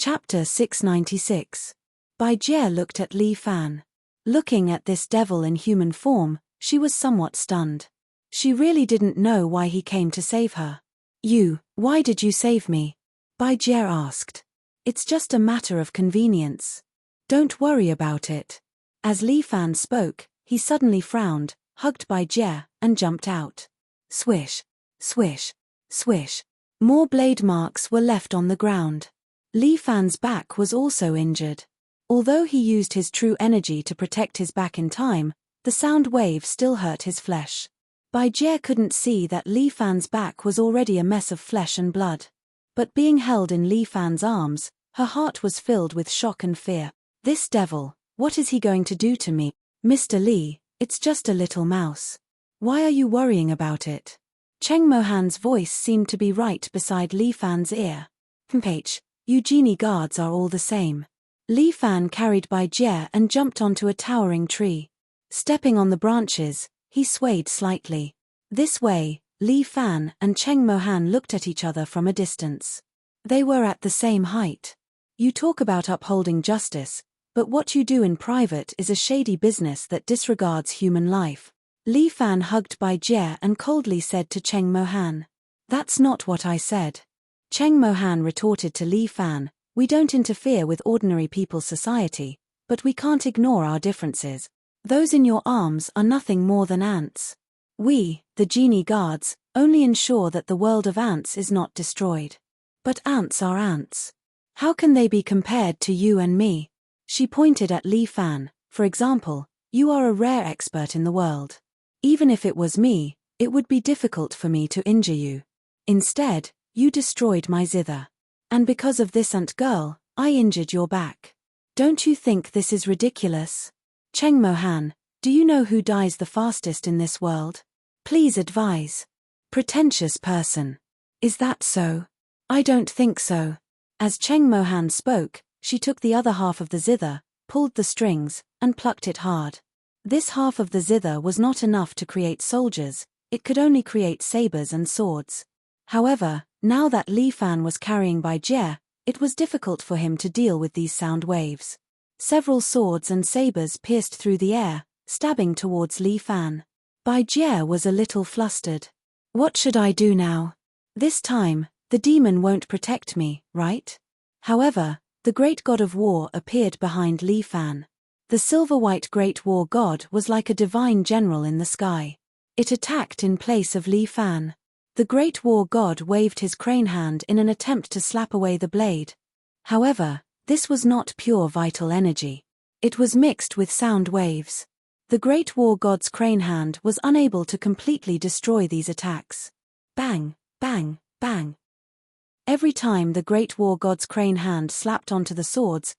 Chapter 696. Bai Jie looked at Li Fan. Looking at this devil in human form, she was somewhat stunned. She really didn't know why he came to save her. Why did you save me? Bai Jie asked. It's just a matter of convenience. Don't worry about it. As Li Fan spoke, he suddenly frowned, hugged Bai Jie, and jumped out. Swish, swish, swish. More blade marks were left on the ground. Li Fan's back was also injured. Although he used his true energy to protect his back in time, the sound wave still hurt his flesh. Bai Jie couldn't see that Li Fan's back was already a mess of flesh and blood. But being held in Li Fan's arms, her heart was filled with shock and fear. This devil, what is he going to do to me? Mr. Li, it's just a little mouse. Why are you worrying about it? Cheng Mohan's voice seemed to be right beside Li Fan's ear. You genie guards are all the same. Li Fan carried Bai Jie and jumped onto a towering tree. Stepping on the branches, he swayed slightly. This way, Li Fan and Cheng Mohan looked at each other from a distance. They were at the same height. You talk about upholding justice, but what you do in private is a shady business that disregards human life. Li Fan hugged Bai Jie and coldly said to Cheng Mohan. That's not what I said. Cheng Mohan retorted to Li Fan, we don't interfere with ordinary people's society, but we can't ignore our differences. Those in your arms are nothing more than ants. We, the genie guards, only ensure that the world of ants is not destroyed. But ants are ants. How can they be compared to you and me? She pointed at Li Fan. For example, you are a rare expert in the world. Even if it was me, it would be difficult for me to injure you. Instead, you destroyed my zither. And because of this ant girl, I injured your back. Don't you think this is ridiculous? Cheng Mohan, do you know who dies the fastest in this world? Please advise. Pretentious person. Is that so? I don't think so. As Cheng Mohan spoke, she took the other half of the zither, pulled the strings, and plucked it hard. This half of the zither was not enough to create soldiers, it could only create sabers and swords. However, now that Li Fan was carrying Bai Jie, it was difficult for him to deal with these sound waves. Several swords and sabers pierced through the air, stabbing towards Li Fan. Bai Jie was a little flustered. What should I do now? This time, the demon won't protect me, right? However, the great god of war appeared behind Li Fan. The silver-white great war god was like a divine general in the sky. It attacked in place of Li Fan. The great war god waved his crane hand in an attempt to slap away the blade. However, this was not pure vital energy. It was mixed with sound waves. The great war god's crane hand was unable to completely destroy these attacks. Bang, bang, bang. Every time the great war god's crane hand slapped onto the swords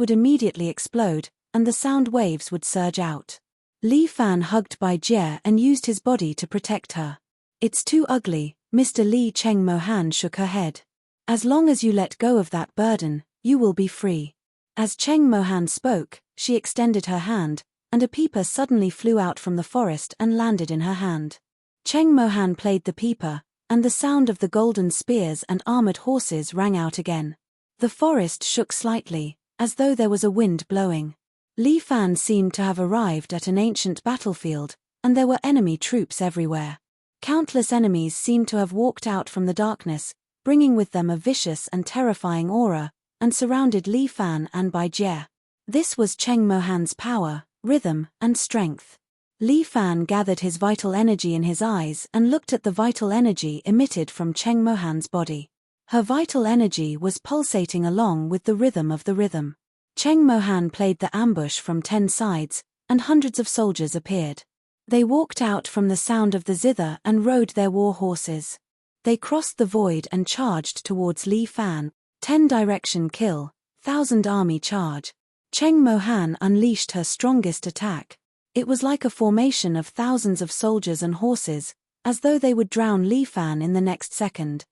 would immediately explode, and the sound waves would surge out. Li Fan hugged Bai Jie and used his body to protect her. It's too ugly, Mr. Li. Cheng Mohan shook her head. As long as you let go of that burden, you will be free. As Cheng Mohan spoke, she extended her hand, and a peeper suddenly flew out from the forest and landed in her hand. Cheng Mohan played the peeper, and the sound of the golden spears and armored horses rang out again. The forest shook slightly, as though there was a wind blowing. Li Fan seemed to have arrived at an ancient battlefield, and there were enemy troops everywhere. Countless enemies seemed to have walked out from the darkness, bringing with them a vicious and terrifying aura, and surrounded Li Fan and Bai Jie. This was Cheng Mohan's power, rhythm, and strength. Li Fan gathered his vital energy in his eyes and looked at the vital energy emitted from Cheng Mohan's body. Her vital energy was pulsating along with the rhythm of the rhythm. Cheng Mohan played the ambush from 10 sides, and hundreds of soldiers appeared. They walked out from the sound of the zither and rode their war horses. They crossed the void and charged towards Li Fan. 10 direction kill, 1,000 army charge. Cheng Mohan unleashed her strongest attack. It was like a formation of thousands of soldiers and horses, as though they would drown Li Fan in the next second.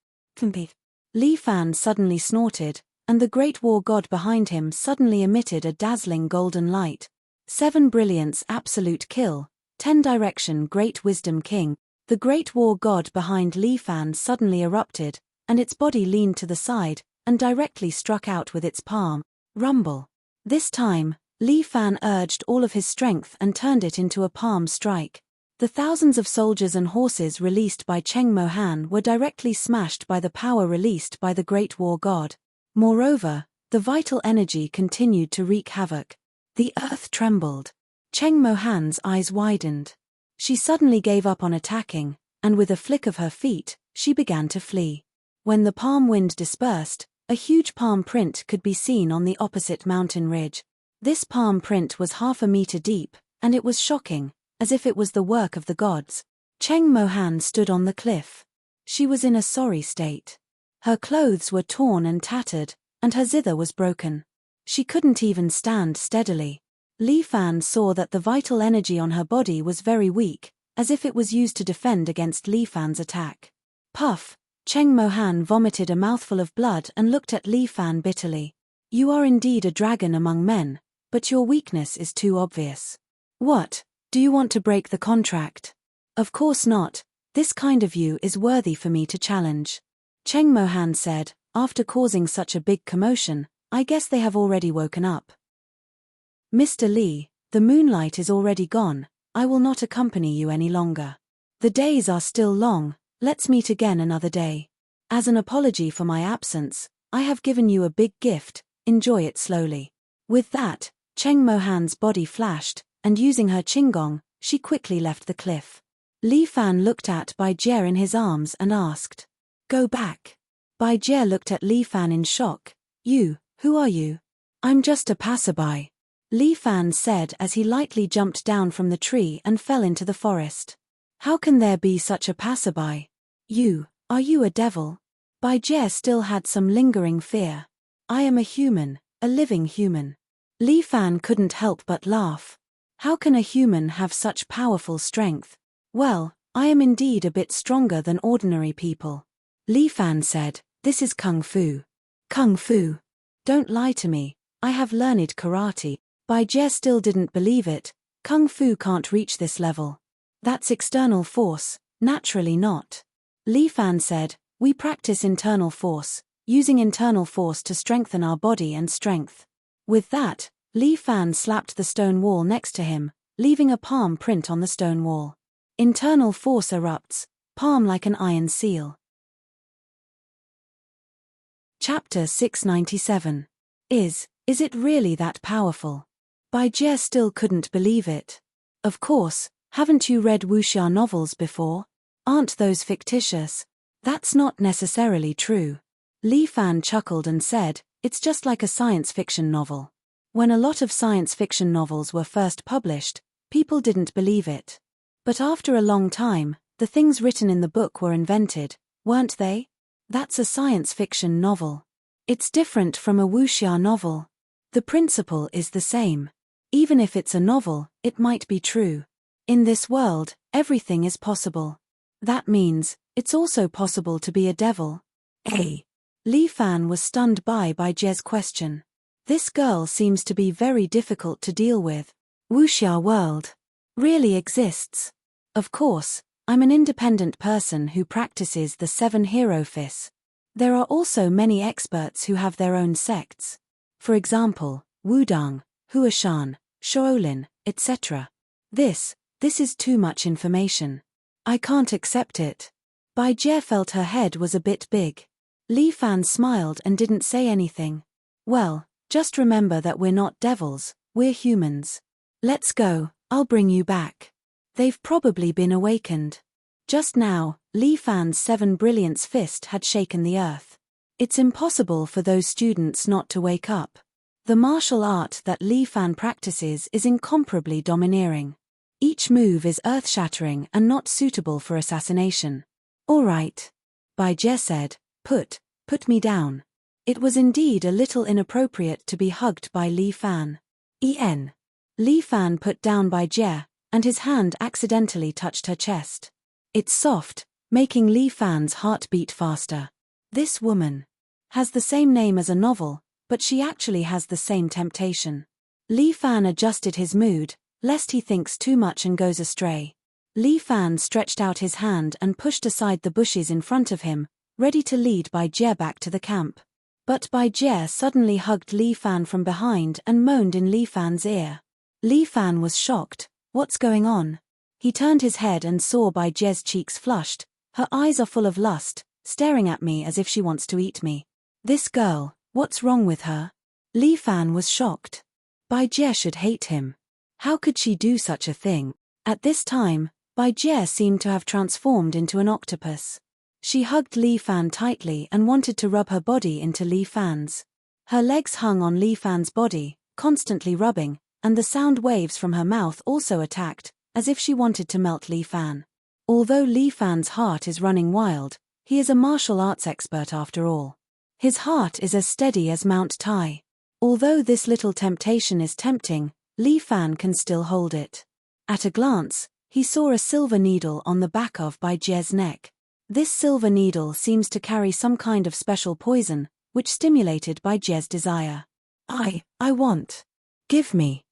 Li Fan suddenly snorted, and the great war god behind him suddenly emitted a dazzling golden light. 7 brilliance absolute kill, 10 direction great wisdom king. The great war god behind Li Fan suddenly erupted, and its body leaned to the side, and directly struck out with its palm. Rumble. This time, Li Fan urged all of his strength and turned it into a palm strike. The thousands of soldiers and horses released by Cheng Mohan were directly smashed by the power released by the Great War God. Moreover, the vital energy continued to wreak havoc. The earth trembled. Cheng Mohan's eyes widened. She suddenly gave up on attacking, and with a flick of her feet, she began to flee. When the palm wind dispersed, a huge palm print could be seen on the opposite mountain ridge. This palm print was 1/2 meter deep, and it was shocking, as if it was the work of the gods. Cheng Mohan stood on the cliff. She was in a sorry state. Her clothes were torn and tattered, and her zither was broken. She couldn't even stand steadily. Li Fan saw that the vital energy on her body was very weak, as if it was used to defend against Li Fan's attack. Puff! Cheng Mohan vomited a mouthful of blood and looked at Li Fan bitterly. You are indeed a dragon among men, but your weakness is too obvious. What? Do you want to break the contract? Of course not. This kind of you is worthy for me to challenge. Cheng Mohan said, after causing such a big commotion, I guess they have already woken up. Mr. Li, the moonlight is already gone, I will not accompany you any longer. The days are still long, let's meet again another day. As an apology for my absence, I have given you a big gift, enjoy it slowly. With that, Cheng Mohan's body flashed, and using her qinggong, she quickly left the cliff. Li Fan looked at Bai Jie in his arms and asked, Go back. Bai Jie looked at Li Fan in shock. You, who are you? I'm just a passerby. Li Fan said as he lightly jumped down from the tree and fell into the forest. How can there be such a passerby? Are you a devil? Bai Jie still had some lingering fear. I am a human, a living human. Li Fan couldn't help but laugh. How can a human have such powerful strength? Well, I am indeed a bit stronger than ordinary people. Li Fan said, This is Kung Fu. Kung Fu? Don't lie to me, I have learned karate. Bai Jie still didn't believe it. Kung Fu can't reach this level. That's external force, naturally not. Li Fan said, We practice internal force, using internal force to strengthen our body and strength. With that, Li Fan slapped the stone wall next to him, leaving a palm print on the stone wall. Internal force erupts, palm like an iron seal. Chapter 697. Is it really that powerful? Bai Jie still couldn't believe it. Of course, haven't you read wuxia novels before? Aren't those fictitious? That's not necessarily true. Li Fan chuckled and said, It's just like a science fiction novel. When a lot of science fiction novels were first published, people didn't believe it. But after a long time, the things written in the book were invented, weren't they? That's a science fiction novel. It's different from a wuxia novel. The principle is the same. Even if it's a novel, it might be true. In this world, everything is possible. That means, it's also possible to be a devil. Li Fan was stunned by Bai Jie's question. This girl seems to be very difficult to deal with. Wuxia world really exists. Of course, I'm an independent person who practices the 7 hero fists. There are also many experts who have their own sects. For example, Wudang, Huashan, Shaolin, etc. This is too much information. I can't accept it. Bai Jie felt her head was a bit big. Li Fan smiled and didn't say anything. Well, just remember that we're not devils, we're humans. Let's go, I'll bring you back. They've probably been awakened. Just now, Li Fan's 7 Brilliance fist had shaken the earth. It's impossible for those students not to wake up. The martial art that Li Fan practices is incomparably domineering. Each move is earth-shattering and not suitable for assassination. All right. Bai Jie said, Put me down. It was indeed a little inappropriate to be hugged by Li Fan. Li Fan put down Bai Jie, and his hand accidentally touched her chest. It's soft, making Li Fan's heart beat faster. This woman has the same name as a novel, but she actually has the same temptation. Li Fan adjusted his mood, lest he thinks too much and goes astray. Li Fan stretched out his hand and pushed aside the bushes in front of him, ready to lead Bai Jie back to the camp. But Bai Jie suddenly hugged Li Fan from behind and moaned in Li Fan's ear. Li Fan was shocked. What's going on? He turned his head and saw Bai Jie's cheeks flushed. Her eyes are full of lust, staring at me as if she wants to eat me. This girl, what's wrong with her? Li Fan was shocked. Bai Jie should hate him. How could she do such a thing? At this time, Bai Jie seemed to have transformed into an octopus. She hugged Li Fan tightly and wanted to rub her body into Li Fan's. Her legs hung on Li Fan's body, constantly rubbing, and the sound waves from her mouth also attacked, as if she wanted to melt Li Fan. Although Li Fan's heart is running wild, he is a martial arts expert after all. His heart is as steady as Mount Tai. Although this little temptation is tempting, Li Fan can still hold it. At a glance, he saw a silver needle on the back of Bai Jie's neck. This silver needle seems to carry some kind of special poison, which stimulated Bai Jie's desire. I want. Give me.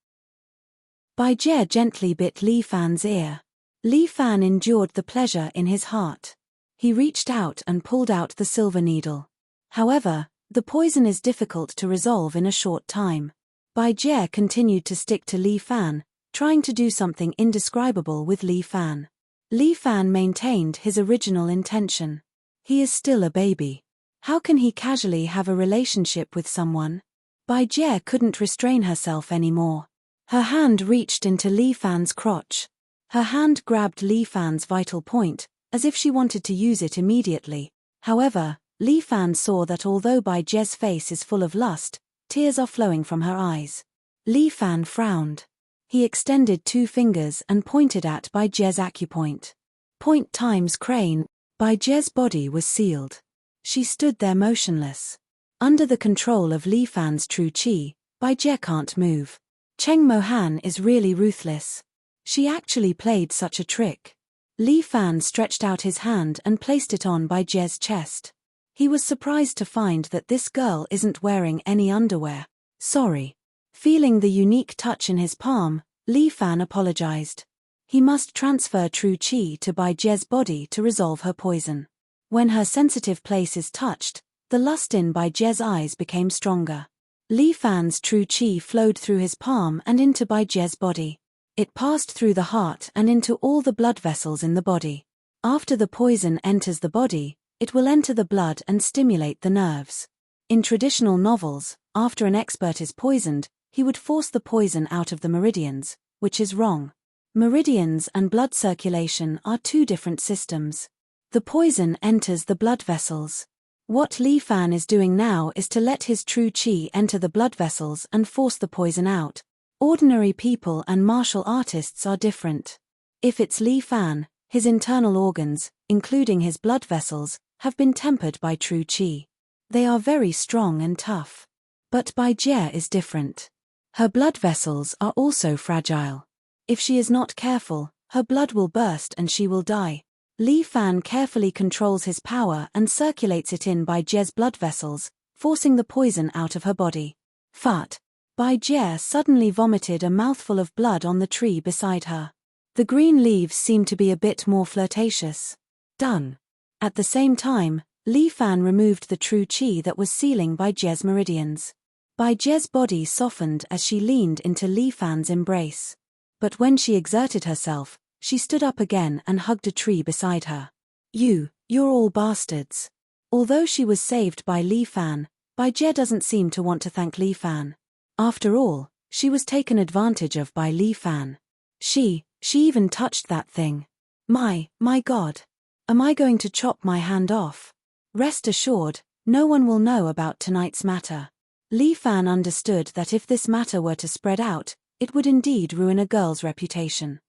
Bai Jie gently bit Li Fan's ear. Li Fan endured the pleasure in his heart. He reached out and pulled out the silver needle. However, the poison is difficult to resolve in a short time. Bai Jie continued to stick to Li Fan, trying to do something indescribable with Li Fan. Li Fan maintained his original intention. He is still a baby. How can he casually have a relationship with someone? Bai Jie couldn't restrain herself anymore. Her hand reached into Li Fan's crotch. Her hand grabbed Li Fan's vital point, as if she wanted to use it immediately. However, Li Fan saw that although Bai Jie's face is full of lust, tears are flowing from her eyes. Li Fan frowned. He extended 2 fingers and pointed at Bai Jie's acupoint. Point times crane. Bai Jie's body was sealed. She stood there motionless. Under the control of Li Fan's true qi, Bai Jie can't move. Cheng Mohan is really ruthless. She actually played such a trick. Li Fan stretched out his hand and placed it on Bai Jie's chest. He was surprised to find that this girl isn't wearing any underwear. Sorry. Feeling the unique touch in his palm, Li Fan apologized. He must transfer true qi to Bai Jie's body to resolve her poison. When her sensitive place is touched, the lust in Bai Jie's eyes became stronger. Li Fan's true qi flowed through his palm and into Bai Jie's body. It passed through the heart and into all the blood vessels in the body. After the poison enters the body, it will enter the blood and stimulate the nerves. In traditional novels, after an expert is poisoned, he would force the poison out of the meridians, which is wrong. Meridians and blood circulation are 2 different systems. The poison enters the blood vessels. What Li Fan is doing now is to let his true qi enter the blood vessels and force the poison out. Ordinary people and martial artists are different. If it's Li Fan, his internal organs, including his blood vessels, have been tempered by true qi. They are very strong and tough. But Bai Jie is different. Her blood vessels are also fragile. If she is not careful, her blood will burst and she will die. Li Fan carefully controls his power and circulates it in Bai Jie's blood vessels, forcing the poison out of her body. Fart. Bai Jie suddenly vomited a mouthful of blood on the tree beside her. The green leaves seemed to be a bit more flirtatious. Done. At the same time, Li Fan removed the true qi that was sealing Bai Jie's meridians. Bai Jie's body softened as she leaned into Li Fan's embrace. But when she exerted herself, she stood up again and hugged a tree beside her. You're all bastards. Although she was saved by Li Fan, Bai Jie doesn't seem to want to thank Li Fan. After all, she was taken advantage of by Li Fan. She even touched that thing. My God. Am I going to chop my hand off? Rest assured, no one will know about tonight's matter. Li Fan understood that if this matter were to spread out, it would indeed ruin a girl's reputation.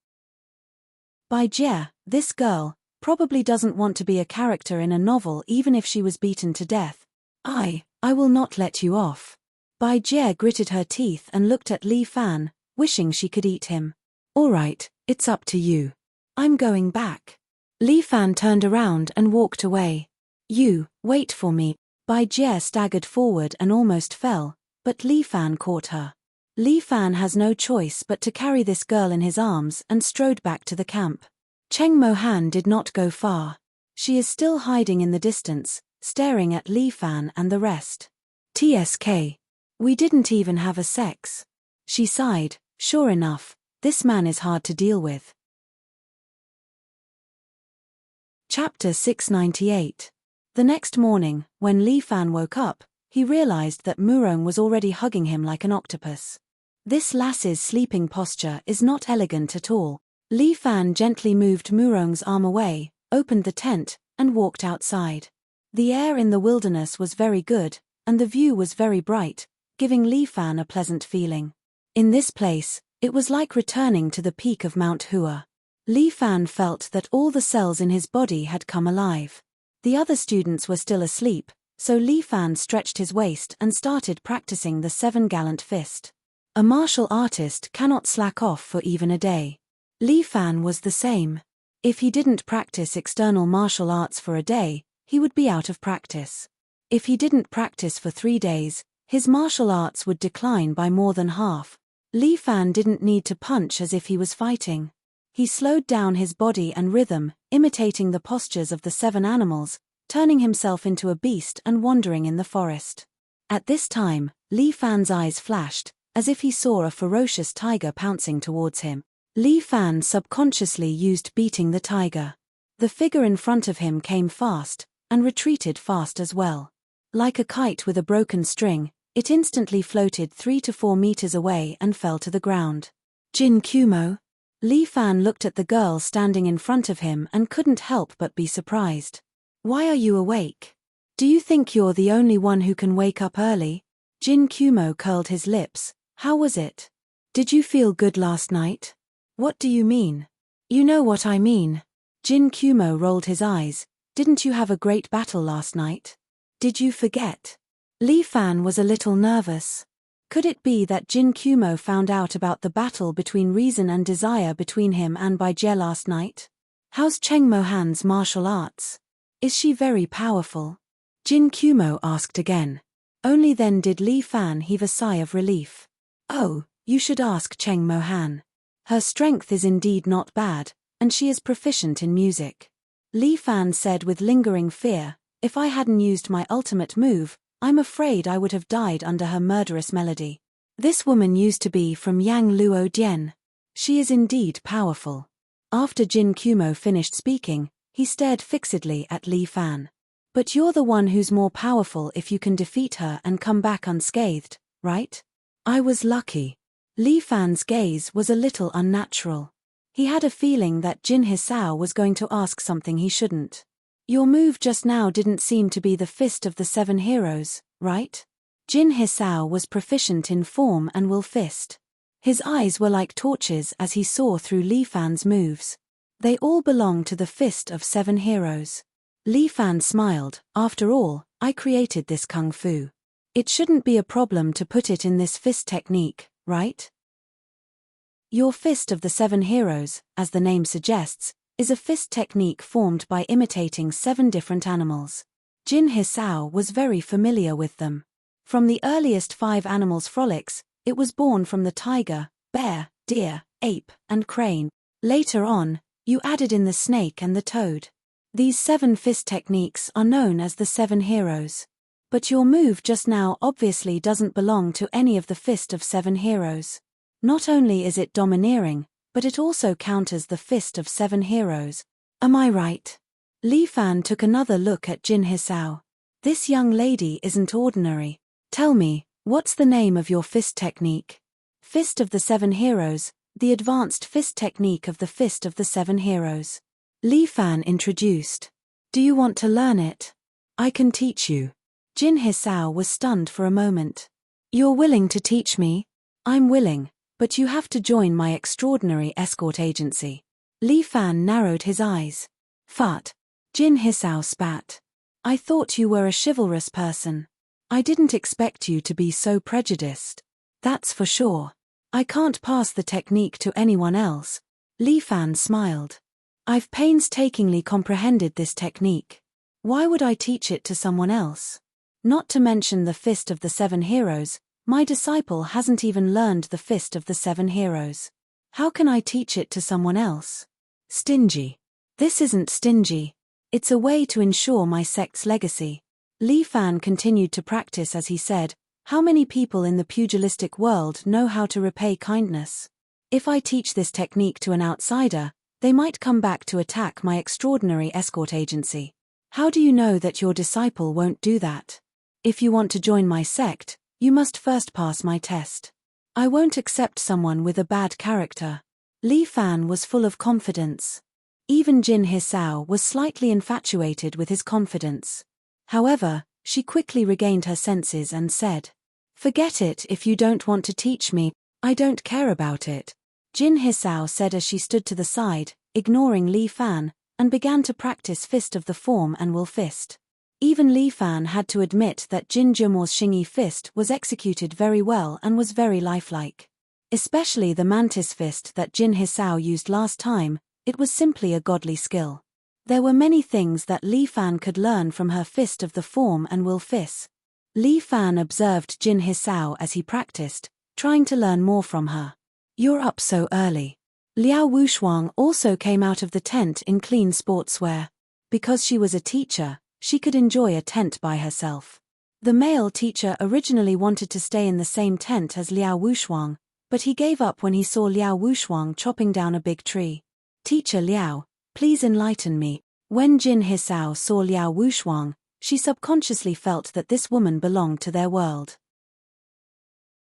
Bai Jie, this girl, probably doesn't want to be a character in a novel even if she was beaten to death. I will not let you off. Bai Jie gritted her teeth and looked at Li Fan, wishing she could eat him. All right, it's up to you. I'm going back. Li Fan turned around and walked away. You, wait for me. Bai Jie staggered forward and almost fell, but Li Fan caught her. Li Fan has no choice but to carry this girl in his arms and strode back to the camp. Cheng Mohan did not go far. She is still hiding in the distance, staring at Li Fan and the rest. TSK. We didn't even have a sex. She sighed. Sure enough, this man is hard to deal with. Chapter 698. The next morning, when Li Fan woke up, he realized that Murong was already hugging him like an octopus. This lass's sleeping posture is not elegant at all. Li Fan gently moved Murong's arm away, opened the tent, and walked outside. The air in the wilderness was very good, and the view was very bright, giving Li Fan a pleasant feeling. In this place, it was like returning to the peak of Mount Hua. Li Fan felt that all the cells in his body had come alive. The other students were still asleep, so Li Fan stretched his waist and started practicing the 7-gallant fist. A martial artist cannot slack off for even a day. Li Fan was the same. If he didn't practice external martial arts for a day, he would be out of practice. If he didn't practice for 3 days, his martial arts would decline by more than half. Li Fan didn't need to punch as if he was fighting. He slowed down his body and rhythm, imitating the postures of the 7 animals, turning himself into a beast and wandering in the forest. At this time, Li Fan's eyes flashed, as if he saw a ferocious tiger pouncing towards him. Li Fan subconsciously used beating the tiger. The figure in front of him came fast, and retreated fast as well. Like a kite with a broken string, it instantly floated 3 to 4 meters away and fell to the ground. Jin Kumo? Li Fan looked at the girl standing in front of him and couldn't help but be surprised. Why are you awake? Do you think you're the only one who can wake up early? Jin Kumo curled his lips. How was it? Did you feel good last night? What do you mean? You know what I mean. Jin Kumo rolled his eyes. Didn't you have a great battle last night? Did you forget? Li Fan was a little nervous. Could it be that Jin Kumo found out about the battle between reason and desire between him and Bai Jie last night? How's Cheng Mohan's martial arts? Is she very powerful? Jin Kumo asked again. Only then did Li Fan heave a sigh of relief. Oh, you should ask Cheng Mohan. Her strength is indeed not bad, and she is proficient in music. Li Fan said with lingering fear, if I hadn't used my ultimate move, I'm afraid I would have died under her murderous melody. This woman used to be from Yang Luo Dian. She is indeed powerful. After Jin Kumo finished speaking, he stared fixedly at Li Fan. But you're the one who's more powerful if you can defeat her and come back unscathed, right? I was lucky. Li Fan's gaze was a little unnatural. He had a feeling that Jin Hisao was going to ask something he shouldn't. Your move just now didn't seem to be the fist of the 7 heroes, right? Jin Hisao was proficient in form and will fist. His eyes were like torches as he saw through Li Fan's moves. They all belong to the fist of 7 heroes. Li Fan smiled. After all, I created this kung fu. It shouldn't be a problem to put it in this fist technique, right? Your fist of the 7 heroes, as the name suggests, is a fist technique formed by imitating 7 different animals. Jin Hisao was very familiar with them. From the earliest 5 animals' frolics, it was born from the tiger, bear, deer, ape, and crane. Later on, you added in the snake and the toad. These 7 fist techniques are known as the 7 heroes. But your move just now obviously doesn't belong to any of the fist of 7 heroes. Not only is it domineering, but it also counters the fist of 7 heroes. Am I right? Li Fan took another look at Jin Hisao. This young lady isn't ordinary. Tell me, what's the name of your fist technique? Fist of the 7 heroes, the advanced fist technique of the fist of the 7 heroes. Li Fan introduced. Do you want to learn it? I can teach you. Jin Hisao was stunned for a moment. You're willing to teach me? I'm willing, but you have to join my extraordinary escort agency. Li Fan narrowed his eyes. Fart. Jin Hisao spat. I thought you were a chivalrous person. I didn't expect you to be so prejudiced. That's for sure. I can't pass the technique to anyone else. Li Fan smiled. I've painstakingly comprehended this technique. Why would I teach it to someone else? Not to mention the fist of the 7 heroes, my disciple hasn't even learned the fist of the 7 heroes. How can I teach it to someone else? Stingy. This isn't stingy. It's a way to ensure my sect's legacy. Li Fan continued to practice as he said, "How many people in the pugilistic world know how to repay kindness? If I teach this technique to an outsider, they might come back to attack my extraordinary escort agency. How do you know that your disciple won't do that? If you want to join my sect, you must first pass my test. I won't accept someone with a bad character." Li Fan was full of confidence. Even Jin Hisao was slightly infatuated with his confidence. However, she quickly regained her senses and said, "Forget it if you don't want to teach me, I don't care about it," Jin Hisao said as she stood to the side, ignoring Li Fan, and began to practice Fist of the Form and Will Fist. Even Li Fan had to admit that Jin Jumo's Xingyi Fist was executed very well and was very lifelike. Especially the Mantis Fist that Jin Hisao used last time, it was simply a godly skill. There were many things that Li Fan could learn from her Fist of the Form and Will Fist. Li Fan observed Jin Hisao as he practiced, trying to learn more from her. "You're up so early." Liao Wushuang also came out of the tent in clean sportswear. Because she was a teacher, she could enjoy a tent by herself. The male teacher originally wanted to stay in the same tent as Liao Wushuang, but he gave up when he saw Liao Wushuang chopping down a big tree. "Teacher Liao, please enlighten me." When Jin Hisao saw Liao Wushuang, she subconsciously felt that this woman belonged to their world.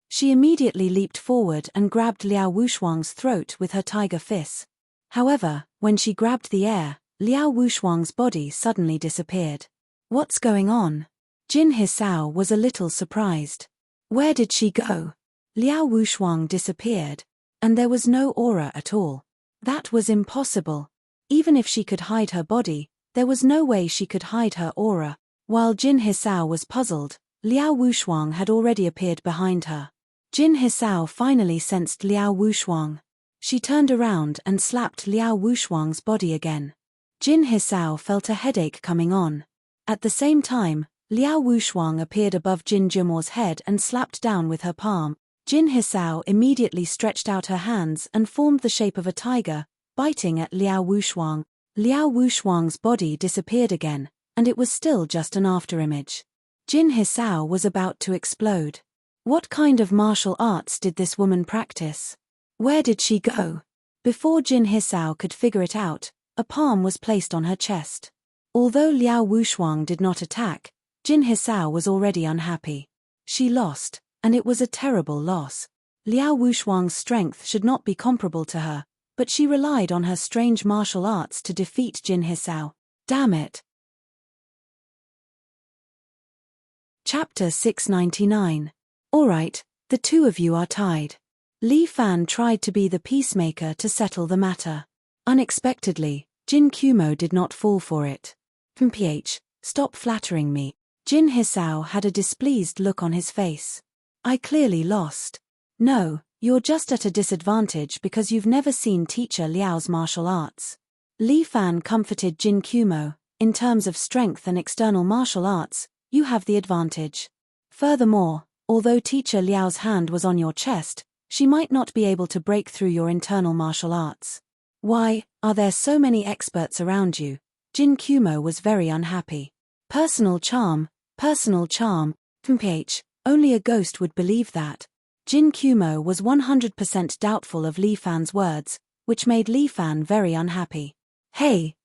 She immediately leaped forward and grabbed Liao Wushuang's throat with her tiger fist. However, when she grabbed the air, Liao Wushuang's body suddenly disappeared. "What's going on?" Jin Hisao was a little surprised. Where did she go? Liao Wushuang disappeared, and there was no aura at all. That was impossible. Even if she could hide her body, there was no way she could hide her aura. While Jin Hisao was puzzled, Liao Wushuang had already appeared behind her. Jin Hisao finally sensed Liao Wushuang. She turned around and slapped Liao Wushuang's body again. Jin Hisao felt a headache coming on. At the same time, Liao Wushuang appeared above Jin Jumo's head and slapped down with her palm. Jin Hisao immediately stretched out her hands and formed the shape of a tiger, biting at Liao Wushuang. Liao Wushuang's body disappeared again, and it was still just an afterimage. Jin Hisao was about to explode. What kind of martial arts did this woman practice? Where did she go? Before Jin Hisao could figure it out, a palm was placed on her chest. Although Liao Wushuang did not attack, Jin Hisao was already unhappy. She lost, and it was a terrible loss. Liao Wushuang's strength should not be comparable to her, but she relied on her strange martial arts to defeat Jin Hisao. Damn it. Chapter 699. Alright, the two of you are tied. Li Fan tried to be the peacemaker to settle the matter. Unexpectedly, Jin Kumo did not fall for it. "Mph, stop flattering me." Jin Hisao had a displeased look on his face. "I clearly lost." "No, you're just at a disadvantage because you've never seen Teacher Liao's martial arts." Li Fan comforted Jin Kumo. "In terms of strength and external martial arts, you have the advantage. Furthermore, although Teacher Liao's hand was on your chest, she might not be able to break through your internal martial arts." "Why are there so many experts around you?" Jin Kumo was very unhappy. Personal charm, mph, only a ghost would believe that." Jin Kumo was 100% doubtful of Li Fan's words, which made Li Fan very unhappy. Hey,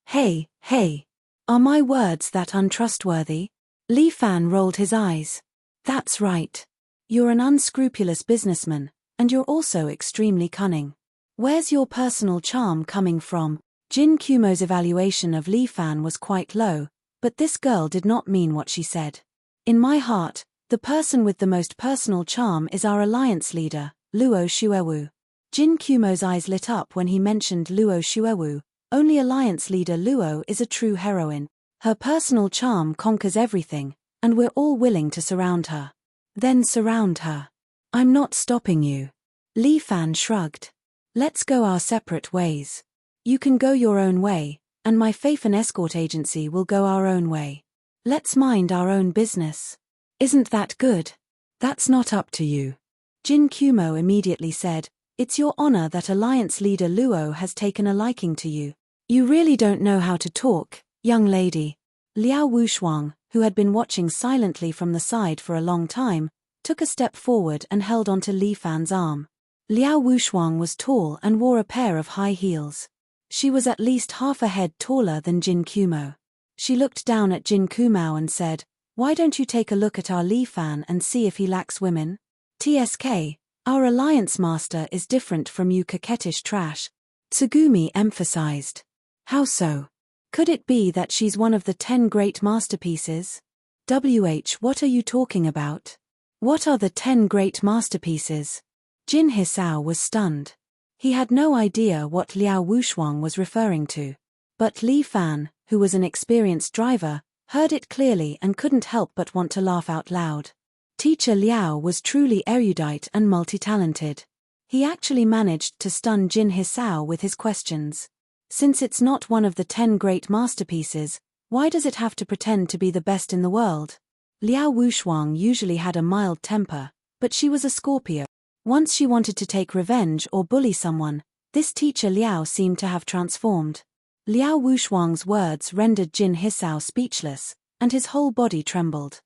are my words that untrustworthy?" Li Fan rolled his eyes. "That's right. You're an unscrupulous businessman, and you're also extremely cunning. Where's your personal charm coming from?" Jin Kumo's evaluation of Li Fan was quite low, but this girl did not mean what she said. "In my heart, the person with the most personal charm is our alliance leader, Luo Xuewu." Jin Kumo's eyes lit up when he mentioned Luo Xuewu. Only alliance leader Luo is a true heroine. Her personal charm conquers everything, and we're all willing to surround her. "Then surround her. I'm not stopping you." Li Fan shrugged. "Let's go our separate ways. You can go your own way, and my Fafen escort agency will go our own way. Let's mind our own business. Isn't that good?" "That's not up to you." Jin Kumo immediately said, "It's your honor that alliance leader Luo has taken a liking to you. You really don't know how to talk, young lady." Liao Wushuang, who had been watching silently from the side for a long time, took a step forward and held onto Li Fan's arm. Liao Wushuang was tall and wore a pair of high heels. She was at least half a head taller than Jin Kumo. She looked down at Jin Kumao and said, "Why don't you take a look at our Li Fan and see if he lacks women? TSK, our alliance master is different from you coquettish trash," Tsugumi emphasized. "How so? Could it be that she's one of the 10 great masterpieces?" What are you talking about? What are the 10 great masterpieces? Jin Hisao was stunned. He had no idea what Liao Wushuang was referring to. But Li Fan, who was an experienced driver, heard it clearly and couldn't help but want to laugh out loud. Teacher Liao was truly erudite and multi-talented. He actually managed to stun Jin Hisao with his questions. Since it's not one of the 10 great masterpieces, why does it have to pretend to be the best in the world? Liao Wushuang usually had a mild temper, but she was a Scorpio. Once she wanted to take revenge or bully someone, this teacher Liao seemed to have transformed. Liao Wushuang's words rendered Jin Hisao speechless, and his whole body trembled.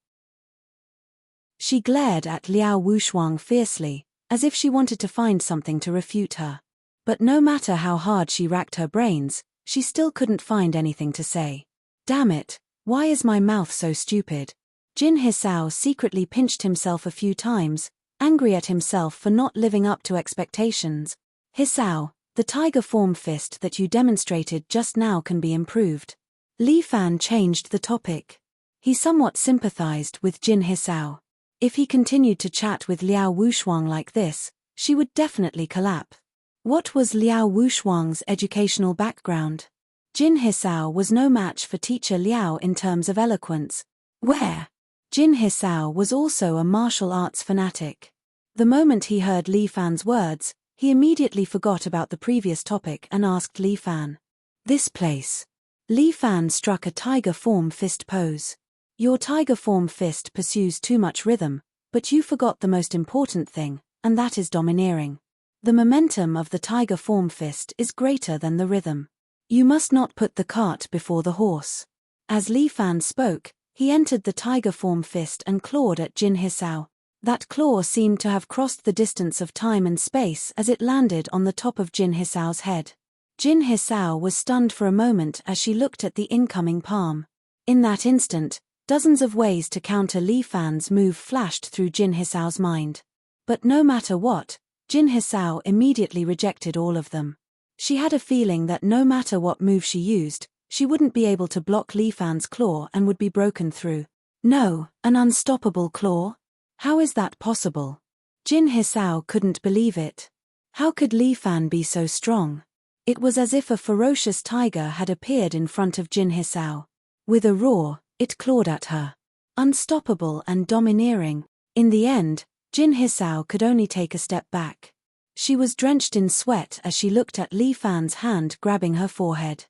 She glared at Liao Wushuang fiercely, as if she wanted to find something to refute her. But no matter how hard she racked her brains, she still couldn't find anything to say. Damn it, why is my mouth so stupid? Jin Hisao secretly pinched himself a few times, angry at himself for not living up to expectations. Hisao, the tiger form fist that you demonstrated just now can be improved. Li Fan changed the topic. He somewhat sympathized with Jin Hisao. If he continued to chat with Liao Wushuang like this, she would definitely collapse. What was Liao Wushuang's educational background? Jin Hisao was no match for teacher Liao in terms of eloquence. Where? Jin Hisao was also a martial arts fanatic. The moment he heard Li Fan's words, he immediately forgot about the previous topic and asked Li Fan. This place. Li Fan struck a tiger form fist pose. Your tiger form fist pursues too much rhythm, but you forgot the most important thing, and that is domineering. The momentum of the tiger form fist is greater than the rhythm. You must not put the cart before the horse. As Li Fan spoke, he entered the tiger form fist and clawed at Jin Hisao. That claw seemed to have crossed the distance of time and space as it landed on the top of Jin Hisao's head. Jin Hisao was stunned for a moment as she looked at the incoming palm. In that instant, dozens of ways to counter Li Fan's move flashed through Jin Hisao's mind. But no matter what, Jin Hisao immediately rejected all of them. She had a feeling that no matter what move she used, she wouldn't be able to block Li Fan's claw and would be broken through. No, an unstoppable claw? How is that possible? Jin Hisao couldn't believe it. How could Li Fan be so strong? It was as if a ferocious tiger had appeared in front of Jin Hisao. With a roar, it clawed at her. Unstoppable and domineering. In the end, Jin Hisao could only take a step back. She was drenched in sweat as she looked at Li Fan's hand grabbing her forehead.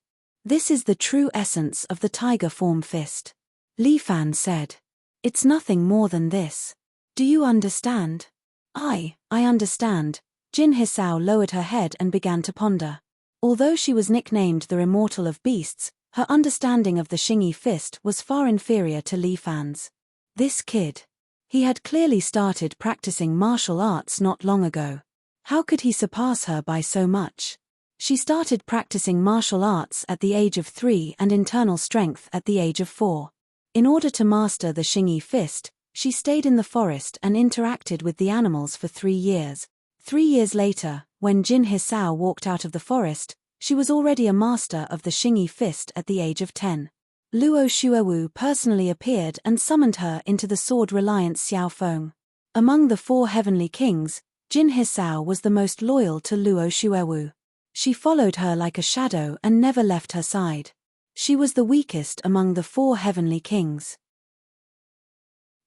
This is the true essence of the tiger form fist. Li Fan said. It's nothing more than this. Do you understand? I understand. Jin Hisao lowered her head and began to ponder. Although she was nicknamed the Immortal of Beasts, her understanding of the Xingyi fist was far inferior to Li Fan's. This kid. He had clearly started practicing martial arts not long ago. How could he surpass her by so much? She started practicing martial arts at the age of 3 and internal strength at the age of 4. In order to master the Xingyi fist, she stayed in the forest and interacted with the animals for 3 years. 3 years later, when Jin Hisao walked out of the forest, she was already a master of the Xingyi fist at the age of 10. Luo Xuewu personally appeared and summoned her into the sword-reliant Xiaofeng. Among the 4 heavenly kings, Jin Hisao was the most loyal to Luo Xuewu. She followed her like a shadow and never left her side. She was the weakest among the 4 heavenly kings.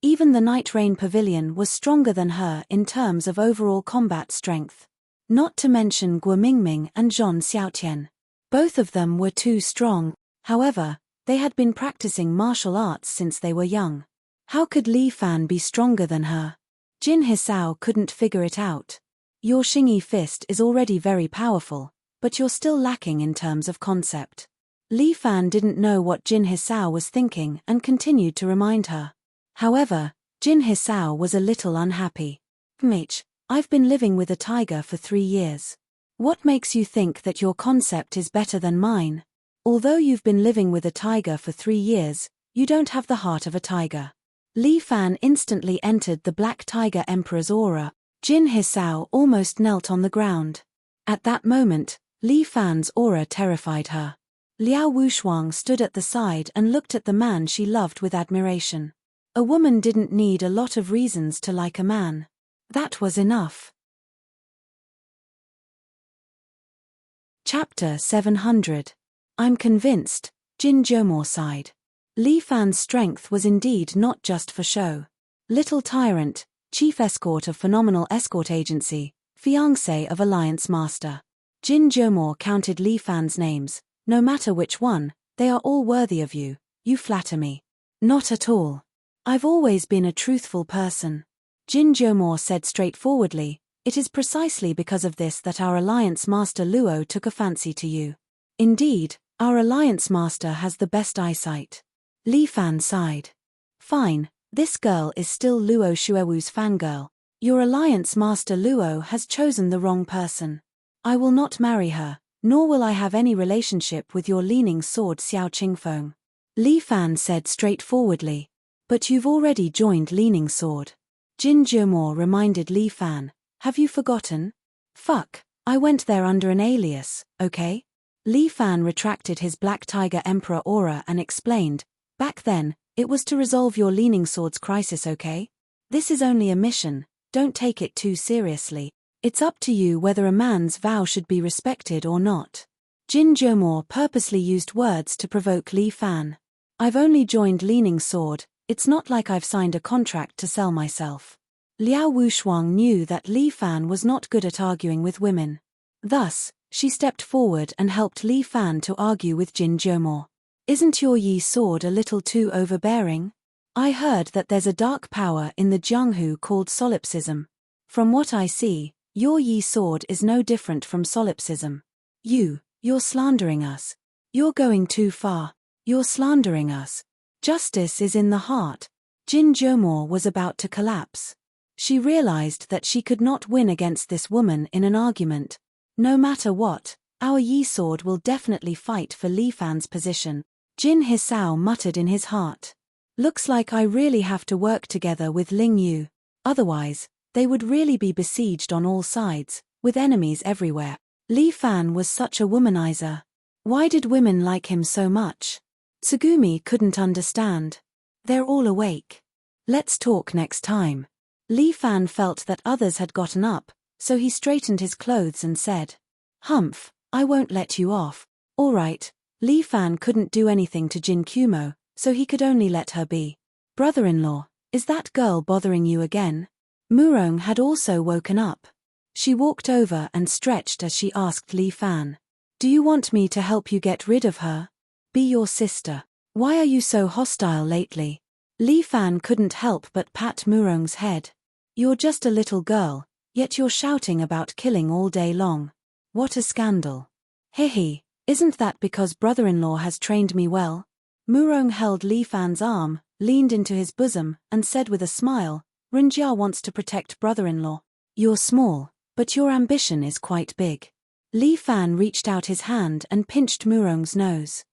Even the Night Rain Pavilion was stronger than her in terms of overall combat strength. Not to mention Guo Mingming and Zhong Xiaotian. Both of them were too strong. However, they had been practicing martial arts since they were young. How could Li Fan be stronger than her? Jin Hisao couldn't figure it out. Your Xingyi fist is already very powerful, but you're still lacking in terms of concept. Li Fan didn't know what Jin Hisao was thinking and continued to remind her. However, Jin Hisao was a little unhappy. Mitch, I've been living with a tiger for 3 years. What makes you think that your concept is better than mine? Although you've been living with a tiger for 3 years, you don't have the heart of a tiger. Li Fan instantly entered the Black Tiger Emperor's aura. Jin Hisao almost knelt on the ground. At that moment, Li Fan's aura terrified her. Liao Wushuang stood at the side and looked at the man she loved with admiration. A woman didn't need a lot of reasons to like a man. That was enough. Chapter 700. I'm convinced, Jin Jomor sighed. Li Fan's strength was indeed not just for show. Little Tyrant, Chief Escort of Phenomenal Escort Agency, Fiancé of Alliance Master. Jin Jomor counted Li Fan's names. No matter which one, they are all worthy of you. You flatter me. Not at all. I've always been a truthful person. Jin Jomor said straightforwardly, it is precisely because of this that our Alliance Master Luo took a fancy to you. Indeed, our Alliance Master has the best eyesight. Li Fan sighed. Fine, this girl is still Luo Xuewu's fangirl. Your Alliance Master Luo has chosen the wrong person. I will not marry her, nor will I have any relationship with your leaning sword Xiao Qingfeng. Li Fan said straightforwardly. But you've already joined Leaning Sword. Jin Jomor reminded Li Fan. Have you forgotten? Fuck, I went there under an alias, okay? Li Fan retracted his Black Tiger Emperor aura and explained, back then, it was to resolve your Leaning Sword's crisis, okay? This is only a mission, don't take it too seriously. It's up to you whether a man's vow should be respected or not. Jin Jomor purposely used words to provoke Li Fan. I've only joined Leaning Sword, it's not like I've signed a contract to sell myself. Liao Wushuang knew that Li Fan was not good at arguing with women. Thus, she stepped forward and helped Li Fan to argue with Jin Jomor. Isn't your Yi sword a little too overbearing? I heard that there's a dark power in the Jianghu called solipsism. From what I see, your Yi sword is no different from solipsism. You're slandering us. You're going too far. You're slandering us. Justice is in the heart. Jin Jomor was about to collapse. She realized that she could not win against this woman in an argument. No matter what, our Yi sword will definitely fight for Li Fan's position. Jin Hisao muttered in his heart. Looks like I really have to work together with Ling Yu. Otherwise, they would really be besieged on all sides, with enemies everywhere. Li Fan was such a womanizer. Why did women like him so much? Tsugumi couldn't understand. They're all awake. Let's talk next time. Li Fan felt that others had gotten up, so he straightened his clothes and said, Humph, I won't let you off. All right. Li Fan couldn't do anything to Jin Kumo, so he could only let her be. Brother-in-law, is that girl bothering you again? Murong had also woken up. She walked over and stretched as she asked Li Fan. Do you want me to help you get rid of her? Be your sister. Why are you so hostile lately? Li Fan couldn't help but pat Murong's head. You're just a little girl, yet you're shouting about killing all day long. What a scandal. Hehe, isn't that because brother-in-law has trained me well? Murong held Li Fan's arm, leaned into his bosom, and said with a smile, Rinjia wants to protect brother-in-law. You're small, but your ambition is quite big. Li Fan reached out his hand and pinched Murong's nose.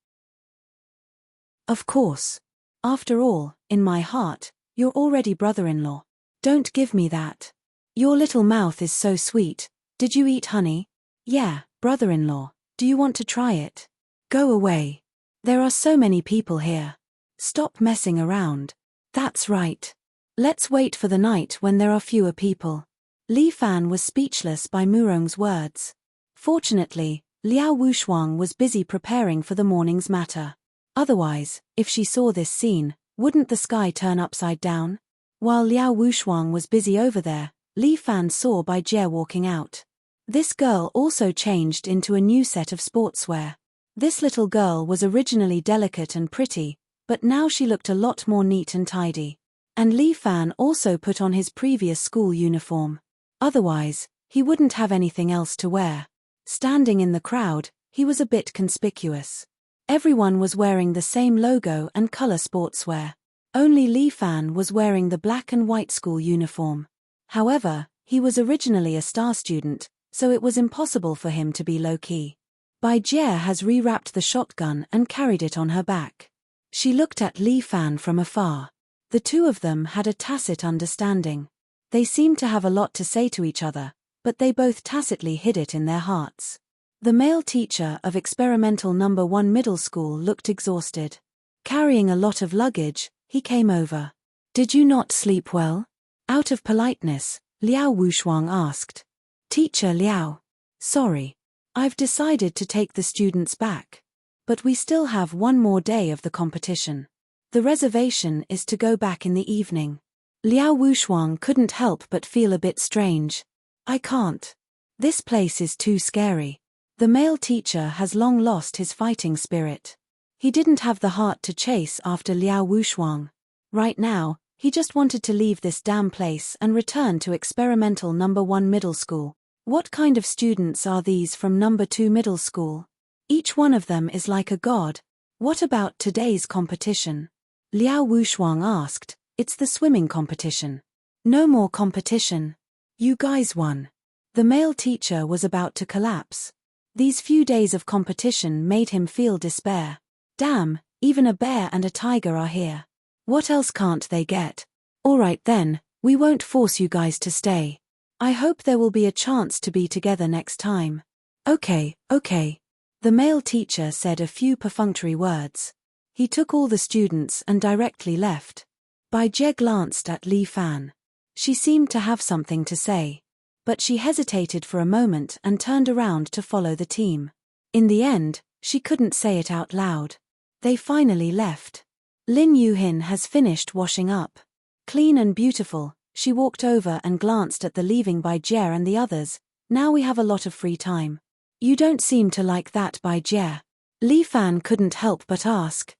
Of course. After all, in my heart, you're already brother-in-law. Don't give me that. Your little mouth is so sweet. Did you eat honey? Yeah, brother-in-law. Do you want to try it? Go away. There are so many people here. Stop messing around. That's right. Let's wait for the night when there are fewer people. Li Fan was speechless by Murong's words. Fortunately, Liao Wushuang was busy preparing for the morning's matter. Otherwise, if she saw this scene, wouldn't the sky turn upside down? While Liao Wushuang was busy over there, Li Fan saw Bai Jie walking out. This girl also changed into a new set of sportswear. This little girl was originally delicate and pretty, but now she looked a lot more neat and tidy. And Li Fan also put on his previous school uniform. Otherwise, he wouldn't have anything else to wear. Standing in the crowd, he was a bit conspicuous. Everyone was wearing the same logo and color sportswear. Only Li Fan was wearing the black and white school uniform. However, he was originally a star student, so it was impossible for him to be low-key. Bai Jie has rewrapped the shotgun and carried it on her back. She looked at Li Fan from afar. The two of them had a tacit understanding. They seemed to have a lot to say to each other, but they both tacitly hid it in their hearts. The male teacher of experimental number 1 middle school looked exhausted. Carrying a lot of luggage, he came over. "Did you not sleep well?" Out of politeness, Liao Wushuang asked. "Teacher Liao. Sorry. I've decided to take the students back. But we still have one more day of the competition. The reservation is to go back in the evening." Liao Wushuang couldn't help but feel a bit strange. "I can't. This place is too scary." The male teacher has long lost his fighting spirit. He didn't have the heart to chase after Liao Wushuang. Right now, he just wanted to leave this damn place and return to experimental number 1 middle school. What kind of students are these from number 2 middle school? Each one of them is like a god. What about today's competition? Liao Wushuang asked. "It's the swimming competition." "No more competition. You guys won." The male teacher was about to collapse. These few days of competition made him feel despair. Damn, even a bear and a tiger are here. What else can't they get? Alright then, we won't force you guys to stay. I hope there will be a chance to be together next time. Okay. The male teacher said a few perfunctory words. He took all the students and directly left. Bai Jie glanced at Li Fan. She seemed to have something to say. But she hesitated for a moment and turned around to follow the team. In the end, she couldn't say it out loud. They finally left. Lin Yuhin has finished washing up. Clean and beautiful, she walked over and glanced at the leaving Bai Jie and the others. "Now we have a lot of free time." "You don't seem to like that, Bai Jie." Li Fan couldn't help but ask.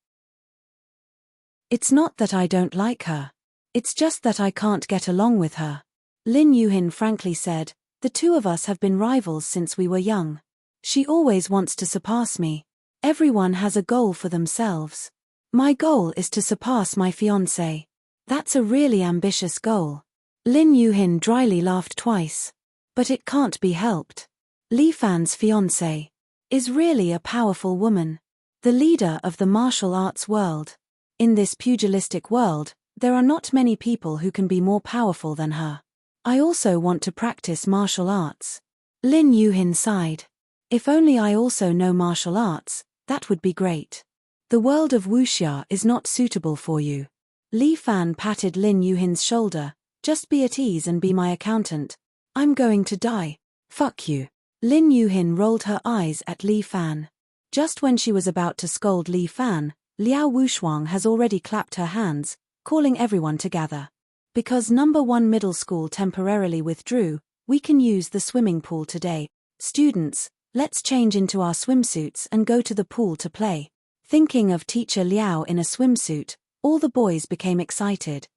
"It's not that I don't like her. It's just that I can't get along with her." Lin Yuhin frankly said, "The two of us have been rivals since we were young. She always wants to surpass me. Everyone has a goal for themselves. My goal is to surpass my fiancé. That's a really ambitious goal." Lin Yuhin dryly laughed twice. "But it can't be helped. Li Fan's fiancé is really a powerful woman. The leader of the martial arts world. In this pugilistic world, there are not many people who can be more powerful than her. I also want to practice martial arts." Lin Yuhin sighed. "If only I also know martial arts, that would be great. The world of wuxia is not suitable for you." Li Fan patted Lin Yuhin's shoulder. "Just be at ease and be my accountant. I'm going to die. Fuck you." Lin Yuhin rolled her eyes at Li Fan. Just when she was about to scold Li Fan, Liao Wushuang has already clapped her hands, calling everyone to gather. "Because number 1 middle school temporarily withdrew, we can use the swimming pool today. Students, let's change into our swimsuits and go to the pool to play." Thinking of teacher Liao in a swimsuit, all the boys became excited.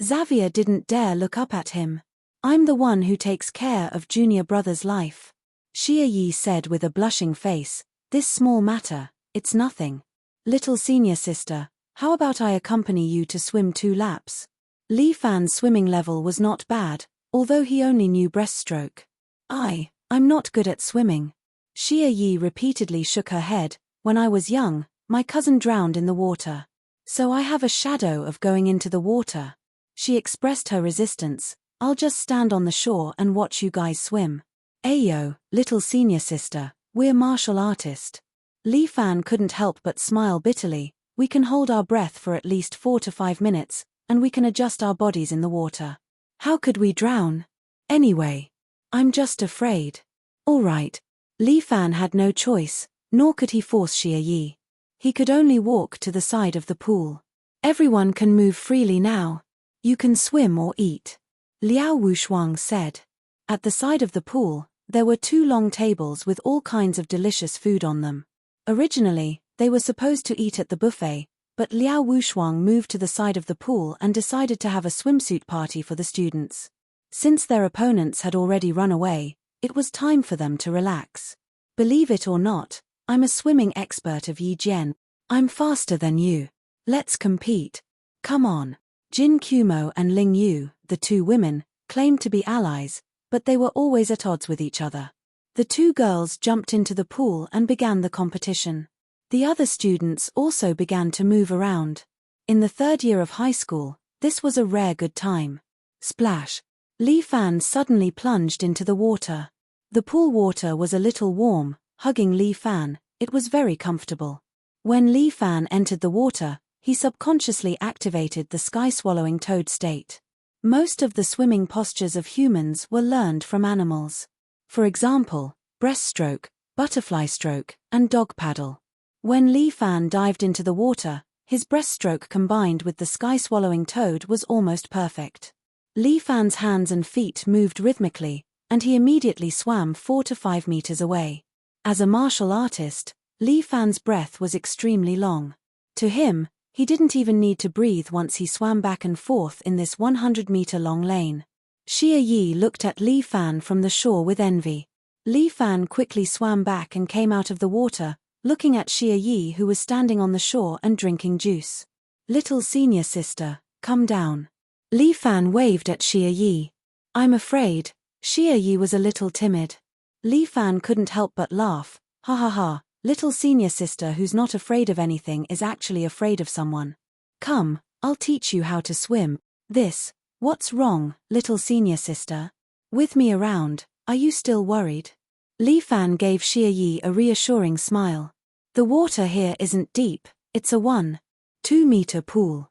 Xavier didn't dare look up at him. "I'm the one who takes care of junior brother's life," Xia Yi said with a blushing face. "This small matter, it's nothing. Little senior sister, how about I accompany you to swim 2 laps? Li Fan's swimming level was not bad, although he only knew breaststroke. I'm not good at swimming." Xia Yi repeatedly shook her head. "When I was young, my cousin drowned in the water. So I have a shadow of going into the water." She expressed her resistance. "I'll just stand on the shore and watch you guys swim." "Ayo, little senior sister, we're martial artists." Li Fan couldn't help but smile bitterly. "We can hold our breath for at least 4 to 5 minutes, and we can adjust our bodies in the water. How could we drown? Anyway, I'm just afraid." All right. Li Fan had no choice, nor could he force Xia Yi. He could only walk to the side of the pool. "Everyone can move freely now. You can swim or eat," Liao Wushuang said. At the side of the pool, there were 2 long tables with all kinds of delicious food on them. Originally, they were supposed to eat at the buffet, but Liao Wushuang moved to the side of the pool and decided to have a swimsuit party for the students. Since their opponents had already run away, It was time for them to relax. Believe it or not, I'm a swimming expert of Yi Jian. I'm faster than you. Let's compete. Come on. Jin Kumo and Ling Yu, the two women, claimed to be allies, but they were always at odds with each other. The two girls jumped into the pool and began the competition. The other students also began to move around. In the third year of high school, this was a rare good time. Splash! Li Fan suddenly plunged into the water. The pool water was a little warm, hugging Li Fan. It was very comfortable. When Li Fan entered the water, he subconsciously activated the sky-swallowing toad state. Most of the swimming postures of humans were learned from animals. For example, breaststroke, butterfly stroke, and dog paddle. When Li Fan dived into the water, his breaststroke combined with the sky-swallowing toad was almost perfect. Li Fan's hands and feet moved rhythmically, and he immediately swam 4 to 5 meters away. As a martial artist, Li Fan's breath was extremely long. To him, he didn't even need to breathe once he swam back and forth in this 100-meter-long lane. Xie Yi looked at Li Fan from the shore with envy. Li Fan quickly swam back and came out of the water, looking at Xie Yi who was standing on the shore and drinking juice. "Little senior sister, come down." Li Fan waved at Xie Yi. "I'm afraid." Xie Yi was a little timid. Li Fan couldn't help but laugh. "Ha ha ha, little senior sister who's not afraid of anything is actually afraid of someone. Come, I'll teach you how to swim." What's wrong, little senior sister? With me around, are you still worried?" Li Fan gave Xie Yi a reassuring smile. "The water here isn't deep, it's a 1-2 meter pool."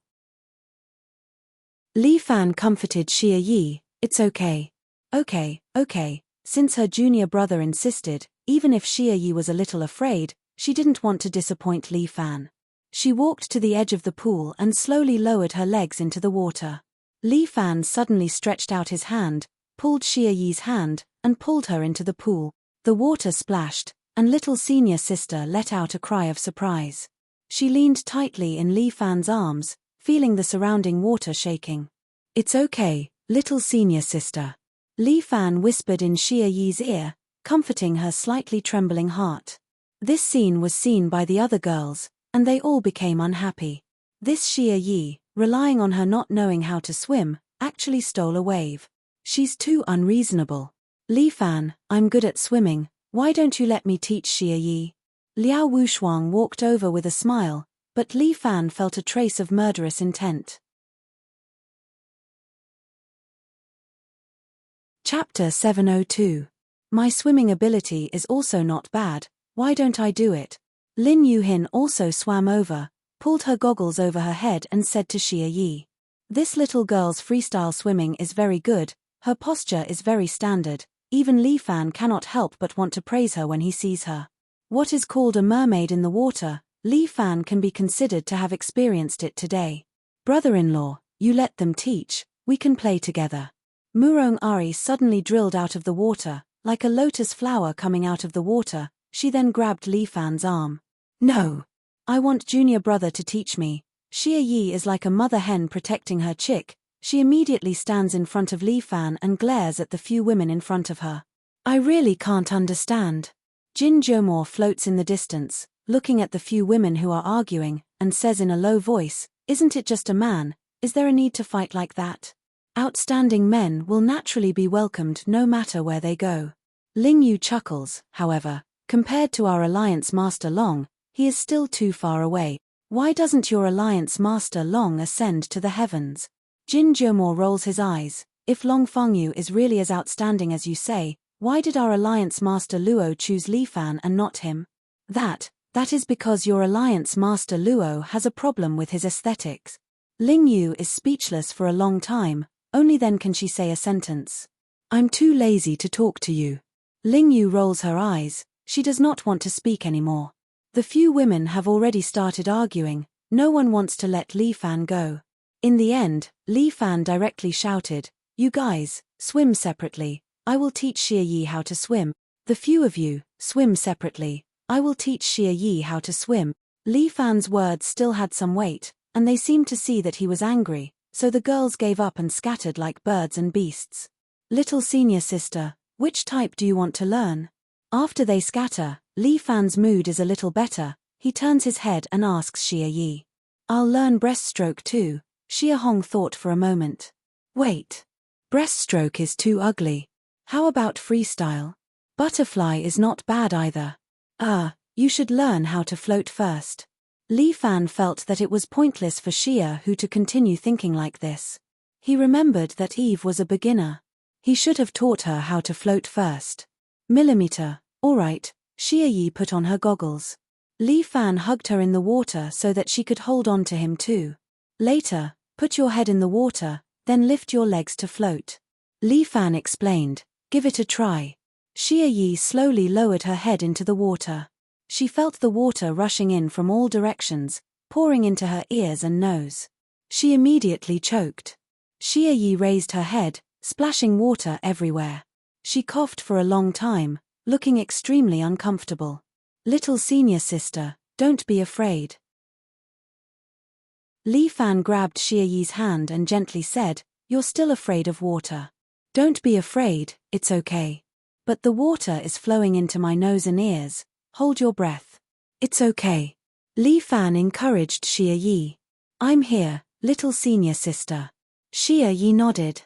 Li Fan comforted Xie Yi. "It's okay. Okay. Since her junior brother insisted, even if Xie Yi was a little afraid, she didn't want to disappoint Li Fan. She walked to the edge of the pool and slowly lowered her legs into the water. Li Fan suddenly stretched out his hand, pulled Xie Yi's hand, and pulled her into the pool. The water splashed, and little senior sister let out a cry of surprise. She leaned tightly in Li Fan's arms, feeling the surrounding water shaking. "It's okay, little senior sister," Li Fan whispered in Xie Yi's ear, comforting her slightly trembling heart. This scene was seen by the other girls, and they all became unhappy. This Xie Yi, relying on her not knowing how to swim, actually stole a wave. "She's too unreasonable. Li Fan, I'm good at swimming, why don't you let me teach Xie Yi?" Liao Wushuang walked over with a smile, but Li Fan felt a trace of murderous intent. Chapter 702. My swimming ability is also not bad, why don't I do it? Lin Yuhin also swam over, pulled her goggles over her head and said to Xie Yi. "This little girl's freestyle swimming is very good, her posture is very standard, even Li Fan cannot help but want to praise her when he sees her. What is called a mermaid in the water, Li Fan can be considered to have experienced it today. Brother-in-law, you let them teach, we can play together." Murong Ari suddenly drilled out of the water, like a lotus flower coming out of the water. She then grabbed Li Fan's arm. "No. I want junior brother to teach me." Xie Yi is like a mother hen protecting her chick. She immediately stands in front of Li Fan and glares at the few women in front of her. "I really can't understand." Jin Jiamo floats in the distance, looking at the few women who are arguing, and says in a low voice, "Isn't it just a man? Is there a need to fight like that? Outstanding men will naturally be welcomed no matter where they go." Ling Yu chuckles, however. "Compared to our Alliance Master Long, he is still too far away. Why doesn't your Alliance Master Long ascend to the heavens?" Jin Jiamo rolls his eyes. "If Long Fengyu is really as outstanding as you say, why did our Alliance Master Luo choose Li Fan and not him?" That is because your Alliance Master Luo has a problem with his aesthetics." Ling Yu is speechless for a long time, only then can she say a sentence. "I'm too lazy to talk to you." Ling Yu rolls her eyes, she does not want to speak anymore. The few women have already started arguing, no one wants to let Li Fan go. In the end, Li Fan directly shouted, "You guys, swim separately, I will teach Xie Yi how to swim. The few of you, swim separately, I will teach Xie Yi how to swim." Li Fan's words still had some weight, and they seemed to see that he was angry, so the girls gave up and scattered like birds and beasts. "Little senior sister, Which type do you want to learn? After they scatter, Li Fan's mood is a little better. He turns his head and asks Xia Yi. I'll learn breaststroke too. Xia Hong thought for a moment. Wait. Breaststroke is too ugly. How about freestyle? Butterfly is not bad either. You should learn how to float first. Li Fan felt that it was pointless for Xia Hu to continue thinking like this. He remembered that Eve was a beginner. He should have taught her how to float first. Millimeter, all right. Xia Yi put on her goggles. Li Fan hugged her in the water so that she could hold on to him too. Later, put your head in the water, then lift your legs to float. Li Fan explained, give it a try. Xia Yi slowly lowered her head into the water. She felt the water rushing in from all directions, pouring into her ears and nose. She immediately choked. Xia Yi raised her head, splashing water everywhere. She coughed for a long time, looking extremely uncomfortable. Little senior sister, don't be afraid. Li Fan grabbed Xia Yi's hand and gently said, you're still afraid of water. Don't be afraid, it's okay. But the water is flowing into my nose and ears. Hold your breath. It's okay. Li Fan encouraged Xia Yi. I'm here, little senior sister. Xia Yi nodded.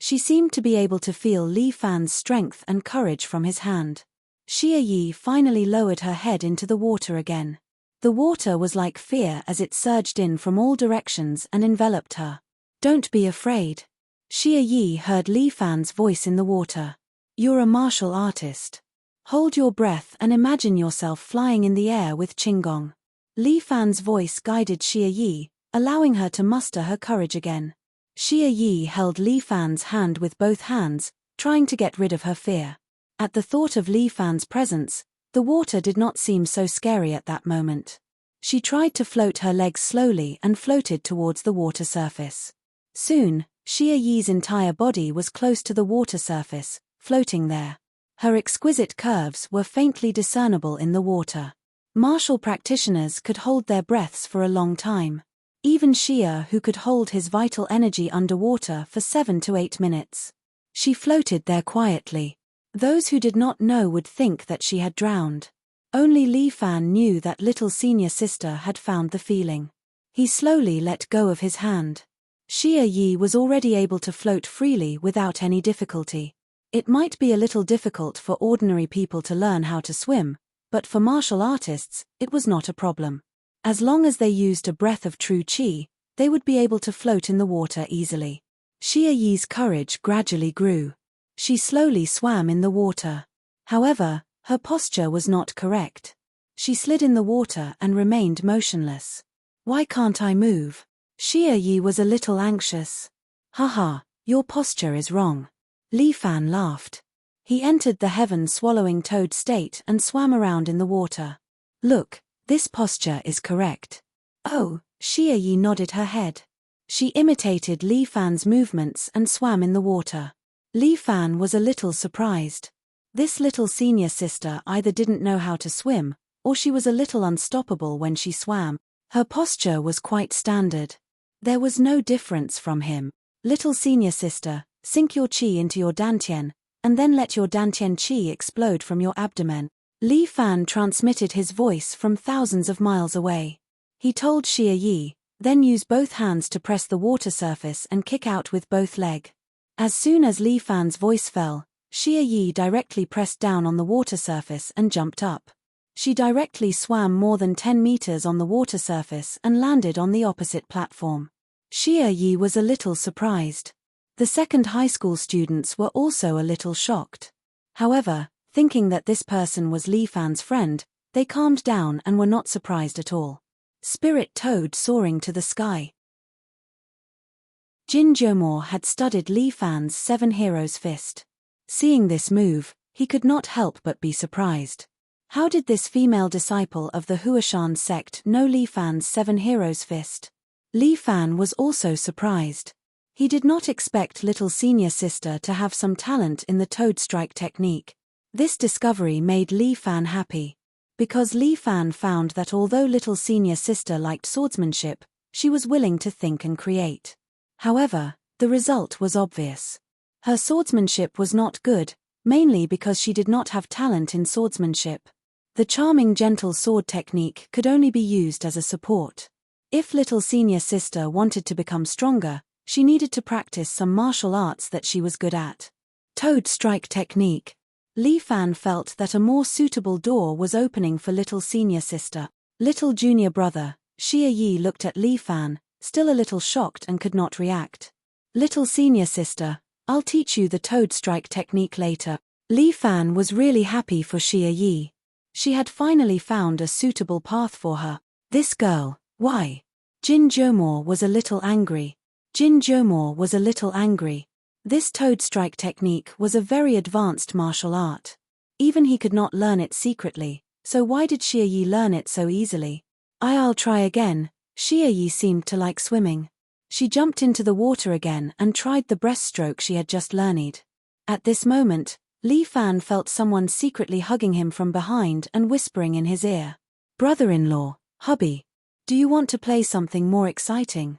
She seemed to be able to feel Li Fan's strength and courage from his hand. Xia Yi finally lowered her head into the water again. The water was like fear as it surged in from all directions and enveloped her. Don't be afraid. Xia Yi heard Li Fan's voice in the water. You're a martial artist. Hold your breath and imagine yourself flying in the air with Qinggong. Li Fan's voice guided Xia Yi, allowing her to muster her courage again. Xia Yi held Li Fan's hand with both hands, trying to get rid of her fear. At the thought of Li Fan's presence, the water did not seem so scary at that moment. She tried to float her legs slowly and floated towards the water surface. Soon, Xia Yi's entire body was close to the water surface, floating there. Her exquisite curves were faintly discernible in the water. Martial practitioners could hold their breaths for a long time. Even Xia Hu could hold his vital energy underwater for 7 to 8 minutes. She floated there quietly. Those who did not know would think that she had drowned. Only Li Fan knew that little senior sister had found the feeling. He slowly let go of his hand. Xia Yi was already able to float freely without any difficulty. It might be a little difficult for ordinary people to learn how to swim, but for martial artists, it was not a problem. As long as they used a breath of true qi, they would be able to float in the water easily. Xia Yi's courage gradually grew. She slowly swam in the water. However, her posture was not correct. She slid in the water and remained motionless. Why can't I move? Xia Yi was a little anxious. Haha, your posture is wrong. Li Fan laughed. He entered the heaven-swallowing toad state and swam around in the water. Look, this posture is correct. Oh, Xia Yi nodded her head. She imitated Li Fan's movements and swam in the water. Li Fan was a little surprised. This little senior sister either didn't know how to swim, or she was a little unstoppable when she swam. Her posture was quite standard. There was no difference from him. Little senior sister, sink your qi into your dantian, and then let your dantian qi explode from your abdomen. Li Fan transmitted his voice from thousands of miles away. He told Xia Yi, then use both hands to press the water surface and kick out with both legs. As soon as Li Fan's voice fell, Xia Yi directly pressed down on the water surface and jumped up. She directly swam more than 10 meters on the water surface and landed on the opposite platform. Xia Yi was a little surprised. The second high school students were also a little shocked. However, thinking that this person was Li Fan's friend, they calmed down and were not surprised at all. Spirit toad soaring to the sky. Jin Jiumo had studied Li Fan's 7 Heroes Fist. Seeing this move, he could not help but be surprised. How did this female disciple of the Huashan sect know Li Fan's 7 Heroes Fist? Li Fan was also surprised. He did not expect little senior sister to have some talent in the toad strike technique. This discovery made Li Fan happy. Because Li Fan found that although little senior sister liked swordsmanship, she was willing to think and create. However, the result was obvious. Her swordsmanship was not good, mainly because she did not have talent in swordsmanship. The charming gentle sword technique could only be used as a support. If little senior sister wanted to become stronger, she needed to practice some martial arts that she was good at. Toad strike technique. Li Fan felt that a more suitable door was opening for little senior sister. Little junior brother, Xia Yi looked at Li Fan, still a little shocked and could not react. Little senior sister, I'll teach you the toad strike technique later. Li Fan was really happy for Xia Yi. She had finally found a suitable path for her. This girl, why? Jin Jiumo was a little angry. This toad strike technique was a very advanced martial art. Even he could not learn it secretly, so why did Xia Yi learn it so easily? I'll try again. Xia Yi seemed to like swimming. She jumped into the water again and tried the breaststroke she had just learned. At this moment, Li Fan felt someone secretly hugging him from behind and whispering in his ear. Brother-in-law, hubby, do you want to play something more exciting?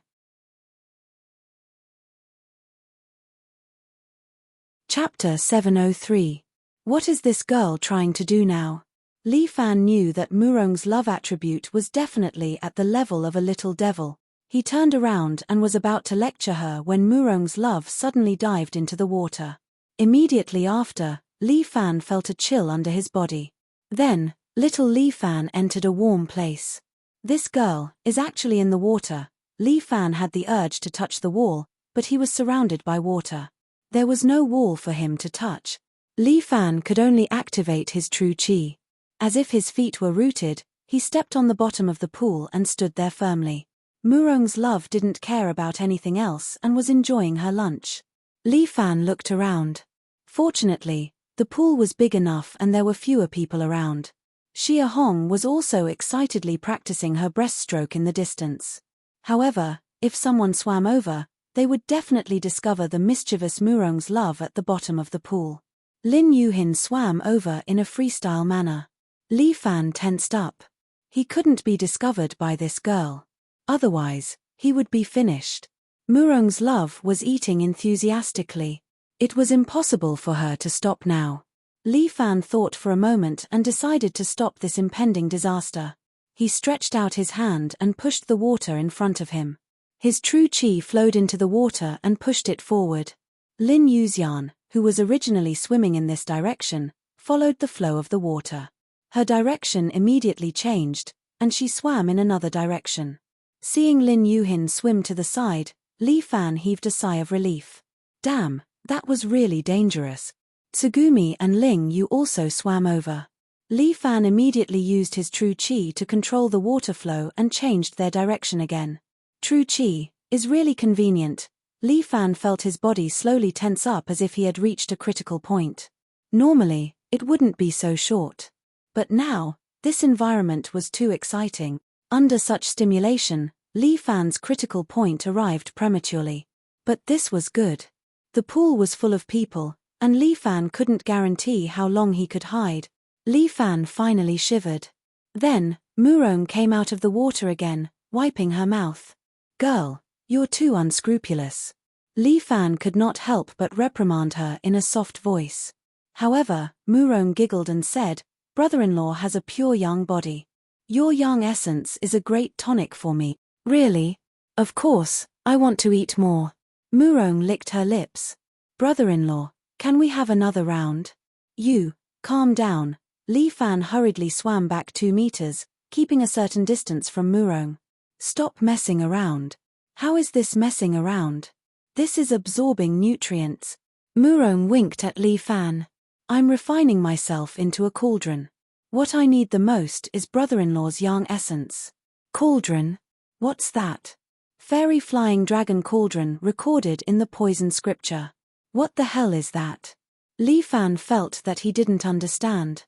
Chapter 703. What is this girl trying to do now? Li Fan knew that Murong's love attribute was definitely at the level of a little devil. He turned around and was about to lecture her when Murong's love suddenly dived into the water. Immediately after, Li Fan felt a chill under his body. Then, little Li Fan entered a warm place. This girl is actually in the water. Li Fan had the urge to touch the wall, but he was surrounded by water. There was no wall for him to touch. Li Fan could only activate his true qi. As if his feet were rooted, he stepped on the bottom of the pool and stood there firmly. Murong's love didn't care about anything else and was enjoying her lunch. Li Fan looked around. Fortunately, the pool was big enough and there were fewer people around. Xia Hong was also excitedly practicing her breaststroke in the distance. However, if someone swam over, they would definitely discover the mischievous Murong's love at the bottom of the pool. Lin Yuhin swam over in a freestyle manner. Li Fan tensed up. He couldn't be discovered by this girl. Otherwise, he would be finished. Murong's love was eating enthusiastically. It was impossible for her to stop now. Li Fan thought for a moment and decided to stop this impending disaster. He stretched out his hand and pushed the water in front of him. His true qi flowed into the water and pushed it forward. Lin Yuxian, who was originally swimming in this direction, followed the flow of the water. Her direction immediately changed, and she swam in another direction. Seeing Lin Yuhin swim to the side, Li Fan heaved a sigh of relief. Damn, that was really dangerous. Tsugumi and Ling Yu also swam over. Li Fan immediately used his true qi to control the water flow and changed their direction again. True qi is really convenient. Li Fan felt his body slowly tense up as if he had reached a critical point. Normally, it wouldn't be so short. But now, this environment was too exciting. Under such stimulation, Li Fan's critical point arrived prematurely. But this was good. The pool was full of people, and Li Fan couldn't guarantee how long he could hide. Li Fan finally shivered. Then, Murong came out of the water again, wiping her mouth. Girl, you're too unscrupulous. Li Fan could not help but reprimand her in a soft voice. However, Murong giggled and said, brother-in-law has a pure young body. Your young essence is a great tonic for me. Really? Of course, I want to eat more. Murong licked her lips. Brother-in-law, can we have another round? You, calm down. Li Fan hurriedly swam back 2 meters, keeping a certain distance from Murong. Stop messing around. How is this messing around? This is absorbing nutrients. Murong winked at Li Fan. I'm refining myself into a cauldron. What I need the most is brother-in-law's yang essence. Cauldron? What's that? Fairy flying dragon cauldron recorded in the poison scripture. What the hell is that? Li Fan felt that he didn't understand.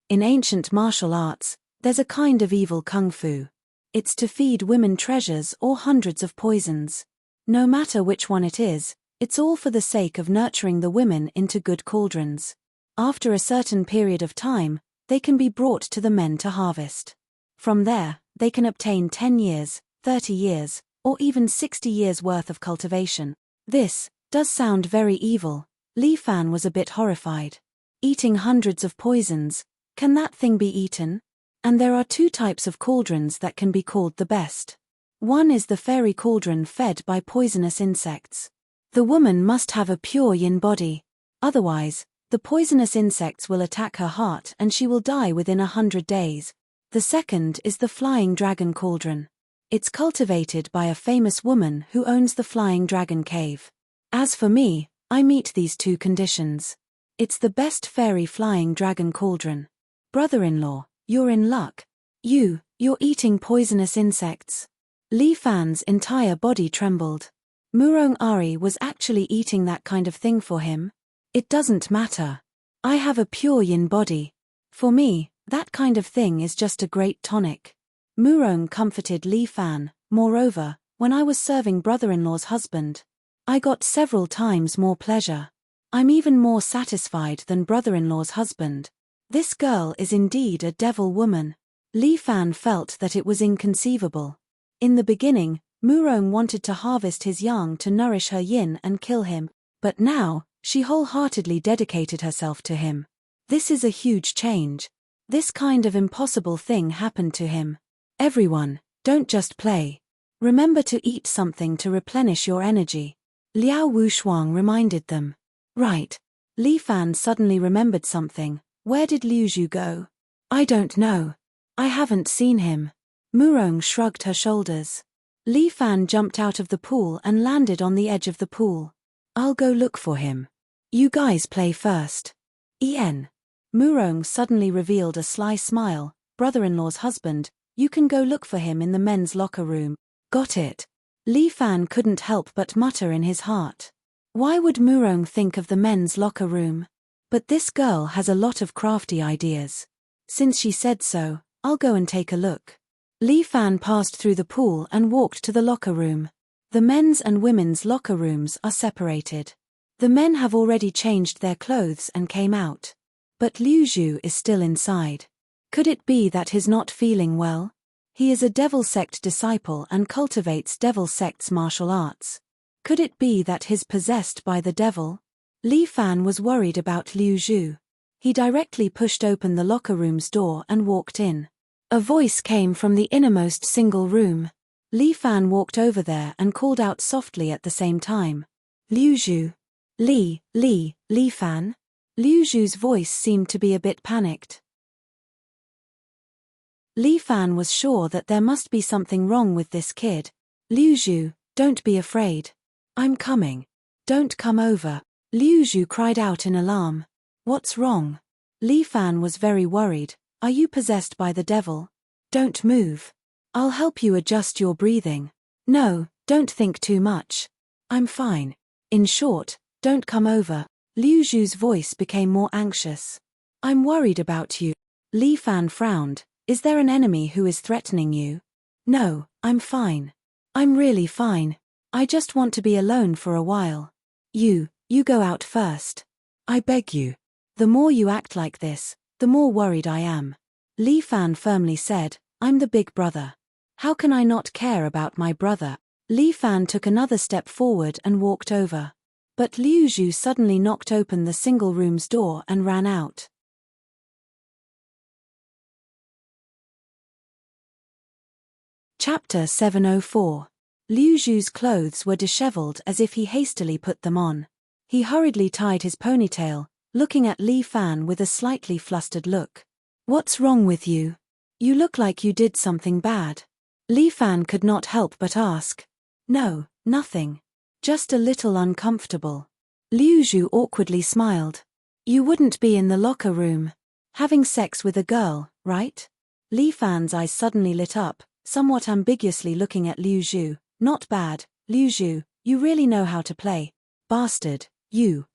In ancient martial arts, there's a kind of evil kung fu. It's to feed women treasures or hundreds of poisons. No matter which one it is, it's all for the sake of nurturing the women into good cauldrons. After a certain period of time, they can be brought to the men to harvest. From there, they can obtain 10 years, 30 years, or even 60 years worth of cultivation. This does sound very evil, Li Fan was a bit horrified. Eating hundreds of poisons, can that thing be eaten? And there are two types of cauldrons that can be called the best. One is the fairy cauldron fed by poisonous insects. The woman must have a pure yin body. Otherwise, the poisonous insects will attack her heart and she will die within 100 days. The second is the flying dragon cauldron. It's cultivated by a famous woman who owns the Flying Dragon Cave. As for me, I meet these two conditions. It's the best fairy flying dragon cauldron. Brother-in-law, you're in luck. You're eating poisonous insects. Li Fan's entire body trembled. Murong Ari was actually eating that kind of thing for him. It doesn't matter. I have a pure yin body. For me, that kind of thing is just a great tonic. Murong comforted Li Fan. Moreover, when I was serving brother-in-law's husband, I got several times more pleasure. I'm even more satisfied than brother-in-law's husband. This girl is indeed a devil woman. Li Fan felt that it was inconceivable. In the beginning, Murong wanted to harvest his yang to nourish her yin and kill him, but now, she wholeheartedly dedicated herself to him. This is a huge change. This kind of impossible thing happened to him. Everyone, don't just play. Remember to eat something to replenish your energy. Liao Wushuang reminded them. Right. Li Fan suddenly remembered something. Where did Liu Zhu go? I don't know. I haven't seen him. Murong shrugged her shoulders. Li Fan jumped out of the pool and landed on the edge of the pool. I'll go look for him. You guys play first. Murong suddenly revealed a sly smile. Brother-in-law's husband, you can go look for him in the men's locker room. Got it. Li Fan couldn't help but mutter in his heart. Why would Murong think of the men's locker room? But this girl has a lot of crafty ideas. Since she said so, I'll go and take a look. Li Fan passed through the pool and walked to the locker room. The men's and women's locker rooms are separated. The men have already changed their clothes and came out. But Liu Zhu is still inside. Could it be that he's not feeling well? He is a devil sect disciple and cultivates devil sect's martial arts. Could it be that he's possessed by the devil? Li Fan was worried about Liu Zhu. He directly pushed open the locker room's door and walked in. A voice came from the innermost single room. Li Fan walked over there and called out softly at the same time. Liu Zhu. Li Fan? Liu Zhu's voice seemed to be a bit panicked. Li Fan was sure that there must be something wrong with this kid. Liu Zhu, don't be afraid. I'm coming. Don't come over. Liu Zhu cried out in alarm. What's wrong? Li Fan was very worried. Are you possessed by the devil? Don't move. I'll help you adjust your breathing. No, don't think too much. I'm fine. In short, don't come over. Liu Zhu's voice became more anxious. I'm worried about you. Li Fan frowned. Is there an enemy who is threatening you? No, I'm fine. I'm really fine. I just want to be alone for a while. You go out first. I beg you. The more you act like this, the more worried I am. Li Fan firmly said, I'm the big brother. How can I not care about my brother? Li Fan took another step forward and walked over. But Liu Zhu suddenly knocked open the single room's door and ran out. Chapter 704. Liu Zhu's clothes were disheveled as if he hastily put them on. He hurriedly tied his ponytail, looking at Li Fan with a slightly flustered look. What's wrong with you? You look like you did something bad. Li Fan could not help but ask. No, nothing. Just a little uncomfortable. Liu Zhu awkwardly smiled. You wouldn't be in the locker room, having sex with a girl, right? Li Fan's eyes suddenly lit up, somewhat ambiguously looking at Liu Zhu. Not bad, Liu Zhu, you really know how to play. Bastard,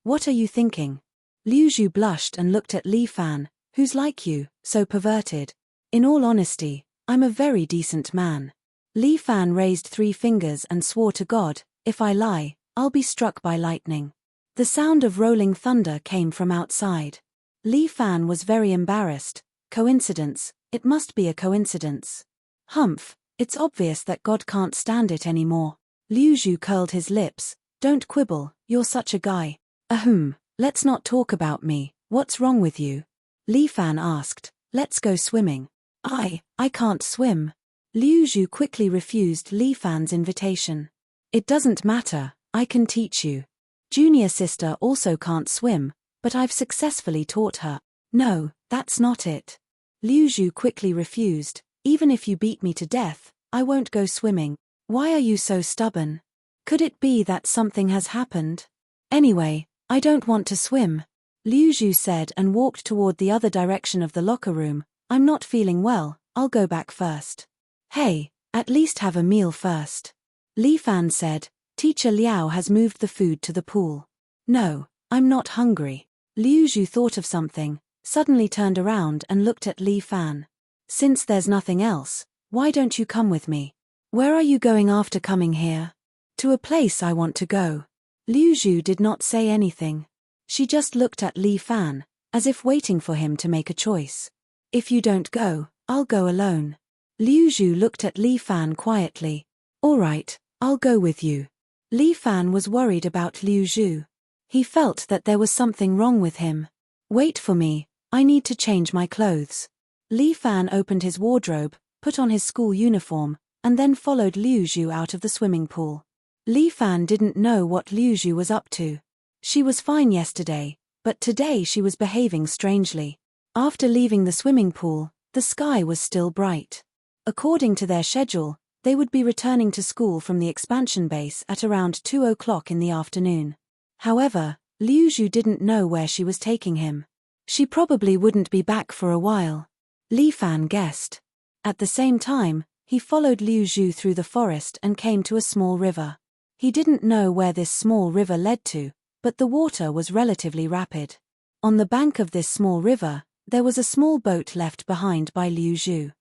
what are you thinking? Liu Zhu blushed and looked at Li Fan. Who's like you, so perverted? In all honesty, I'm a very decent man. Li Fan raised 3 fingers and swore to God, if I lie, I'll be struck by lightning. The sound of rolling thunder came from outside. Li Fan was very embarrassed. Coincidence, it must be a coincidence. Humph, it's obvious that God can't stand it anymore. Liu Zhu curled his lips. Don't quibble, you're such a guy. Ahem, Let's not talk about me, what's wrong with you? Li Fan asked. Let's go swimming. I can't swim. Liu Zhu quickly refused Li Fan's invitation. It doesn't matter, I can teach you. Junior sister also can't swim, but I've successfully taught her. No, that's not it. Liu Zhu quickly refused. Even if you beat me to death, I won't go swimming. Why are you so stubborn? Could it be that something has happened? Anyway, I don't want to swim, Liu Zhu said and walked toward the other direction of the locker room. I'm not feeling well, I'll go back first. Hey, at least have a meal first. Li Fan said. Teacher Liao has moved the food to the pool. No, I'm not hungry. Liu Zhu thought of something, suddenly turned around and looked at Li Fan. Since there's nothing else, why don't you come with me? Where are you going after coming here? To a place I want to go. Liu Zhu did not say anything. She just looked at Li Fan, as if waiting for him to make a choice. If you don't go, I'll go alone. Liu Zhu looked at Li Fan quietly. All right, I'll go with you. Li Fan was worried about Liu Zhu. He felt that there was something wrong with him. Wait for me, I need to change my clothes. Li Fan opened his wardrobe, put on his school uniform, and then followed Liu Zhu out of the swimming pool. Li Fan didn't know what Liu Zhu was up to. She was fine yesterday, but today she was behaving strangely. After leaving the swimming pool, the sky was still bright. According to their schedule, they would be returning to school from the expansion base at around 2 o'clock in the afternoon. However, Liu Zhu didn't know where she was taking him. She probably wouldn't be back for a while. Li Fan guessed. At the same time, he followed Liu Zhu through the forest and came to a small river. He didn't know where this small river led to, but the water was relatively rapid. On the bank of this small river, there was a small boat left behind by Liu Zhu.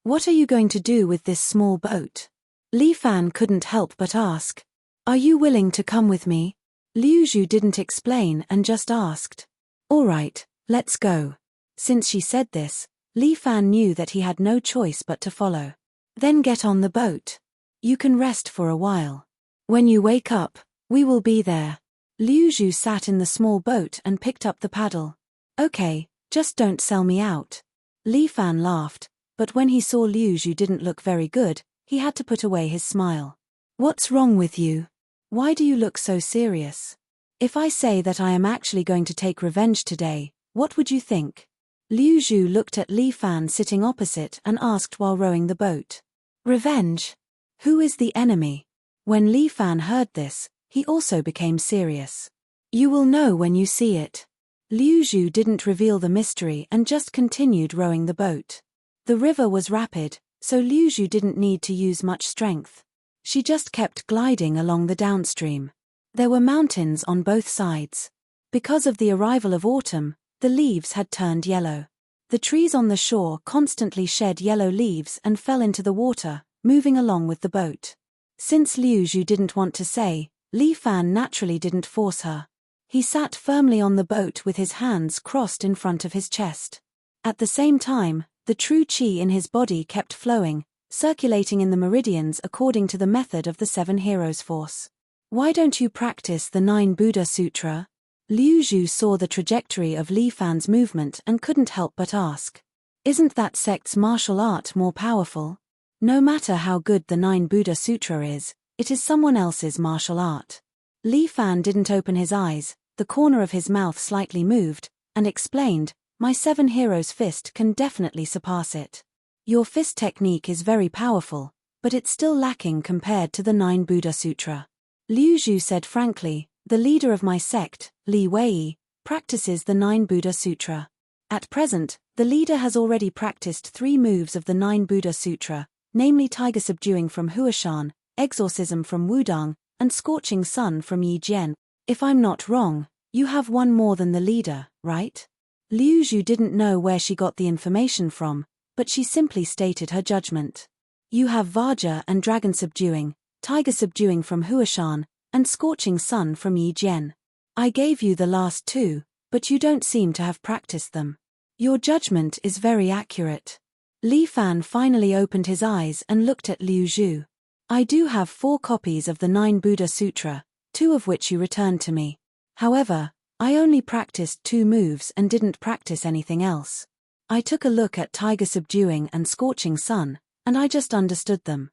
What are you going to do with this small boat? Li Fan couldn't help but ask. Are you willing to come with me? Liu Zhu didn't explain and just asked. All right, let's go. Since she said this, Li Fan knew that he had no choice but to follow. Then get on the boat. You can rest for a while. When you wake up, we will be there. Liu Zhu sat in the small boat and picked up the paddle. Okay, just don't sell me out. Li Fan laughed, but when he saw Liu Zhu didn't look very good, he had to put away his smile. What's wrong with you? Why do you look so serious? If I say that I am actually going to take revenge today, what would you think? Liu Zhu looked at Li Fan sitting opposite and asked while rowing the boat. Revenge? Who is the enemy? When Li Fan heard this, he also became serious. You will know when you see it. Liu Zhu didn't reveal the mystery and just continued rowing the boat. The river was rapid, so Liu Zhu didn't need to use much strength. She just kept gliding along the downstream. There were mountains on both sides. Because of the arrival of autumn, the leaves had turned yellow. The trees on the shore constantly shed yellow leaves and fell into the water, moving along with the boat. Since Liu Zhu didn't want to say, Li Fan naturally didn't force her. He sat firmly on the boat with his hands crossed in front of his chest. At the same time, the true qi in his body kept flowing, circulating in the meridians according to the method of the 7 Heroes Force. Why don't you practice the 9 Buddha Sutra? Liu Zhu saw the trajectory of Li Fan's movement and couldn't help but ask. Isn't that sect's martial art more powerful? No matter how good the 9 Buddha Sutra is, it is someone else's martial art. Li Fan didn't open his eyes, the corner of his mouth slightly moved, and explained, my 7 Heroes fist can definitely surpass it. Your fist technique is very powerful, but it's still lacking compared to the 9 Buddha Sutra. Liu Zhu said frankly, the leader of my sect, Li Wei, practices the 9 Buddha Sutra. At present, the leader has already practiced 3 moves of the 9 Buddha Sutra, namely Tiger Subduing from Huashan, Exorcism from Wudang, and Scorching Sun from Yi Jian. If I'm not wrong, you have one more than the leader, right? Liu Zhu didn't know where she got the information from, but she simply stated her judgment. You have Vajra and Dragon Subduing, Tiger Subduing from Huashan, and Scorching Sun from Yi Jian. I gave you the last 2, but you don't seem to have practiced them. Your judgment is very accurate. Li Fan finally opened his eyes and looked at Liu Zhu. I do have 4 copies of the 9 Buddha Sutra, 2 of which you returned to me. However, I only practiced 2 moves and didn't practice anything else. I took a look at Tiger Subduing and Scorching Sun, and I just understood them.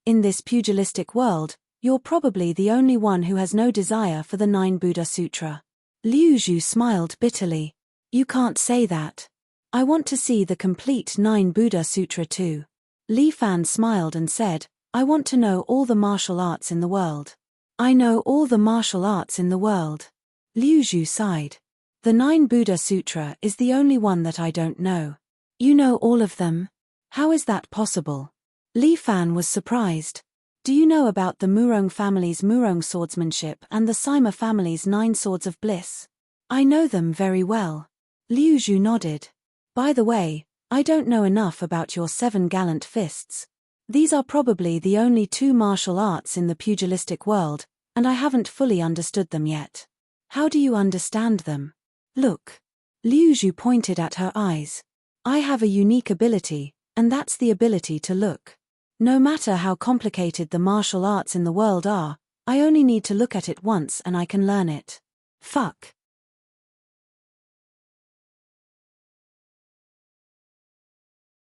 In this pugilistic world, you're probably the only one who has no desire for the 9 Buddha Sutra. Liu Zhu smiled bitterly. You can't say that. I want to see the complete 9 Buddha Sutra too. Li Fan smiled and said, I want to know all the martial arts in the world. I know all the martial arts in the world. Liu Zhu sighed. The 9 Buddha Sutra is the only one that I don't know. You know all of them? How is that possible? Li Fan was surprised. Do you know about the Murong family's Murong swordsmanship and the Sima family's 9 swords of bliss? I know them very well. Liu Zhu nodded. By the way, I don't know enough about your 7 gallant fists. These are probably the only 2 martial arts in the pugilistic world, and I haven't fully understood them yet. How do you understand them? Look. Liu Zhu pointed at her eyes. I have a unique ability, and that's the ability to look. No matter how complicated the martial arts in the world are, I only need to look at it once and I can learn it. Fuck.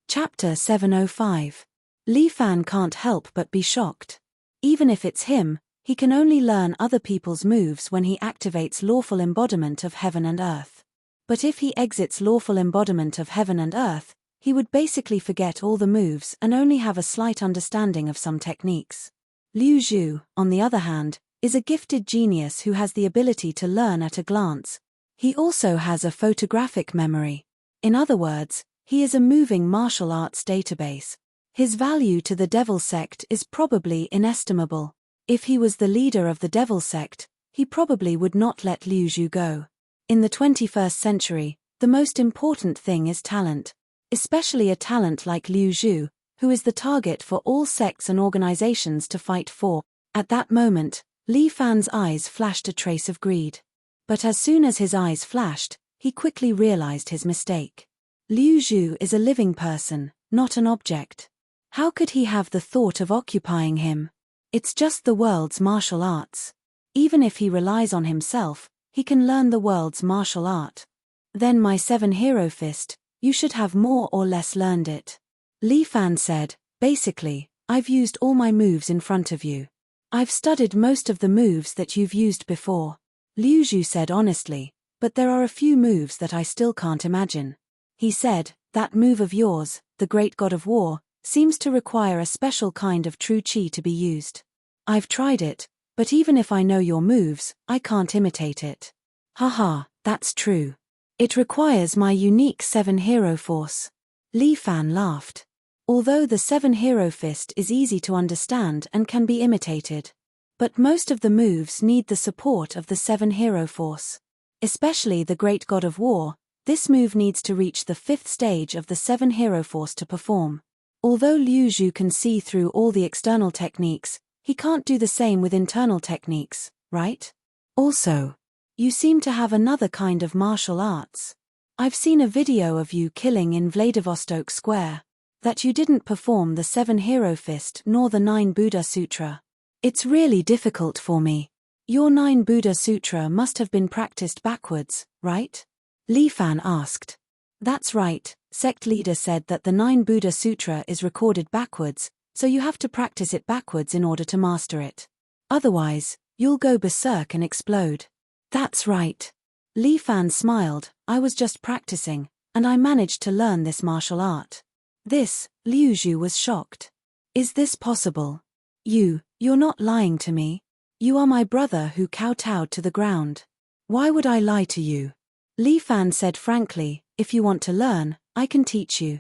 Chapter 705. Li Fan can't help but be shocked. Even if it's him, he can only learn other people's moves when he activates lawful embodiment of heaven and earth. But if he exits lawful embodiment of heaven and earth, he would basically forget all the moves and only have a slight understanding of some techniques. Liu Zhu, on the other hand, is a gifted genius who has the ability to learn at a glance. He also has a photographic memory. In other words, he is a moving martial arts database. His value to the Devil Sect is probably inestimable. If he was the leader of the Devil Sect, he probably would not let Liu Zhu go. In the 21st century, the most important thing is talent. Especially a talent like Liu Zhu, who is the target for all sects and organizations to fight for. At that moment, Li Fan's eyes flashed a trace of greed. But as soon as his eyes flashed, he quickly realized his mistake. Liu Zhu is a living person, not an object. How could he have the thought of occupying him? It's just the world's martial arts. Even if he relies on himself, he can learn the world's martial art. Then my 7 hero fist, you should have more or less learned it. Li Fan said, basically, I've used all my moves in front of you. I've studied most of the moves that you've used before. Liu Zhu said honestly, but there are a few moves that I still can't imagine. He said, that move of yours, the Great God of War, seems to require a special kind of true qi to be used. I've tried it, but even if I know your moves, I can't imitate it. Haha, that's true. It requires my unique 7 hero force. Li Fan laughed. Although the 7 hero fist is easy to understand and can be imitated. But most of the moves need the support of the 7 hero force. Especially the Great God of War, this move needs to reach the 5th stage of the 7 hero force to perform. Although Liu Zhu can see through all the external techniques, he can't do the same with internal techniques, right? Also, you seem to have another kind of martial arts. I've seen a video of you killing in Vladivostok Square. That you didn't perform the 7 hero fist nor the 9 Buddha Sutra. It's really difficult for me. Your 9 Buddha Sutra must have been practiced backwards, right? Li Fan asked. That's right, sect leader said that the 9 Buddha Sutra is recorded backwards, so you have to practice it backwards in order to master it. Otherwise, you'll go berserk and explode. That's right. Li Fan smiled, I was just practicing, and I managed to learn this martial art. This, Liu Zhu was shocked. Is this possible? You're not lying to me. You are my brother who kowtowed to the ground. Why would I lie to you? Li Fan said frankly, if you want to learn, I can teach you.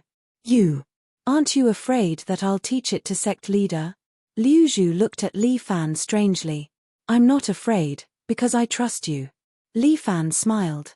Aren't you afraid that I'll teach it to sect leader? Liu Zhu looked at Li Fan strangely. I'm not afraid, because I trust you. Li Fan smiled.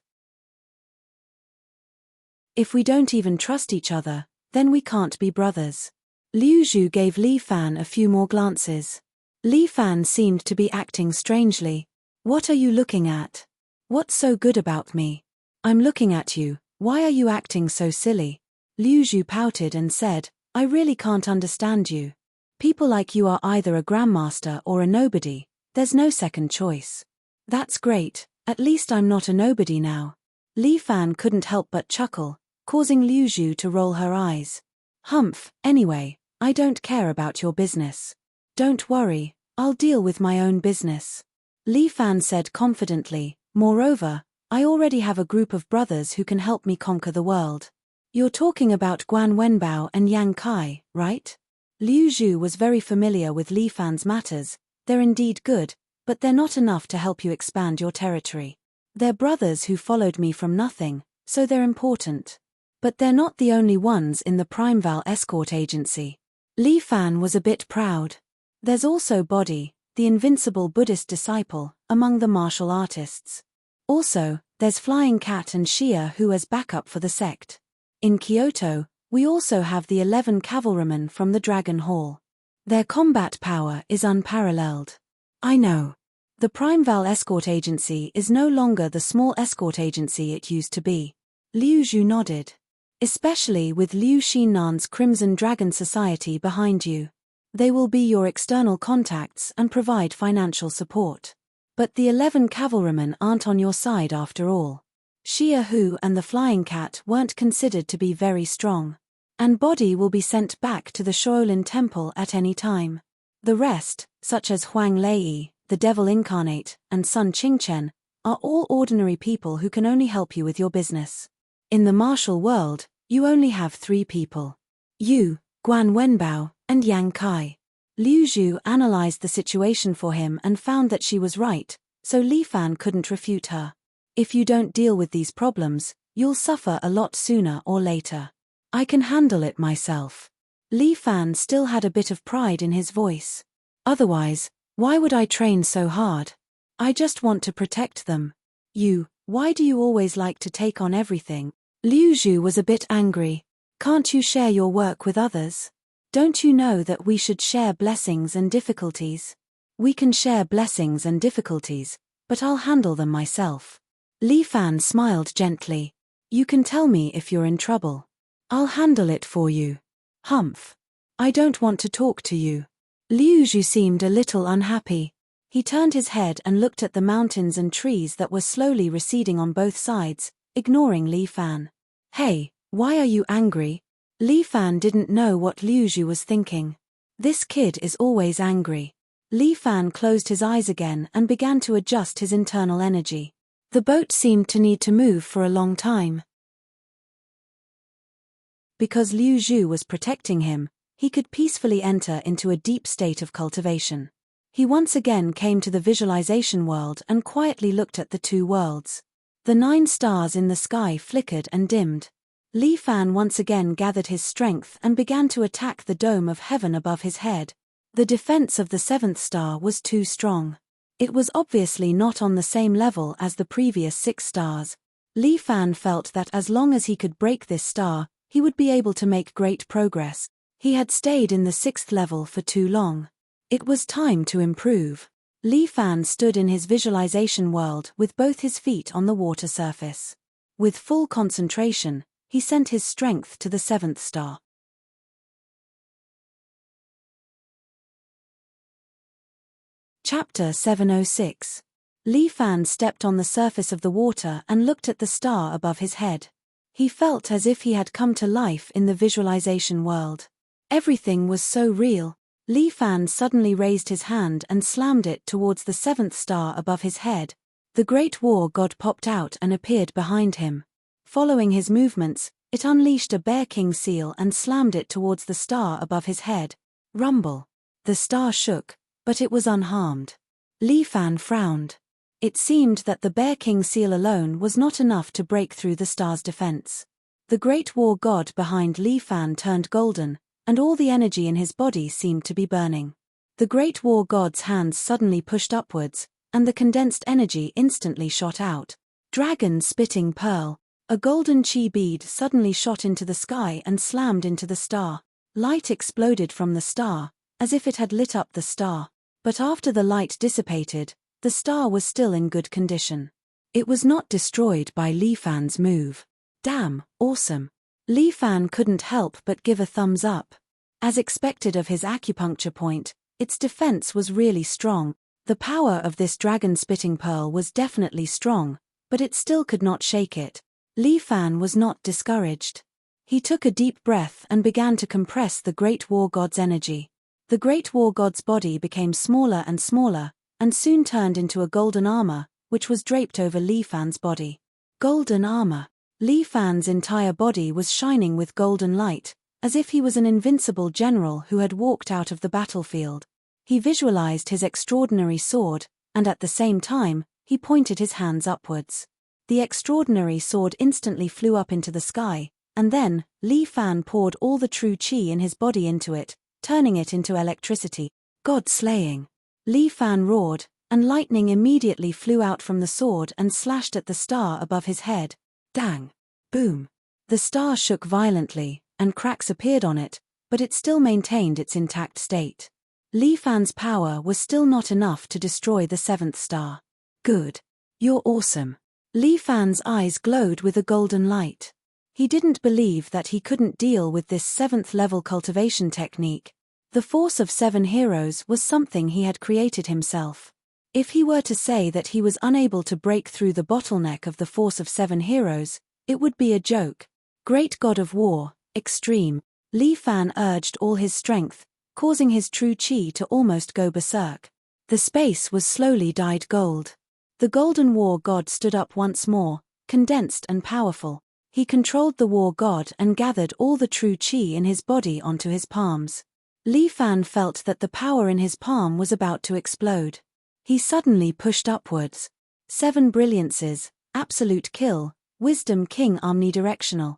If we don't even trust each other, then we can't be brothers. Liu Zhu gave Li Fan a few more glances. Li Fan seemed to be acting strangely. What are you looking at? What's so good about me? I'm looking at you, why are you acting so silly? Liu Zhu pouted and said, I really can't understand you. People like you are either a grandmaster or a nobody, there's no second choice. That's great, at least I'm not a nobody now. Li Fan couldn't help but chuckle, causing Liu Zhu to roll her eyes. Humph, anyway, I don't care about your business. Don't worry, I'll deal with my own business. Li Fan said confidently, moreover, I already have a group of brothers who can help me conquer the world. You're talking about Guan Wenbao and Yang Kai, right? Liu Zhu was very familiar with Li Fan's matters. They're indeed good, but they're not enough to help you expand your territory. They're brothers who followed me from nothing, so they're important. But they're not the only ones in the Primeval escort agency. Li Fan was a bit proud. There's also Body, the invincible Buddhist disciple, among the martial artists. Also, there's Flying Cat and Xia who as backup for the sect. In Kyoto, we also have the 11 cavalrymen from the Dragon Hall. Their combat power is unparalleled. I know. The Primeval escort agency is no longer the small escort agency it used to be. Liu Zhu nodded. Especially with Liu Xinnan's Crimson Dragon Society behind you. They will be your external contacts and provide financial support. But the 11 cavalrymen aren't on your side after all. Xia Hu and the Flying Cat weren't considered to be very strong. And Body will be sent back to the Shaolin Temple at any time. The rest, such as Huang Lei, the Devil Incarnate, and Sun Qingchen, are all ordinary people who can only help you with your business. In the martial world, you only have 3 people. You, Guan Wenbao, and Yang Kai. Liu Zhu analyzed the situation for him and found that she was right, so Li Fan couldn't refute her. If you don't deal with these problems, you'll suffer a lot sooner or later. I can handle it myself. Li Fan still had a bit of pride in his voice. Otherwise, why would I train so hard? I just want to protect them. Why do you always like to take on everything? Liu Zhu was a bit angry. Can't you share your work with others? Don't you know that we should share blessings and difficulties? We can share blessings and difficulties, but I'll handle them myself. Li Fan smiled gently. You can tell me if you're in trouble. I'll handle it for you. Humph. I don't want to talk to you. Liu Zhu seemed a little unhappy. He turned his head and looked at the mountains and trees that were slowly receding on both sides, ignoring Li Fan. Hey, why are you angry? Li Fan didn't know what Liu Zhu was thinking. This kid is always angry. Li Fan closed his eyes again and began to adjust his internal energy. The boat seemed to need to move for a long time. Because Liu Zhu was protecting him, he could peacefully enter into a deep state of cultivation. He once again came to the visualization world and quietly looked at the 2 worlds. The 9 stars in the sky flickered and dimmed. Li Fan once again gathered his strength and began to attack the dome of heaven above his head. The defense of the 7th star was too strong. It was obviously not on the same level as the previous 6 stars. Li Fan felt that as long as he could break this star, he would be able to make great progress. He had stayed in the 6th level for too long. It was time to improve. Li Fan stood in his visualization world with both his feet on the water surface. With full concentration, he sent his strength to the 7th star. Chapter 706. Li Fan stepped on the surface of the water and looked at the star above his head. He felt as if he had come to life in the visualization world. Everything was so real. Li Fan suddenly raised his hand and slammed it towards the 7th star above his head. The Great War God popped out and appeared behind him. Following his movements, it unleashed a Bear King seal and slammed it towards the star above his head. Rumble. The star shook, but it was unharmed. Li Fan frowned. It seemed that the Bear King seal alone was not enough to break through the star's defense. The Great War God behind Li Fan turned golden, and all the energy in his body seemed to be burning. The Great War God's hands suddenly pushed upwards, and the condensed energy instantly shot out. Dragon Spitting Pearl. A golden chi bead suddenly shot into the sky and slammed into the star. Light exploded from the star, as if it had lit up the star. But after the light dissipated, the star was still in good condition. It was not destroyed by Li Fan's move. Damn, awesome. Li Fan couldn't help but give a thumbs up. As expected of his acupuncture point, its defense was really strong. The power of this dragon-spitting pearl was definitely strong, but it still could not shake it. Li Fan was not discouraged. He took a deep breath and began to compress the Great War God's energy. The Great War God's body became smaller and smaller, and soon turned into a golden armor, which was draped over Li Fan's body. Golden armor. Li Fan's entire body was shining with golden light, as if he was an invincible general who had walked out of the battlefield. He visualized his extraordinary sword, and at the same time, he pointed his hands upwards. The extraordinary sword instantly flew up into the sky, and then, Li Fan poured all the true qi in his body into it, turning it into electricity. God-slaying. Li Fan roared, and lightning immediately flew out from the sword and slashed at the star above his head. Dang! Boom! The star shook violently, and cracks appeared on it, but it still maintained its intact state. Li Fan's power was still not enough to destroy the seventh star. Good. You're awesome. Li Fan's eyes glowed with a golden light. He didn't believe that he couldn't deal with this seventh-level cultivation technique. The force of 7 heroes was something he had created himself. If he were to say that he was unable to break through the bottleneck of the force of 7 heroes, it would be a joke. Great God of War, extreme. Li Fan urged all his strength, causing his true qi to almost go berserk. The space was slowly dyed gold. The Golden War God stood up once more, condensed and powerful. He controlled the War God and gathered all the true qi in his body onto his palms. Li Fan felt that the power in his palm was about to explode. He suddenly pushed upwards. 7 brilliances, absolute kill, wisdom king omnidirectional.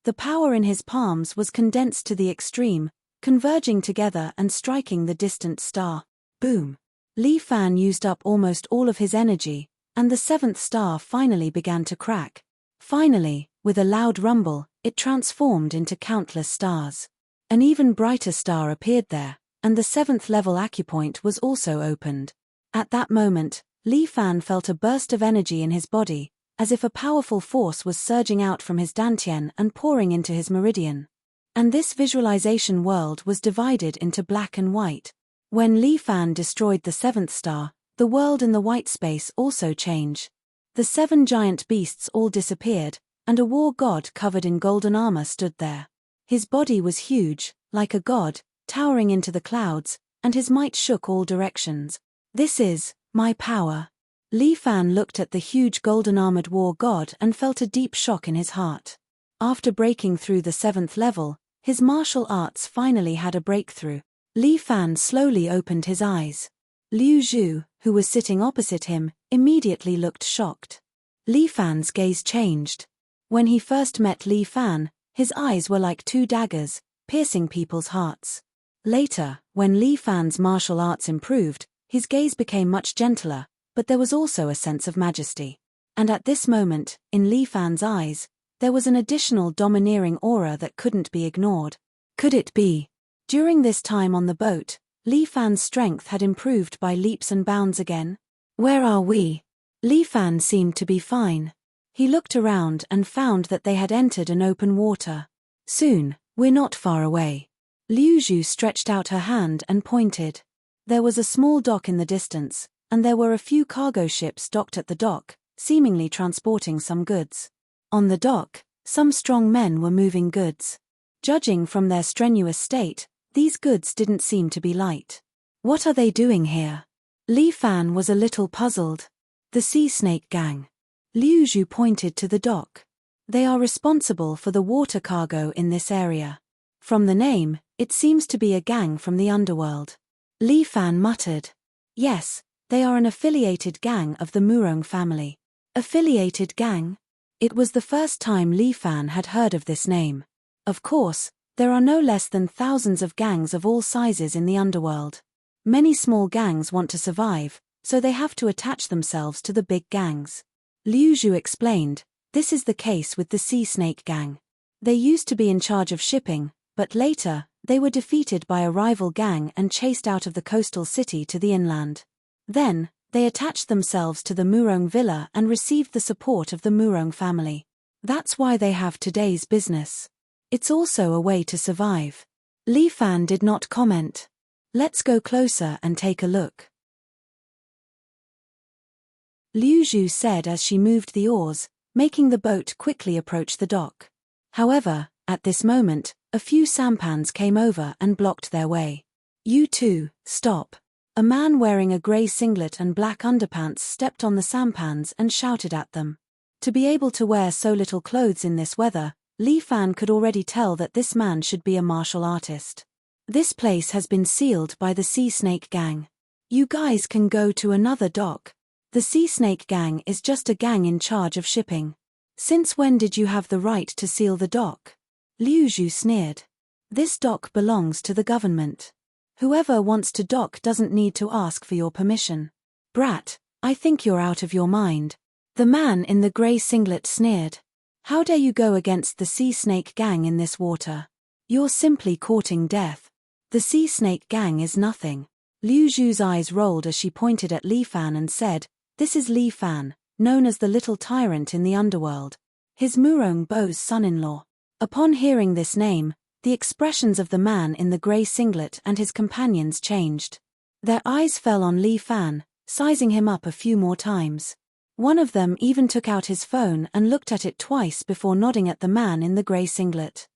The power in his palms was condensed to the extreme, converging together and striking the distant star. Boom! Li Fan used up almost all of his energy, and the seventh star finally began to crack. Finally, with a loud rumble, it transformed into countless stars. An even brighter star appeared there, and the 7th level acupoint was also opened. At that moment, Li Fan felt a burst of energy in his body, as if a powerful force was surging out from his dantian and pouring into his meridian. And this visualization world was divided into black and white. When Li Fan destroyed the 7th star, the world in the white space also changed. The 7 giant beasts all disappeared, and a war god covered in golden armor stood there. His body was huge, like a god, towering into the clouds, and his might shook all directions. This is my power. Li Fan looked at the huge golden-armored war god and felt a deep shock in his heart. After breaking through the 7th level, his martial arts finally had a breakthrough. Li Fan slowly opened his eyes. Liu Zhu, who was sitting opposite him, immediately looked shocked. Li Fan's gaze changed. When he first met Li Fan, his eyes were like 2 daggers, piercing people's hearts. Later, when Li Fan's martial arts improved, his gaze became much gentler, but there was also a sense of majesty. And at this moment, in Li Fan's eyes, there was an additional domineering aura that couldn't be ignored. Could it be? During this time on the boat, Li Fan's strength had improved by leaps and bounds again. Where are we? Li Fan seemed to be fine. He looked around and found that they had entered an open water. Soon, we're not far away. Liu Zhu stretched out her hand and pointed. There was a small dock in the distance, and there were a few cargo ships docked at the dock, seemingly transporting some goods. On the dock, some strong men were moving goods. Judging from their strenuous state, these goods didn't seem to be light. What are they doing here? Li Fan was a little puzzled. The Sea Snake Gang. Liu Zhu pointed to the dock. They are responsible for the water cargo in this area. From the name, it seems to be a gang from the underworld. Li Fan muttered. Yes, they are an affiliated gang of the Murong family. Affiliated gang? It was the first time Li Fan had heard of this name. Of course, there are no less than thousands of gangs of all sizes in the underworld. Many small gangs want to survive, so they have to attach themselves to the big gangs. Liu Zhu explained, this is the case with the Sea Snake Gang. They used to be in charge of shipping, but later, they were defeated by a rival gang and chased out of the coastal city to the inland. Then, they attached themselves to the Murong villa and received the support of the Murong family. That's why they have today's business. It's also a way to survive. Li Fan did not comment. Let's go closer and take a look, Liu Zhu said as she moved the oars, making the boat quickly approach the dock. However, at this moment, a few sampans came over and blocked their way. You two, stop. A man wearing a grey singlet and black underpants stepped on the sampans and shouted at them. To be able to wear so little clothes in this weather, Li Fan could already tell that this man should be a martial artist. This place has been sealed by the Sea Snake Gang. You guys can go to another dock. The Sea Snake Gang is just a gang in charge of shipping. Since when did you have the right to seal the dock? Liu Zhu sneered. This dock belongs to the government. Whoever wants to dock doesn't need to ask for your permission. Brat, I think you're out of your mind. The man in the grey singlet sneered. How dare you go against the Sea Snake Gang in this water? You're simply courting death. The Sea Snake Gang is nothing. Liu Zhu's eyes rolled as she pointed at Li Fan and said, This is Li Fan, known as the little tyrant in the underworld. His Murong Bo's son-in-law. Upon hearing this name, the expressions of the man in the grey singlet and his companions changed. Their eyes fell on Li Fan, sizing him up a few more times. One of them even took out his phone and looked at it twice before nodding at the man in the grey singlet.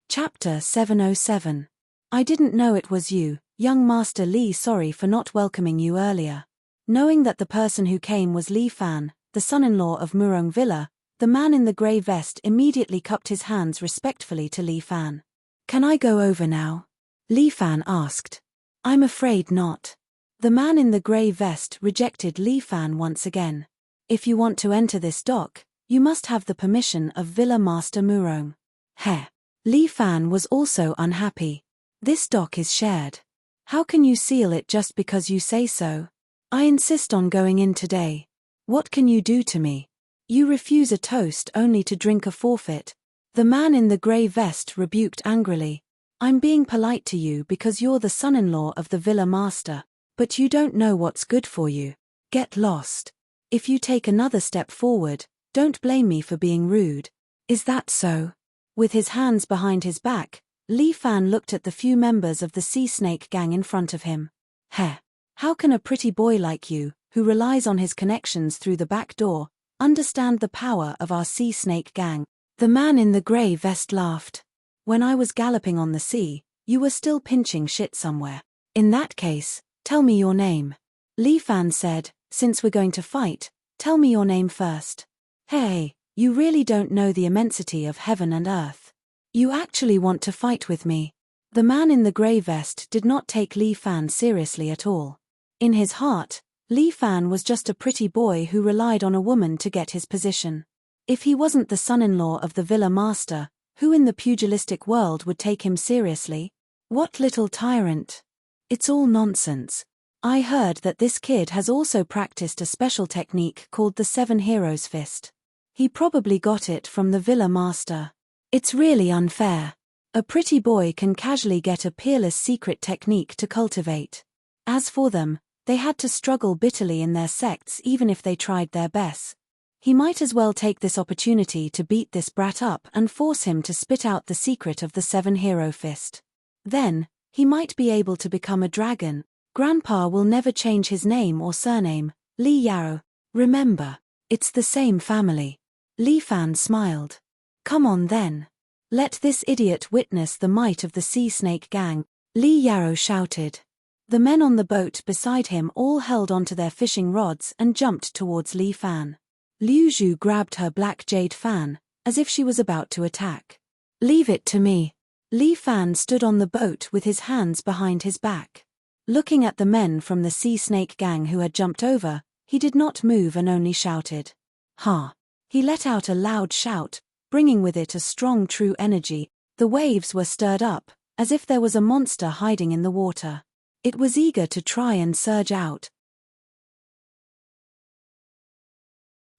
Chapter 707. I didn't know it was you, young Master Li. Sorry for not welcoming you earlier. Knowing that the person who came was Li Fan, the son-in-law of Murong Villa, the man in the grey vest immediately cupped his hands respectfully to Li Fan. Can I go over now? Li Fan asked. I'm afraid not. The man in the grey vest rejected Li Fan once again. If you want to enter this dock, you must have the permission of Villa Master Murong. Heh. Li Fan was also unhappy. This dock is shared. How can you seal it just because you say so? I insist on going in today. What can you do to me? You refuse a toast only to drink a forfeit. The man in the grey vest rebuked angrily. I'm being polite to you because you're the son-in-law of the Villa Master, but you don't know what's good for you. Get lost. If you take another step forward, don't blame me for being rude. Is that so? With his hands behind his back, Li Fan looked at the few members of the Sea Snake Gang in front of him. Heh. How can a pretty boy like you, who relies on his connections through the back door, understand the power of our Sea Snake Gang? The man in the grey vest laughed. When I was galloping on the sea, you were still pinching shit somewhere. In that case, tell me your name. Li Fan said, since we're going to fight, tell me your name first. Hey, you really don't know the immensity of heaven and earth. You actually want to fight with me? The man in the grey vest did not take Li Fan seriously at all. In his heart, Li Fan was just a pretty boy who relied on a woman to get his position. If he wasn't the son-in-law of the Villa Master, who in the pugilistic world would take him seriously? What little tyrant? It's all nonsense. I heard that this kid has also practiced a special technique called the Seven Heroes Fist. He probably got it from the Villa Master. It's really unfair. A pretty boy can casually get a peerless secret technique to cultivate. As for them, they had to struggle bitterly in their sects even if they tried their best. He might as well take this opportunity to beat this brat up and force him to spit out the secret of the Seven Hero Fist. Then, he might be able to become a dragon. Grandpa will never change his name or surname, Li Yao. Remember, it's the same family. Li Fan smiled. Come on then. Let this idiot witness the might of the Sea Snake Gang, Li Yao shouted. The men on the boat beside him all held onto their fishing rods and jumped towards Li Fan. Liu Zhu grabbed her black jade fan, as if she was about to attack. Leave it to me. Li Fan stood on the boat with his hands behind his back. Looking at the men from the Sea Snake Gang who had jumped over, he did not move and only shouted. Ha! He let out a loud shout, bringing with it a strong true energy. The waves were stirred up, as if there was a monster hiding in the water. It was eager to try and surge out.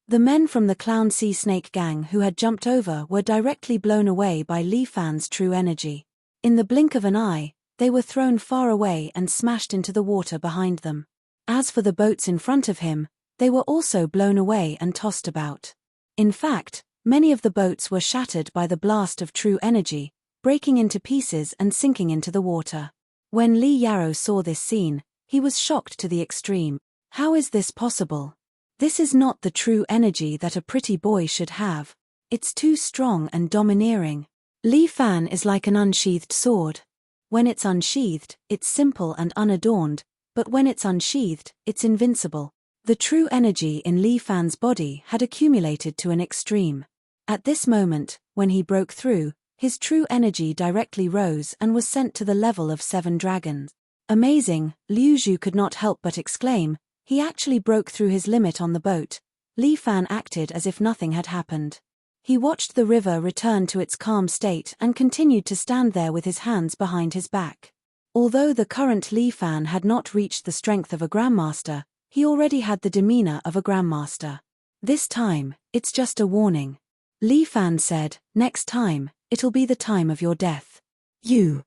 The men from the Clown Sea Snake Gang who had jumped over were directly blown away by Li Fan's true energy. In the blink of an eye, they were thrown far away and smashed into the water behind them. As for the boats in front of him, They were also blown away and tossed about. In fact, many of the boats were shattered by the blast of true energy, breaking into pieces and sinking into the water. When Li Yarrow saw this scene, he was shocked to the extreme. How is this possible? This is not the true energy that a pretty boy should have. It's too strong and domineering. Li Fan is like an unsheathed sword. When it's unsheathed, it's simple and unadorned, but when it's unsheathed, it's invincible. The true energy in Li Fan's body had accumulated to an extreme. At this moment, when he broke through, his true energy directly rose and was sent to the level of 7 dragons. Amazing, Liu Zhu could not help but exclaim. He actually broke through his limit on the boat. Li Fan acted as if nothing had happened. He watched the river return to its calm state and continued to stand there with his hands behind his back. Although the current Li Fan had not reached the strength of a grandmaster, he already had the demeanor of a grandmaster. This time, it's just a warning. Li Fan said, next time, it'll be the time of your death. You.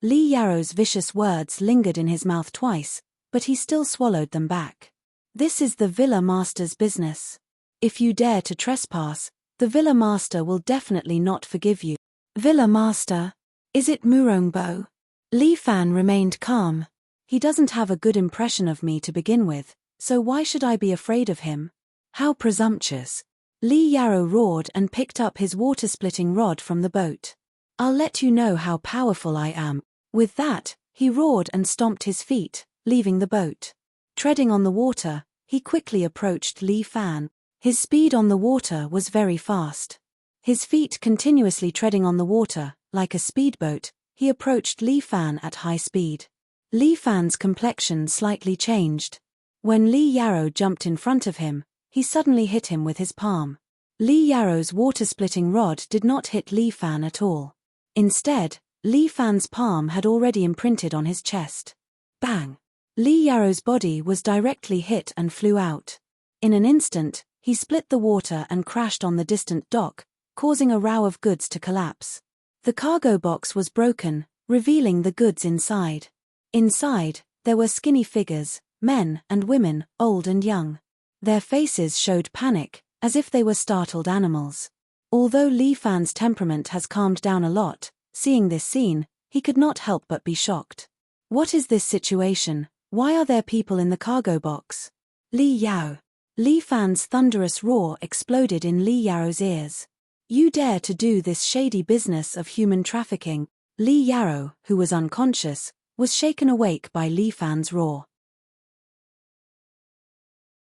Li Yarrow's vicious words lingered in his mouth twice, but he still swallowed them back. This is the Villa Master's business. If you dare to trespass, the Villa Master will definitely not forgive you. Villa Master? Is it Murongbo? Li Fan remained calm. He doesn't have a good impression of me to begin with, so why should I be afraid of him? How presumptuous. Li Yarrow roared and picked up his water-splitting rod from the boat. I'll let you know how powerful I am. With that, he roared and stomped his feet, leaving the boat. Treading on the water, he quickly approached Li Fan. His speed on the water was very fast. His feet continuously treading on the water, like a speedboat, he approached Li Fan at high speed. Li Fan's complexion slightly changed. When Li Yarrow jumped in front of him, he suddenly hit him with his palm. Li Yarrow's water-splitting rod did not hit Li Fan at all. Instead, Li Fan's palm had already imprinted on his chest. Bang! Li Yarrow's body was directly hit and flew out. In an instant, he split the water and crashed on the distant dock, causing a row of goods to collapse. The cargo box was broken, revealing the goods inside. Inside, there were skinny figures, men and women, old and young. Their faces showed panic, as if they were startled animals. Although Li Fan's temperament has calmed down a lot, seeing this scene, he could not help but be shocked. What is this situation? Why are there people in the cargo box? Li Yao. Li Fan's thunderous roar exploded in Li Yarrow's ears. You dare to do this shady business of human trafficking? Li Yarrow, who was unconscious, was shaken awake by Li Fan's roar.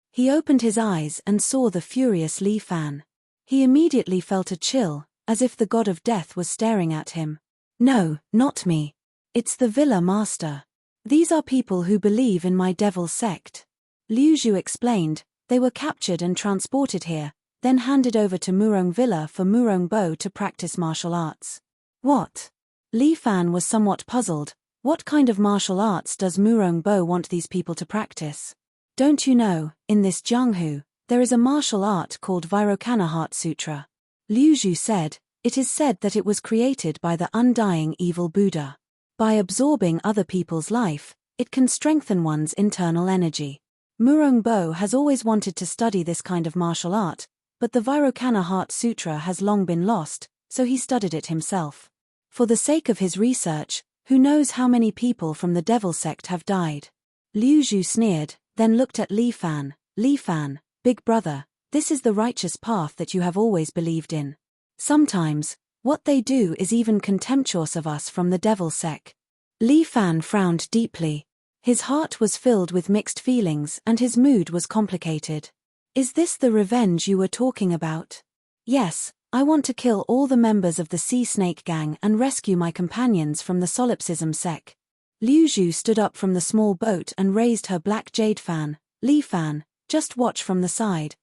He opened his eyes and saw the furious Li Fan. He immediately felt a chill, as if the god of death was staring at him. No, not me. It's the Villa Master. These are people who believe in my devil sect. Liu Zhu explained. They were captured and transported here, then handed over to Murong Villa for Murong Bo to practice martial arts. What? Li Fan was somewhat puzzled. What kind of martial arts does Murong Bo want these people to practice? Don't you know, in this Jianghu, there is a martial art called Vairocana Heart Sutra. Liu Zhu said, it is said that it was created by the undying evil Buddha. By absorbing other people's life, it can strengthen one's internal energy. Murong Bo has always wanted to study this kind of martial art, but the Vairocana Heart Sutra has long been lost, so he studied it himself. For the sake of his research, who knows how many people from the devil sect have died? Liu Zhu sneered, then looked at Li Fan. Li Fan, big brother, this is the righteous path that you have always believed in. Sometimes, what they do is even contemptuous of us from the devil sect. Li Fan frowned deeply. His heart was filled with mixed feelings and his mood was complicated. Is this the revenge you were talking about? Yes, I want to kill all the members of the Sea Snake Gang and rescue my companions from the solipsism sect. Liu Zhu stood up from the small boat and raised her black jade fan. Li Fan, just watch from the side.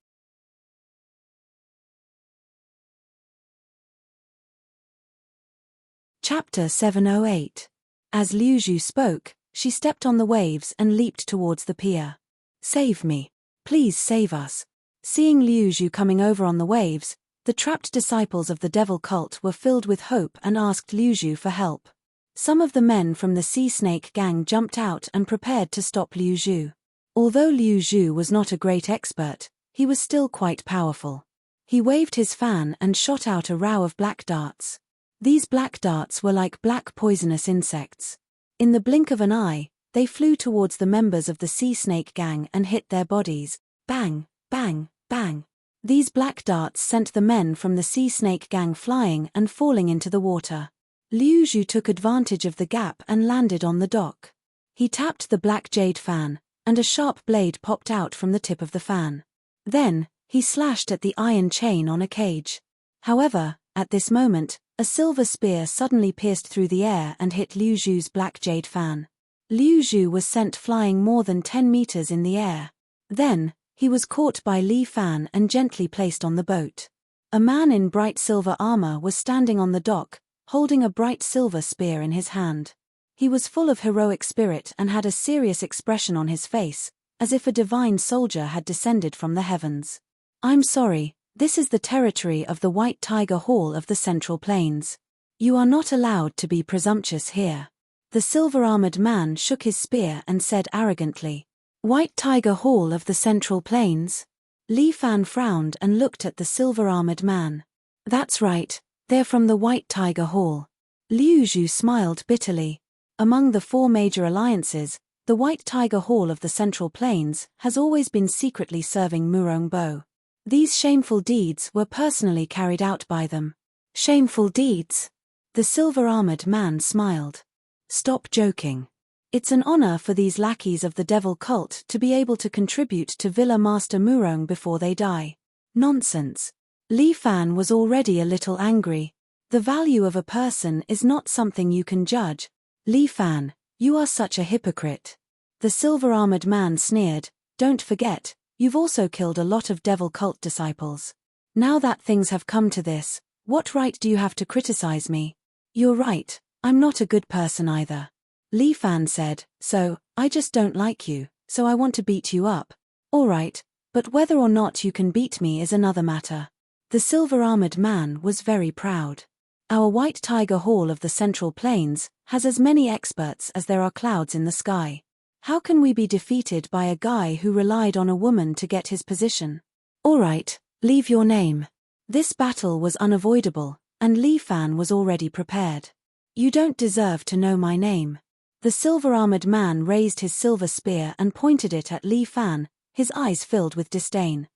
Chapter 708. As Liu Zhu spoke, she stepped on the waves and leaped towards the pier. Save me. Please save us. Seeing Liu Zhu coming over on the waves, the trapped disciples of the devil cult were filled with hope and asked Liu Zhu for help. Some of the men from the Sea Snake Gang jumped out and prepared to stop Liu Zhu. Although Liu Zhu was not a great expert, he was still quite powerful. He waved his fan and shot out a row of black darts. These black darts were like black poisonous insects. In the blink of an eye, they flew towards the members of the sea snake gang and hit their bodies. Bang, bang, bang. These black darts sent the men from the sea snake gang flying and falling into the water. Liu Zhu took advantage of the gap and landed on the dock. He tapped the black jade fan, and a sharp blade popped out from the tip of the fan. Then, he slashed at the iron chain on a cage. However, at this moment, a silver spear suddenly pierced through the air and hit Liu Zhu's black jade fan. Liu Zhu was sent flying more than 10 meters in the air. Then, he was caught by Li Fan and gently placed on the boat. A man in bright silver armor was standing on the dock, holding a bright silver spear in his hand. He was full of heroic spirit and had a serious expression on his face, as if a divine soldier had descended from the heavens. "I'm sorry, this is the territory of the White Tiger Hall of the Central Plains. You are not allowed to be presumptuous here." The silver-armored man shook his spear and said arrogantly, "White Tiger Hall of the Central Plains?" Li Fan frowned and looked at the silver-armored man. "That's right, they're from the White Tiger Hall." Liu Zhu smiled bitterly. Among the 4 major alliances, the White Tiger Hall of the Central Plains has always been secretly serving Murongbo. These shameful deeds were personally carried out by them. "Shameful deeds?" The silver-armored man smiled. "Stop joking. It's an honor for these lackeys of the devil cult to be able to contribute to Villa Master Murong before they die." "Nonsense." Li Fan was already a little angry. "The value of a person is not something you can judge. Li Fan, you are such a hypocrite." The silver-armored man sneered, "Don't forget, you've also killed a lot of devil cult disciples. Now that things have come to this, what right do you have to criticize me?" "You're right, I'm not a good person either." Li Fan said, "So, I just don't like you, so I want to beat you up." "All right, but whether or not you can beat me is another matter." The silver-armored man was very proud. "Our White Tiger Hall of the Central Plains has as many experts as there are clouds in the sky. How can we be defeated by a guy who relied on a woman to get his position?" "All right, leave your name." This battle was unavoidable, and Li Fan was already prepared. "You don't deserve to know my name." The silver-armored man raised his silver spear and pointed it at Li Fan, his eyes filled with disdain.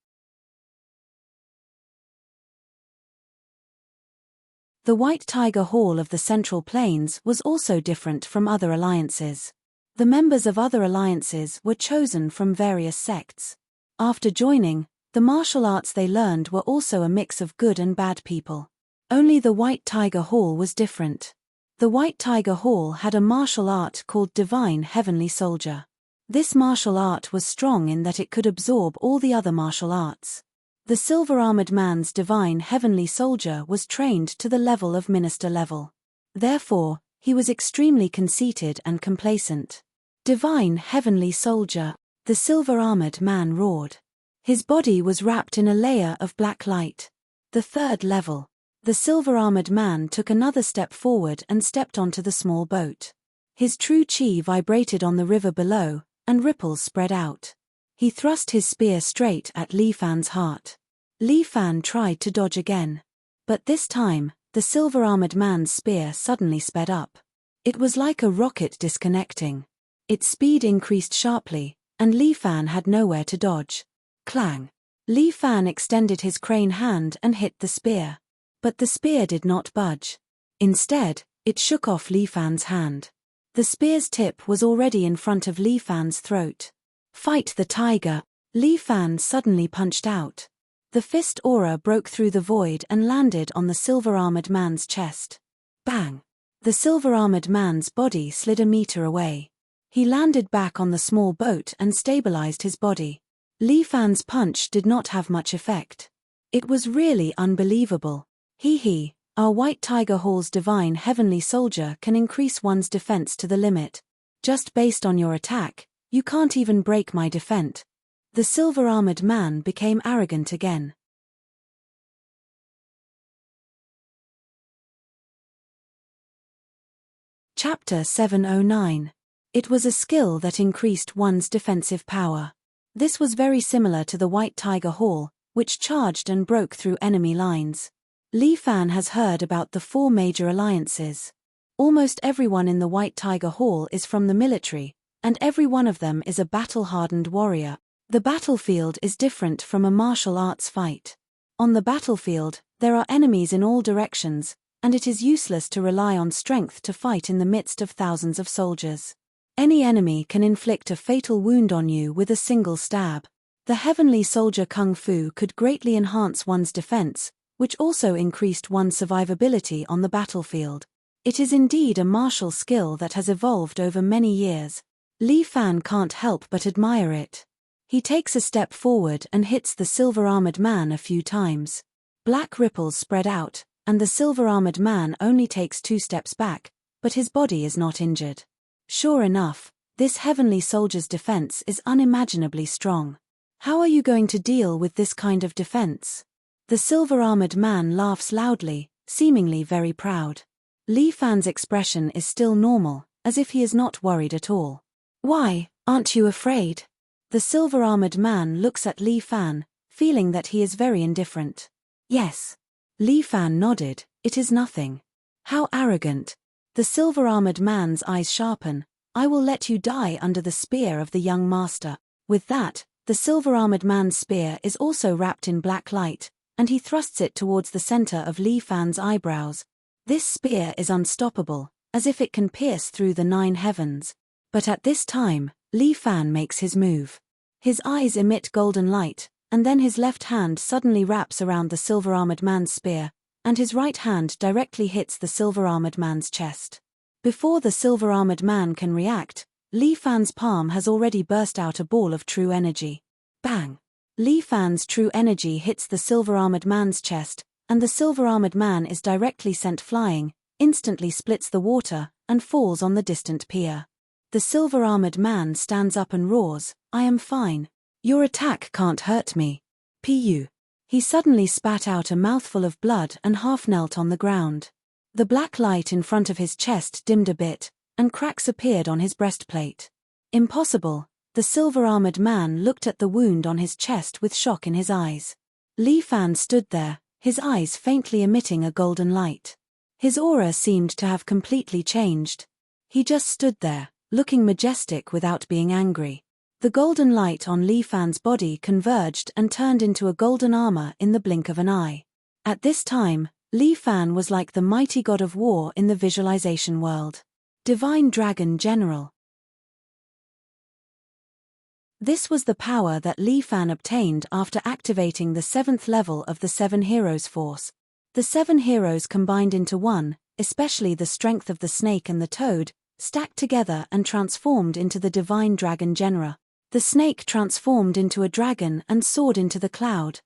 The White Tiger Hall of the Central Plains was also different from other alliances. The members of other alliances were chosen from various sects. After joining, the martial arts they learned were also a mix of good and bad people. Only the White Tiger Hall was different. The White Tiger Hall had a martial art called Divine Heavenly Soldier. This martial art was strong in that it could absorb all the other martial arts. The silver-armored man's Divine Heavenly Soldier was trained to the level of minister level. Therefore, he was extremely conceited and complacent. "Divine Heavenly Soldier," the silver-armored man roared. His body was wrapped in a layer of black light. "The 3rd level." The silver-armored man took another step forward and stepped onto the small boat. His true chi vibrated on the river below, and ripples spread out. He thrust his spear straight at Li Fan's heart. Li Fan tried to dodge again. But this time, the silver-armored man's spear suddenly sped up. It was like a rocket disconnecting. Its speed increased sharply, and Li Fan had nowhere to dodge. Clang! Li Fan extended his crane hand and hit the spear. But the spear did not budge. Instead, it shook off Li Fan's hand. The spear's tip was already in front of Li Fan's throat. "Fight the tiger!" Li Fan suddenly punched out. The fist aura broke through the void and landed on the silver-armored man's chest. Bang! The silver-armored man's body slid a meter away. He landed back on the small boat and stabilized his body. Li Fan's punch did not have much effect. It was really unbelievable. Hee, our White Tiger Hall's Divine Heavenly Soldier can increase one's defense to the limit. Just based on your attack, you can't even break my defense. The silver-armored man became arrogant again. Chapter 709. It was a skill that increased one's defensive power. This was very similar to the White Tiger Hall, which charged and broke through enemy lines. Li Fan has heard about the 4 major alliances. Almost everyone in the White Tiger Hall is from the military, and every one of them is a battle-hardened warrior. The battlefield is different from a martial arts fight. On the battlefield, there are enemies in all directions, and it is useless to rely on strength to fight in the midst of thousands of soldiers. Any enemy can inflict a fatal wound on you with a single stab. The heavenly soldier kung fu could greatly enhance one's defense, which also increased one's survivability on the battlefield. It is indeed a martial skill that has evolved over many years. Li Fan can't help but admire it. He takes a step forward and hits the silver-armored man a few times. Black ripples spread out, and the silver-armored man only takes 2 steps back, but his body is not injured. Sure enough, this heavenly soldier's defense is unimaginably strong. How are you going to deal with this kind of defense? The silver-armored man laughs loudly, seemingly very proud. Li Fan's expression is still normal, as if he is not worried at all. Why, aren't you afraid? The silver-armored man looks at Li Fan, feeling that he is very indifferent. Yes. Li Fan nodded, it is nothing. How arrogant. The silver-armored man's eyes sharpen. I will let you die under the spear of the young master. With that, the silver-armored man's spear is also wrapped in black light, and he thrusts it towards the center of Li Fan's eyebrows. This spear is unstoppable, as if it can pierce through the 9 heavens. But at this time, Li Fan makes his move. His eyes emit golden light, and then his left hand suddenly wraps around the silver-armored man's spear, and his right hand directly hits the silver-armored man's chest. Before the silver-armored man can react, Li Fan's palm has already burst out a ball of true energy. Bang! Li Fan's true energy hits the silver-armored man's chest, and the silver-armored man is directly sent flying, instantly splits the water, and falls on the distant pier. The silver-armored man stands up and roars, I am fine. Your attack can't hurt me. Pu. He suddenly spat out a mouthful of blood and half knelt on the ground. The black light in front of his chest dimmed a bit, and cracks appeared on his breastplate. Impossible. The silver-armored man looked at the wound on his chest with shock in his eyes. Li Fan stood there, his eyes faintly emitting a golden light. His aura seemed to have completely changed. He just stood there, looking majestic without being angry. The golden light on Li Fan's body converged and turned into a golden armor in the blink of an eye. At this time, Li Fan was like the mighty god of war in the visualization world. Divine Dragon General. This was the power that Li Fan obtained after activating the 7th level of the 7 Heroes Force. The 7 heroes combined into one, especially the strength of the snake and the toad, stacked together and transformed into the Divine Dragon General. The snake transformed into a dragon and soared into the cloud.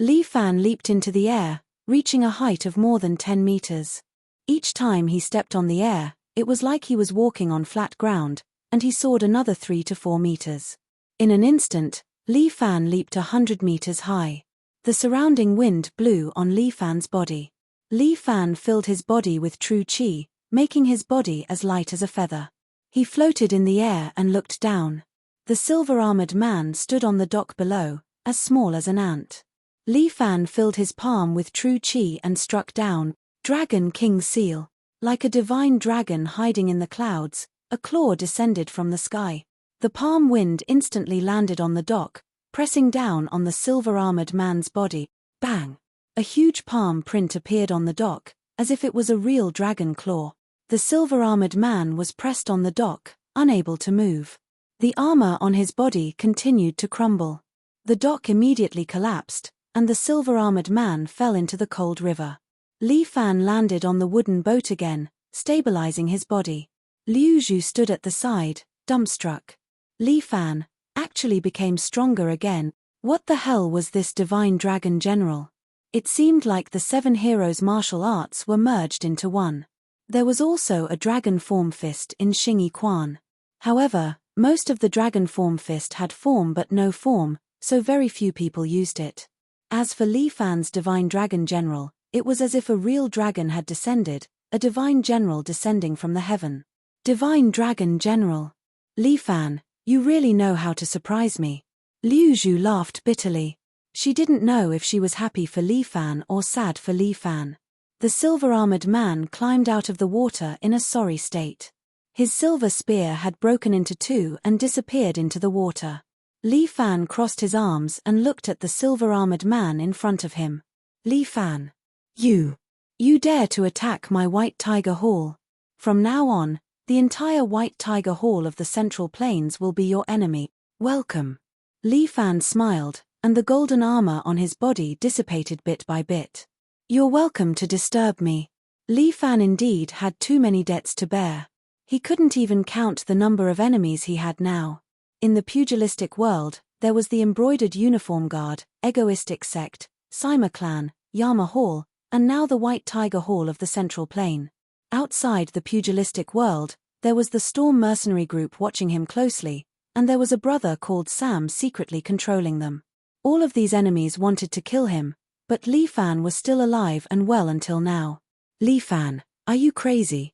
Li Fan leaped into the air, reaching a height of more than 10 meters. Each time he stepped on the air, it was like he was walking on flat ground, and he soared another 3 to 4 meters. In an instant, Li Fan leaped 100 meters high. The surrounding wind blew on Li Fan's body. Li Fan filled his body with true qi, making his body as light as a feather. He floated in the air and looked down. The silver-armored man stood on the dock below, as small as an ant. Li Fan filled his palm with true qi and struck down. Dragon King Seal. Like a divine dragon hiding in the clouds, a claw descended from the sky. The palm wind instantly landed on the dock, pressing down on the silver-armored man's body. Bang! A huge palm print appeared on the dock, as if it was a real dragon claw. The silver-armored man was pressed on the dock, unable to move. The armor on his body continued to crumble. The dock immediately collapsed, and the silver-armored man fell into the cold river. Li Fan landed on the wooden boat again, stabilizing his body. Liu Zhu stood at the side, dumbstruck. Li Fan actually became stronger again. What the hell was this Divine Dragon General? It seemed like the 7 heroes' martial arts were merged into one. There was also a dragon form fist in Xingyi Quan. However, most of the dragon form fist had form but no form, so very few people used it. As for Li Fan's Divine Dragon General, it was as if a real dragon had descended, a divine general descending from the heaven. Divine Dragon General. Li Fan, you really know how to surprise me. Liu Zhu laughed bitterly. She didn't know if she was happy for Li Fan or sad for Li Fan. The silver-armored man climbed out of the water in a sorry state. His silver spear had broken into two and disappeared into the water. Li Fan crossed his arms and looked at the silver-armored man in front of him. Li Fan. You dare to attack my White Tiger Hall. From now on, the entire White Tiger Hall of the Central Plains will be your enemy. Welcome. Li Fan smiled, and the golden armor on his body dissipated bit by bit. You're welcome to disturb me. Li Fan indeed had too many debts to bear. He couldn't even count the number of enemies he had now. In the pugilistic world, there was the embroidered uniform guard, egoistic sect, Sima clan, Yama Hall, and now the White Tiger Hall of the Central Plain. Outside the pugilistic world, there was the Storm mercenary group watching him closely, and there was a brother called Sam secretly controlling them. All of these enemies wanted to kill him, but Li Fan was still alive and well until now. Li Fan, are you crazy?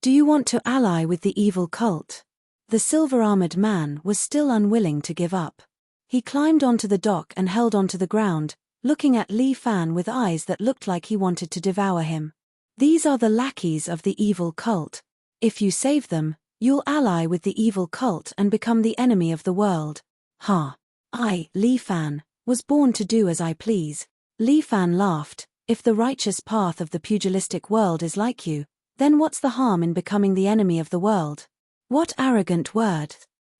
Do you want to ally with the evil cult? The silver-armored man was still unwilling to give up. He climbed onto the dock and held onto the ground, looking at Li Fan with eyes that looked like he wanted to devour him. These are the lackeys of the evil cult. If you save them, you'll ally with the evil cult and become the enemy of the world. Ha! I, Li Fan, was born to do as I please. Li Fan laughed. If the righteous path of the pugilistic world is like you, then what's the harm in becoming the enemy of the world? What arrogant word!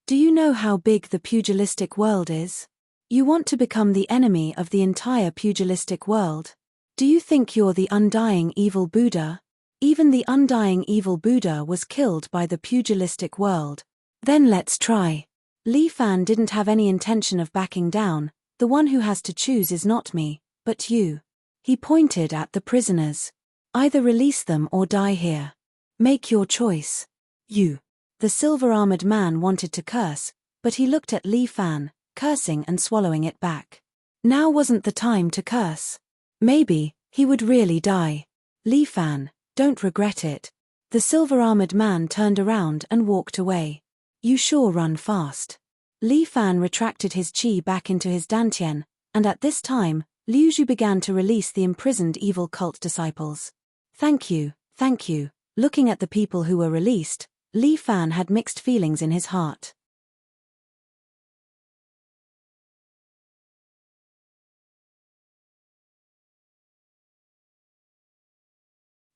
Do you know how big the pugilistic world is? You want to become the enemy of the entire pugilistic world? Do you think you're the undying evil Buddha? Even the undying evil Buddha was killed by the pugilistic world. Then let's try. Li Fan didn't have any intention of backing down. The one who has to choose is not me, but you. He pointed at the prisoners. Either release them or die here. Make your choice. You. The silver-armored man wanted to curse, but he looked at Li Fan, cursing and swallowing it back. Now wasn't the time to curse. Maybe he would really die. Li Fan, don't regret it. The silver-armored man turned around and walked away. You sure run fast. Li Fan retracted his qi back into his dantian, and at this time, Liu Zhu began to release the imprisoned evil cult disciples. Thank you, thank you. Looking at the people who were released, Li Fan had mixed feelings in his heart.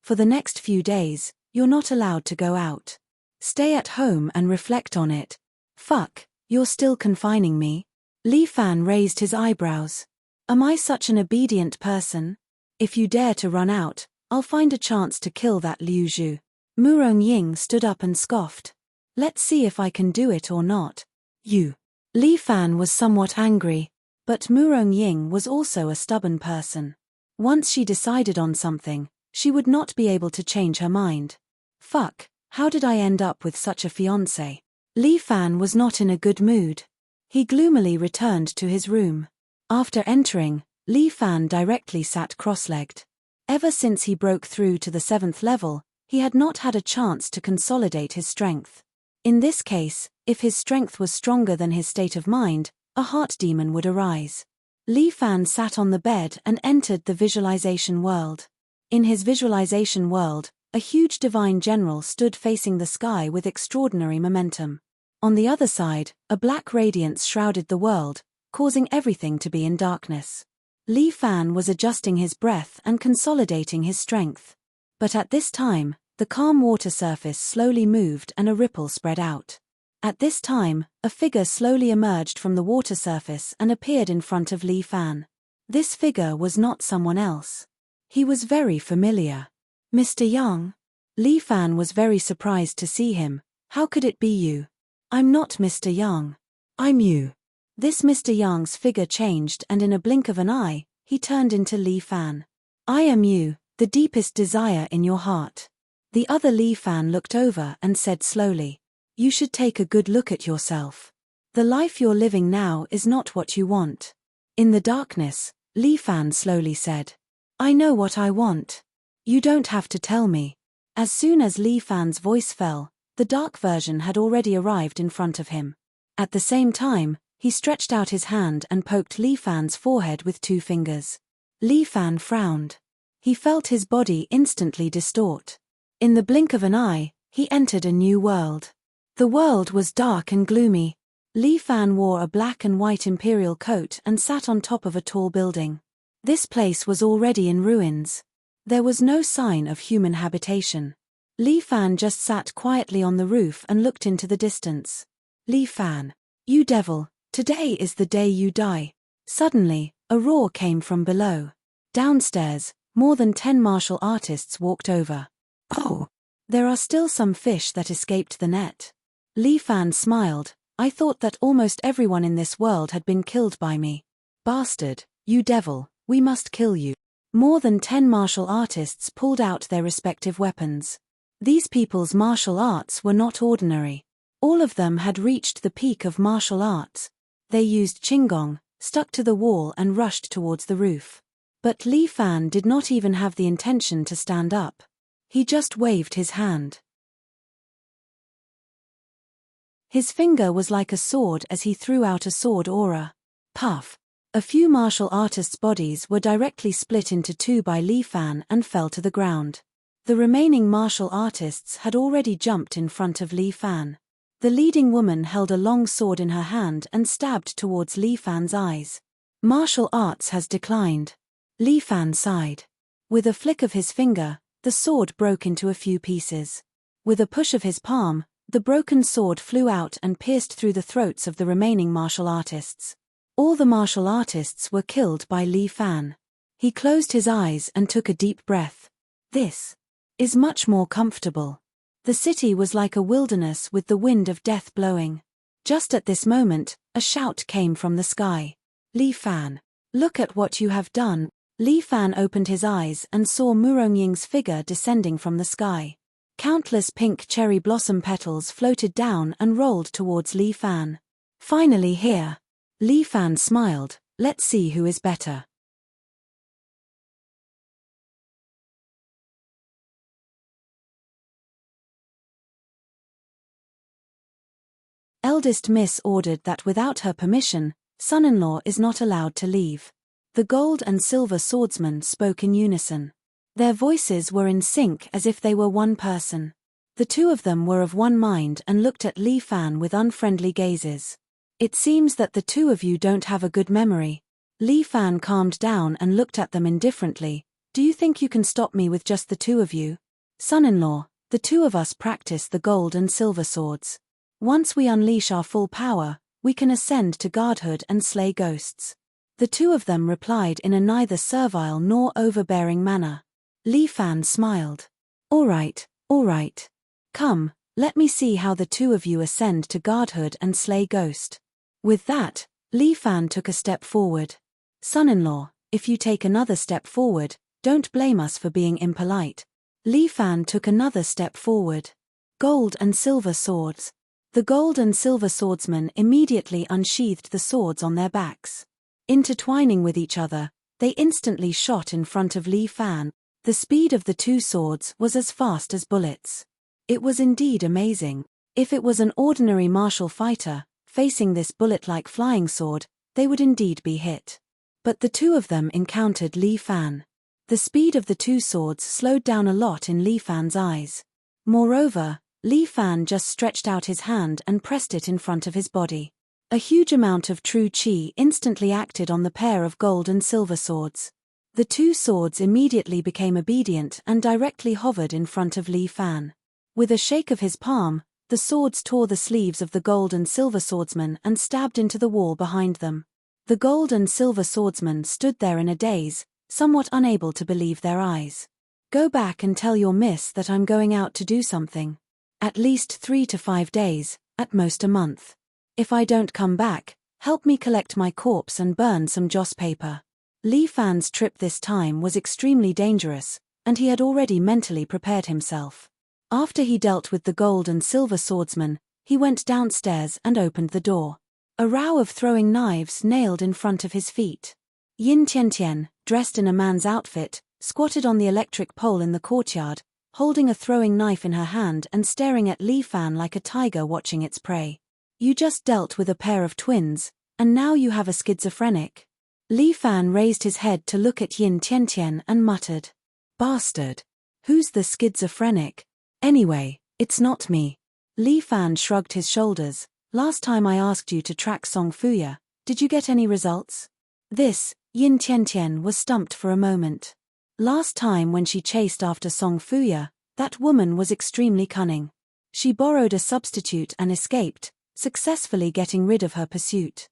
For the next few days, you're not allowed to go out. Stay at home and reflect on it. Fuck, you're still confining me? Li Fan raised his eyebrows. Am I such an obedient person? If you dare to run out, I'll find a chance to kill that Liu Zhu. Murong Ying stood up and scoffed. Let's see if I can do it or not. You. Li Fan was somewhat angry, but Murong Ying was also a stubborn person. Once she decided on something, she would not be able to change her mind. Fuck, how did I end up with such a fiancé? Li Fan was not in a good mood. He gloomily returned to his room. After entering, Li Fan directly sat cross-legged. Ever since he broke through to the 7th level, he had not had a chance to consolidate his strength. In this case, if his strength was stronger than his state of mind, a heart demon would arise. Li Fan sat on the bed and entered the visualization world. In his visualization world, a huge divine general stood facing the sky with extraordinary momentum. On the other side, a black radiance shrouded the world, causing everything to be in darkness. Li Fan was adjusting his breath and consolidating his strength. But at this time, the calm water surface slowly moved and a ripple spread out. At this time, a figure slowly emerged from the water surface and appeared in front of Li Fan. This figure was not someone else. He was very familiar. Mr. Yang? Li Fan was very surprised to see him. How could it be you? I'm not Mr. Yang. I'm you. This Mr. Yang's figure changed and in a blink of an eye, he turned into Li Fan. I am you, the deepest desire in your heart. The other Li Fan looked over and said slowly, you should take a good look at yourself. The life you're living now is not what you want. In the darkness, Li Fan slowly said, I know what I want. You don't have to tell me. As soon as Li Fan's voice fell, the dark version had already arrived in front of him. At the same time, he stretched out his hand and poked Li Fan's forehead with 2 fingers. Li Fan frowned. He felt his body instantly distort. In the blink of an eye, he entered a new world. The world was dark and gloomy. Li Fan wore a black and white imperial coat and sat on top of a tall building. This place was already in ruins. There was no sign of human habitation. Li Fan just sat quietly on the roof and looked into the distance. Li Fan, you devil, today is the day you die. Suddenly, a roar came from below. Downstairs, more than 10 martial artists walked over. Oh, there are still some fish that escaped the net. Li Fan smiled. I thought that almost everyone in this world had been killed by me. Bastard, you devil, we must kill you. More than 10 martial artists pulled out their respective weapons. These people's martial arts were not ordinary. All of them had reached the peak of martial arts. They used qinggong, stuck to the wall and rushed towards the roof. But Li Fan did not even have the intention to stand up. He just waved his hand. His finger was like a sword as he threw out a sword aura. Puff! A few martial artists' bodies were directly split into 2 by Li Fan and fell to the ground. The remaining martial artists had already jumped in front of Li Fan. The leading woman held a long sword in her hand and stabbed towards Li Fan's eyes. Martial arts has declined. Li Fan sighed. With a flick of his finger, the sword broke into a few pieces. With a push of his palm, the broken sword flew out and pierced through the throats of the remaining martial artists. All the martial artists were killed by Li Fan. He closed his eyes and took a deep breath. This is much more comfortable. The city was like a wilderness with the wind of death blowing. Just at this moment, a shout came from the sky. Li Fan, look at what you have done. Li Fan opened his eyes and saw Murongying's figure descending from the sky. Countless pink cherry blossom petals floated down and rolled towards Li Fan. Finally here. Li Fan smiled. Let's see who is better. Eldest Miss ordered that without her permission, son-in-law is not allowed to leave. The gold and silver swordsmen spoke in unison. Their voices were in sync as if they were one person. The 2 of them were of one mind and looked at Li Fan with unfriendly gazes. It seems that the 2 of you don't have a good memory. Li Fan calmed down and looked at them indifferently. Do you think you can stop me with just the 2 of you? Son-in-law, the 2 of us practice the gold and silver swords. Once we unleash our full power, we can ascend to godhood and slay ghosts. The 2 of them replied in a neither servile nor overbearing manner. Li Fan smiled. All right. Come, let me see how the 2 of you ascend to godhood and slay ghost. With that, Li Fan took a step forward. Son-in-law, if you take another step forward, don't blame us for being impolite. Li Fan took another step forward. Gold and silver swords. The gold and silver swordsmen immediately unsheathed the swords on their backs. Intertwining with each other, they instantly shot in front of Li Fan. The speed of the 2 swords was as fast as bullets. It was indeed amazing. If it was an ordinary martial fighter, facing this bullet-like flying sword, they would indeed be hit. But the 2 of them encountered Li Fan. The speed of the 2 swords slowed down a lot in Li Fan's eyes. Moreover, Li Fan just stretched out his hand and pressed it in front of his body. A huge amount of true qi instantly acted on the pair of gold and silver swords. The 2 swords immediately became obedient and directly hovered in front of Li Fan. With a shake of his palm, the swords tore the sleeves of the gold and silver swordsman and stabbed into the wall behind them. The gold and silver swordsman stood there in a daze, somewhat unable to believe their eyes. Go back and tell your miss that I'm going out to do something. At least 3 to 5 days, at most a month. If I don't come back, help me collect my corpse and burn some joss paper. Li Fan's trip this time was extremely dangerous, and he had already mentally prepared himself. After he dealt with the gold and silver swordsman, he went downstairs and opened the door. A row of throwing knives nailed in front of his feet. Yin Tiantian, dressed in a man's outfit, squatted on the electric pole in the courtyard, holding a throwing knife in her hand and staring at Li Fan like a tiger watching its prey. You just dealt with a pair of twins, and now you have a schizophrenic. Li Fan raised his head to look at Yin Tiantian and muttered. Bastard. Who's the schizophrenic? Anyway, it's not me. Li Fan shrugged his shoulders. Last time I asked you to track Song Fuya, did you get any results? Yin Tiantian was stumped for a moment. Last time when she chased after Song Fuya, that woman was extremely cunning. She borrowed a substitute and escaped, successfully getting rid of her pursuit.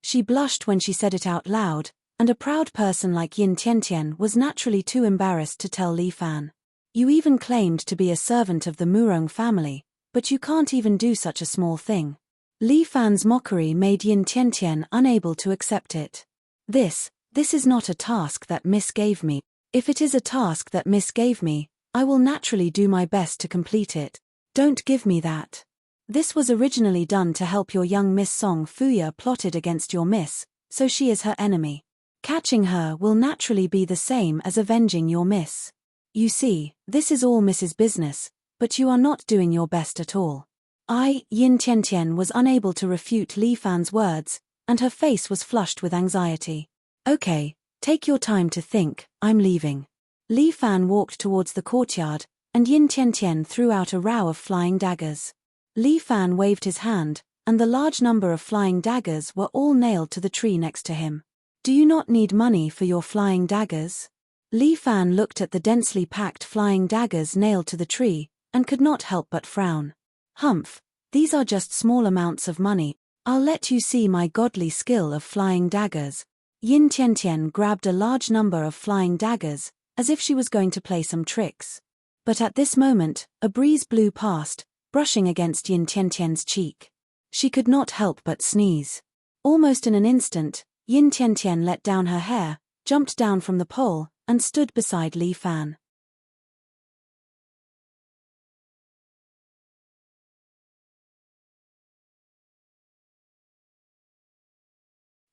She blushed when she said it out loud, and a proud person like Yin Tiantian was naturally too embarrassed to tell Li Fan. You even claimed to be a servant of the Murong family, but you can't even do such a small thing. Li Fan's mockery made Yin Tiantian unable to accept it. This is not a task that Miss gave me. If it is a task that Miss gave me, I will naturally do my best to complete it. Don't give me that. This was originally done to help your young Miss Song Fuya plotted against your Miss, so she is her enemy. Catching her will naturally be the same as avenging your Miss. You see, this is all Miss's business, but you are not doing your best at all. Yin Tiantian was unable to refute Li Fan's words, and her face was flushed with anxiety. Okay, take your time to think, I'm leaving. Li Fan walked towards the courtyard, and Yin Tiantian threw out a row of flying daggers. Li Fan waved his hand, and the large number of flying daggers were all nailed to the tree next to him. Do you not need money for your flying daggers? Li Fan looked at the densely packed flying daggers nailed to the tree, and could not help but frown. Humph, these are just small amounts of money. I'll let you see my godly skill of flying daggers. Yin Tiantian grabbed a large number of flying daggers, as if she was going to play some tricks. But at this moment, a breeze blew past, brushing against Yin Tiantian's cheek. She could not help but sneeze. Almost in an instant, Yin Tiantian let down her hair, jumped down from the pole, and stood beside Li Fan.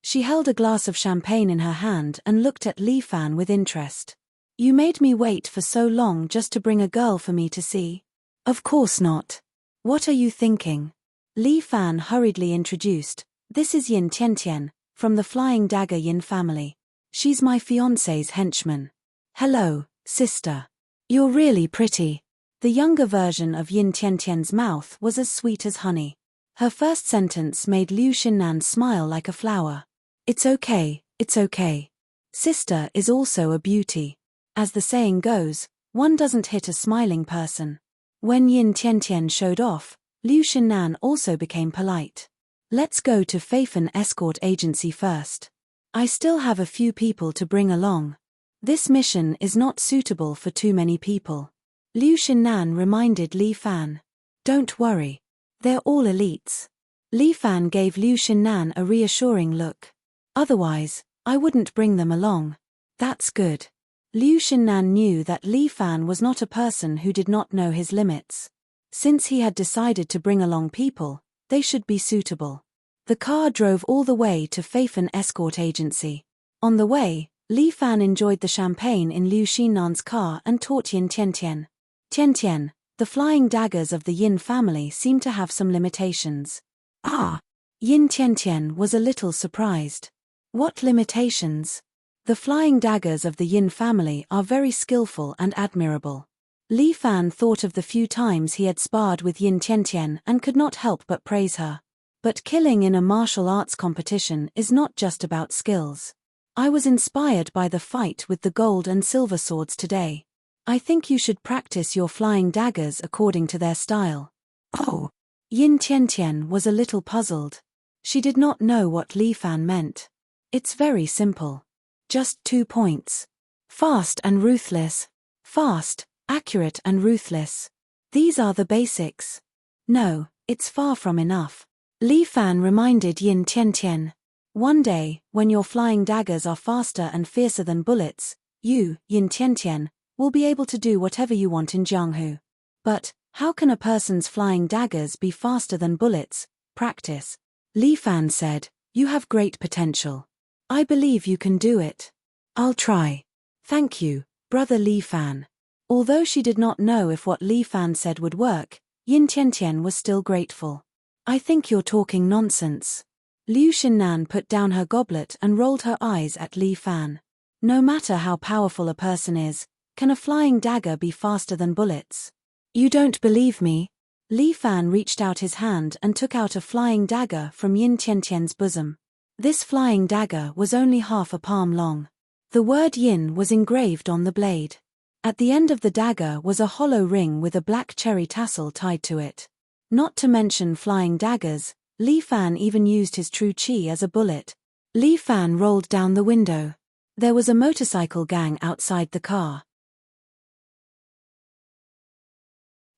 She held a glass of champagne in her hand and looked at Li Fan with interest. You made me wait for so long just to bring a girl for me to see? Of course not. What are you thinking? Li Fan hurriedly introduced. This is Yin Tiantian, from the Flying Dagger Yin family. She's my fiancé's henchman. Hello, sister. You're really pretty. The younger version of Yin Tiantian's mouth was as sweet as honey. Her first sentence made Liu Xinnan smile like a flower. It's okay, it's okay. Sister is also a beauty. As the saying goes, one doesn't hit a smiling person. When Yin Tiantian showed off, Liu Xinnan also became polite. Let's go to Feifen Escort Agency first. I still have a few people to bring along. This mission is not suitable for too many people. Liu Xinnan reminded Li Fan. Don't worry. They're all elites. Li Fan gave Liu Xinnan a reassuring look. Otherwise, I wouldn't bring them along. That's good. Liu Xinnan knew that Li Fan was not a person who did not know his limits. Since he had decided to bring along people, they should be suitable. The car drove all the way to Feifen Escort Agency. On the way, Li Fan enjoyed the champagne in Liu Xinnan's car and taught Yin Tiantian. Tiantian, the flying daggers of the Yin family seem to have some limitations. Ah! Yin Tiantian was a little surprised. What limitations? The flying daggers of the Yin family are very skillful and admirable. Li Fan thought of the few times he had sparred with Yin Tiantian and could not help but praise her. But killing in a martial arts competition is not just about skills. I was inspired by the fight with the gold and silver swords today. I think you should practice your flying daggers according to their style. Oh! Yin Tiantian was a little puzzled. She did not know what Li Fan meant. It's very simple. Just 2 points. Fast and ruthless. Fast, accurate and ruthless. These are the basics. No, it's far from enough. Li Fan reminded Yin Tiantian. One day, when your flying daggers are faster and fiercer than bullets, you, Yin Tiantian, will be able to do whatever you want in Jianghu. But, how can a person's flying daggers be faster than bullets? Practice. Li Fan said, you have great potential. I believe you can do it. I'll try. Thank you, Brother Li Fan. Although she did not know if what Li Fan said would work, Yin Tiantian was still grateful. I think you're talking nonsense. Liu Xinnan put down her goblet and rolled her eyes at Li Fan. No matter how powerful a person is, can a flying dagger be faster than bullets? You don't believe me? Li Fan reached out his hand and took out a flying dagger from Yin Tiantian's bosom. This flying dagger was only half a palm long. The word Yin was engraved on the blade. At the end of the dagger was a hollow ring with a black cherry tassel tied to it. Not to mention flying daggers, Li Fan even used his true qi as a bullet. Li Fan rolled down the window. There was a motorcycle gang outside the car.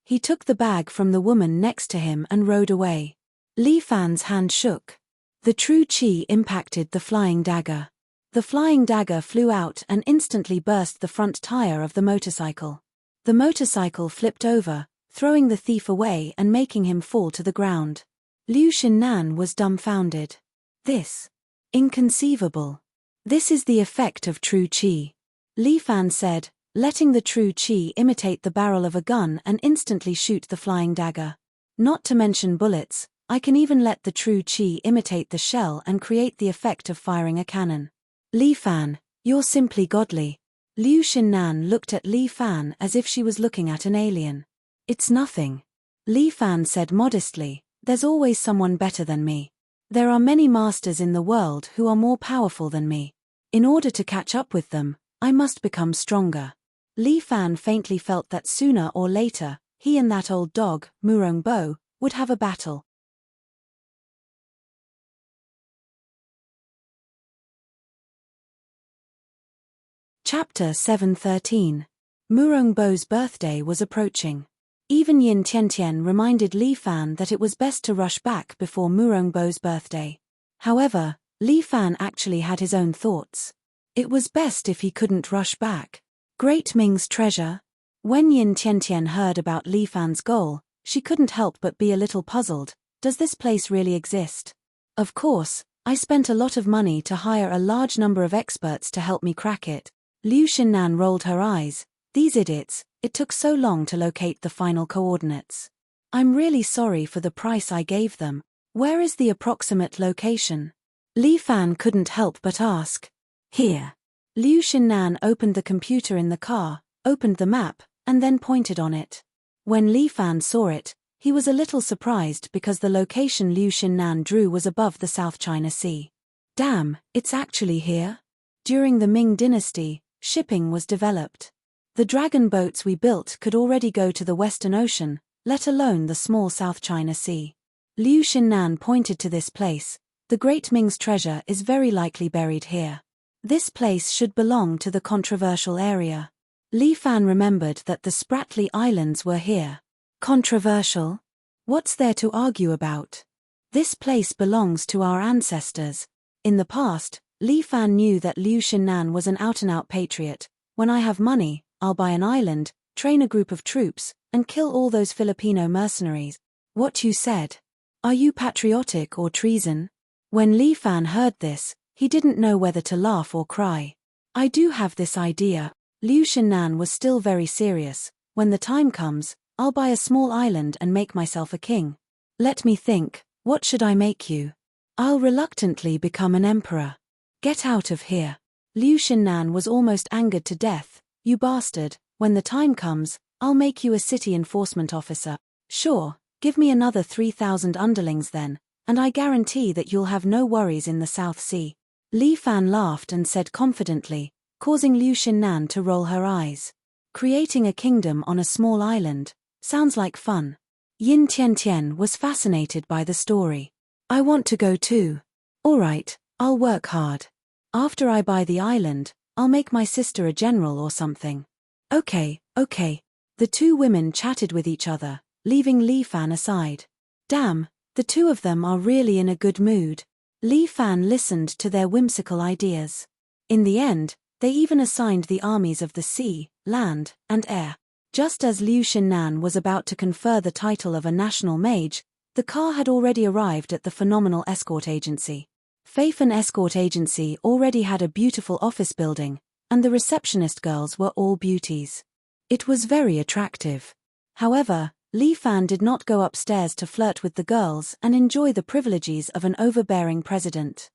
He took the bag from the woman next to him and rode away. Li Fan's hand shook. The true qi impacted the flying dagger. The flying dagger flew out and instantly burst the front tire of the motorcycle. The motorcycle flipped over, throwing the thief away and making him fall to the ground. Liu Xinnan was dumbfounded. This. Inconceivable. This is the effect of true qi. Li Fan said, letting the true qi imitate the barrel of a gun and instantly shoot the flying dagger. Not to mention bullets, I can even let the true qi imitate the shell and create the effect of firing a cannon. Li Fan, you're simply godly. Liu Xinnan looked at Li Fan as if she was looking at an alien. It's nothing. Li Fan said modestly, there's always someone better than me. There are many masters in the world who are more powerful than me. In order to catch up with them, I must become stronger. Li Fan faintly felt that sooner or later, he and that old dog, Murong Bo, would have a battle. Chapter 713. Murong Bo's birthday was approaching. Even Yin Tiantian reminded Li Fan that it was best to rush back before Murong Bo's birthday. However, Li Fan actually had his own thoughts. It was best if he couldn't rush back. Great Ming's treasure? When Yin Tiantian heard about Li Fan's goal, she couldn't help but be a little puzzled. Does this place really exist? Of course, I spent a lot of money to hire a large number of experts to help me crack it. Liu Xinnan rolled her eyes. These idiots, it took so long to locate the final coordinates. I'm really sorry for the price I gave them. Where is the approximate location? Li Fan couldn't help but ask. Here. Liu Xinnan opened the computer in the car, opened the map, and then pointed on it. When Li Fan saw it, he was a little surprised because the location Liu Xinnan drew was above the South China Sea. Damn, it's actually here? During the Ming dynasty, shipping was developed. The dragon boats we built could already go to the Western Ocean, let alone the small South China Sea. Liu Xinnan pointed to this place. The Great Ming's treasure is very likely buried here. This place should belong to the controversial area. Li Fan remembered that the Spratly Islands were here. Controversial? What's there to argue about? This place belongs to our ancestors. In the past, Li Fan knew that Liu Xinnan was an out-and-out patriot. When I have money, I'll buy an island, train a group of troops, and kill all those Filipino mercenaries. What you said? Are you patriotic or treason? When Li Fan heard this, he didn't know whether to laugh or cry. I do have this idea. Liu Xinnan was still very serious. When the time comes, I'll buy a small island and make myself a king. Let me think, what should I make you? I'll reluctantly become an emperor. Get out of here. Liu Xinnan was almost angered to death. You bastard, when the time comes, I'll make you a city enforcement officer. Sure, give me another 3,000 underlings then, and I guarantee that you'll have no worries in the South Sea. Li Fan laughed and said confidently, causing Liu Xinnan to roll her eyes. Creating a kingdom on a small island. Sounds like fun. Yin Tiantian was fascinated by the story. I want to go too. Alright, I'll work hard. After I buy the island, I'll make my sister a general or something. Okay. The two women chatted with each other, leaving Li Fan aside. Damn, the two of them are really in a good mood. Li Fan listened to their whimsical ideas. In the end, they even assigned the armies of the sea, land, and air. Just as Liu Xinnan was about to confer the title of a national mage, the car had already arrived at the phenomenal escort agency. Faifan Escort Agency already had a beautiful office building, and the receptionist girls were all beauties. It was very attractive. However, Li Fan did not go upstairs to flirt with the girls and enjoy the privileges of an overbearing president.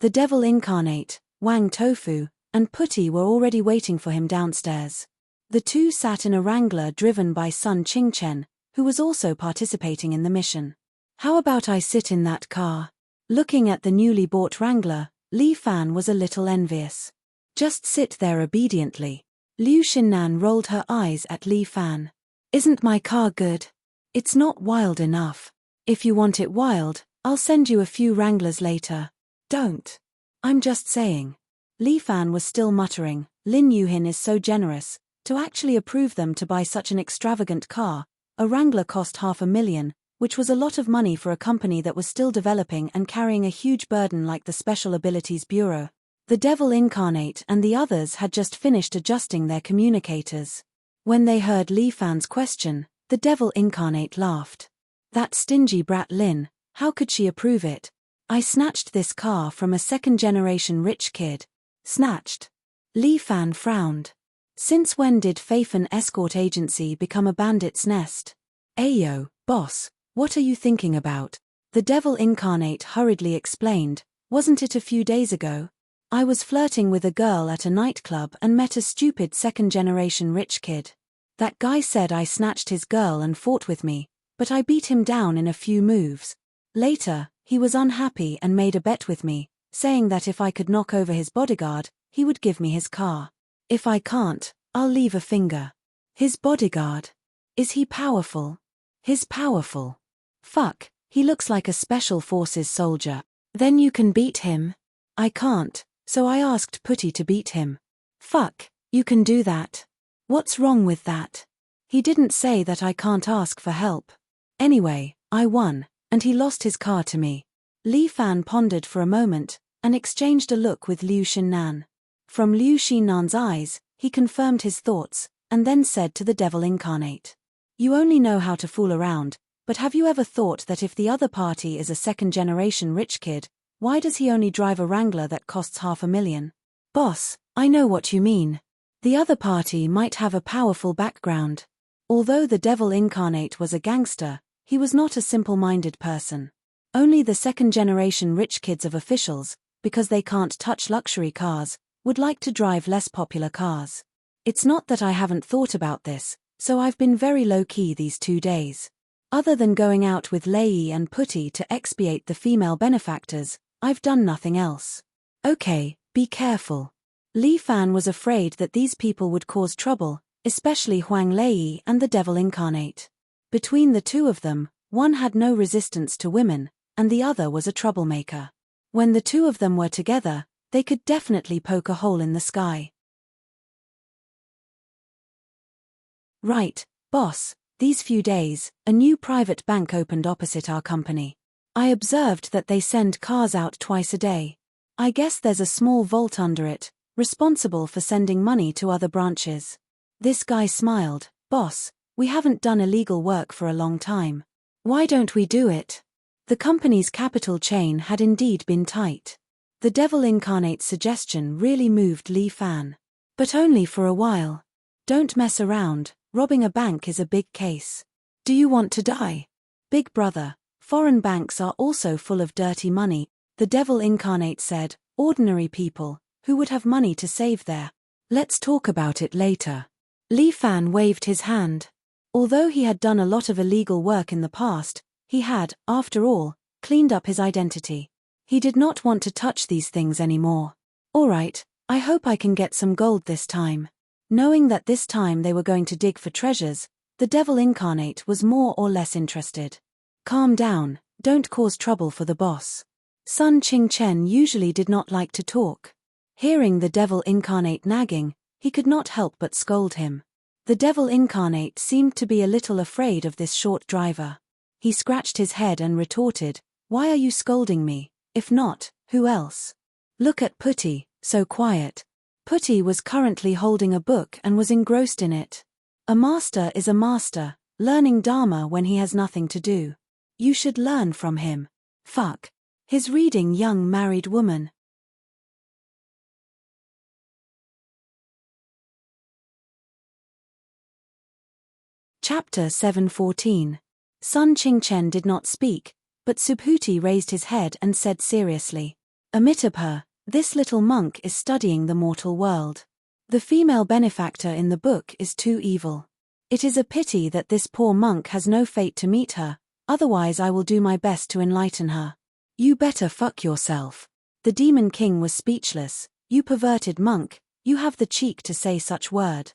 The devil incarnate, Wang Tofu, and Putty were already waiting for him downstairs. The two sat in a Wrangler driven by Sun Qingchen, who was also participating in the mission. "How about I sit in that car?" Looking at the newly bought Wrangler, Li Fan was a little envious. "Just sit there obediently." Liu Xinnan rolled her eyes at Li Fan. "Isn't my car good? It's not wild enough. If you want it wild, I'll send you a few Wranglers later." "Don't. I'm just saying." Li Fan was still muttering, "Lin Yuhin is so generous, to actually approve them to buy such an extravagant car. A Wrangler cost $500,000, which was a lot of money for a company that was still developing and carrying a huge burden like the Special Abilities Bureau." The devil incarnate and the others had just finished adjusting their communicators. When they heard Li Fan's question, the devil incarnate laughed. "That stingy brat Lin, how could she approve it? I snatched this car from a second-generation rich kid." "Snatched?" Li Fan frowned. "Since when did Faifan Escort Agency become a bandit's nest?" "Ayo, boss, what are you thinking about?" The devil incarnate hurriedly explained. "Wasn't it a few days ago? I was flirting with a girl at a nightclub and met a stupid second-generation rich kid. That guy said I snatched his girl and fought with me, but I beat him down in a few moves. Later, he was unhappy and made a bet with me, saying that if I could knock over his bodyguard, he would give me his car. If I can't, I'll leave a finger." "His bodyguard? Is he powerful?" "He's powerful. Fuck, he looks like a special forces soldier." "Then you can beat him." "I can't, so I asked Putty to beat him." "Fuck, you can do that. What's wrong with that?" "He didn't say that I can't ask for help. Anyway, I won, and he lost his car to me." Li Fan pondered for a moment, and exchanged a look with Liu Xinnan. From Liu Xinnan's eyes, he confirmed his thoughts, and then said to the devil incarnate, "You only know how to fool around, but have you ever thought that if the other party is a second-generation rich kid, why does he only drive a Wrangler that costs $500,000? "Boss, I know what you mean. The other party might have a powerful background." Although the devil incarnate was a gangster, he was not a simple-minded person. Only the second-generation rich kids of officials, because they can't touch luxury cars, would like to drive less popular cars. "It's not that I haven't thought about this, so I've been very low-key these 2 days. Other than going out with Lei and Putty to expiate the female benefactors, I've done nothing else." "Okay, be careful." Li Fan was afraid that these people would cause trouble, especially Huang Lei and the devil incarnate. Between the two of them, one had no resistance to women, and the other was a troublemaker. When the two of them were together, they could definitely poke a hole in the sky. "Right, boss, these few days, a new private bank opened opposite our company. I observed that they send cars out twice a day. I guess there's a small vault under it, responsible for sending money to other branches." This guy smiled. "Boss, we haven't done illegal work for a long time. Why don't we do it?" The company's capital chain had indeed been tight. The devil incarnate's suggestion really moved Li Fan. "But only for a while. Don't mess around, robbing a bank is a big case. Do you want to die?" "Big brother, foreign banks are also full of dirty money," the devil incarnate said. "Ordinary people, who would have money to save there. Let's talk about it later." Li Fan waved his hand. Although he had done a lot of illegal work in the past, he had, after all, cleaned up his identity. He did not want to touch these things anymore. "All right, I hope I can get some gold this time." Knowing that this time they were going to dig for treasures, the devil incarnate was more or less interested. "Calm down, don't cause trouble for the boss." Sun Qingchen usually did not like to talk. Hearing the devil incarnate nagging, he could not help but scold him. The devil incarnate seemed to be a little afraid of this short driver. He scratched his head and retorted, "Why are you scolding me? If not, who else? Look at Putty, so quiet." Putty was currently holding a book and was engrossed in it. A master is a master, learning Dharma when he has nothing to do. You should learn from him. Fuck. His reading young married woman. Chapter 7:14. Sun Qingchen did not speak, but Subhuti raised his head and said seriously, Amitabha, this little monk is studying the mortal world. The female benefactor in the book is too evil. It is a pity that this poor monk has no fate to meet her, otherwise I will do my best to enlighten her. You better fuck yourself. The Demon King was speechless. You perverted monk, you have the cheek to say such word.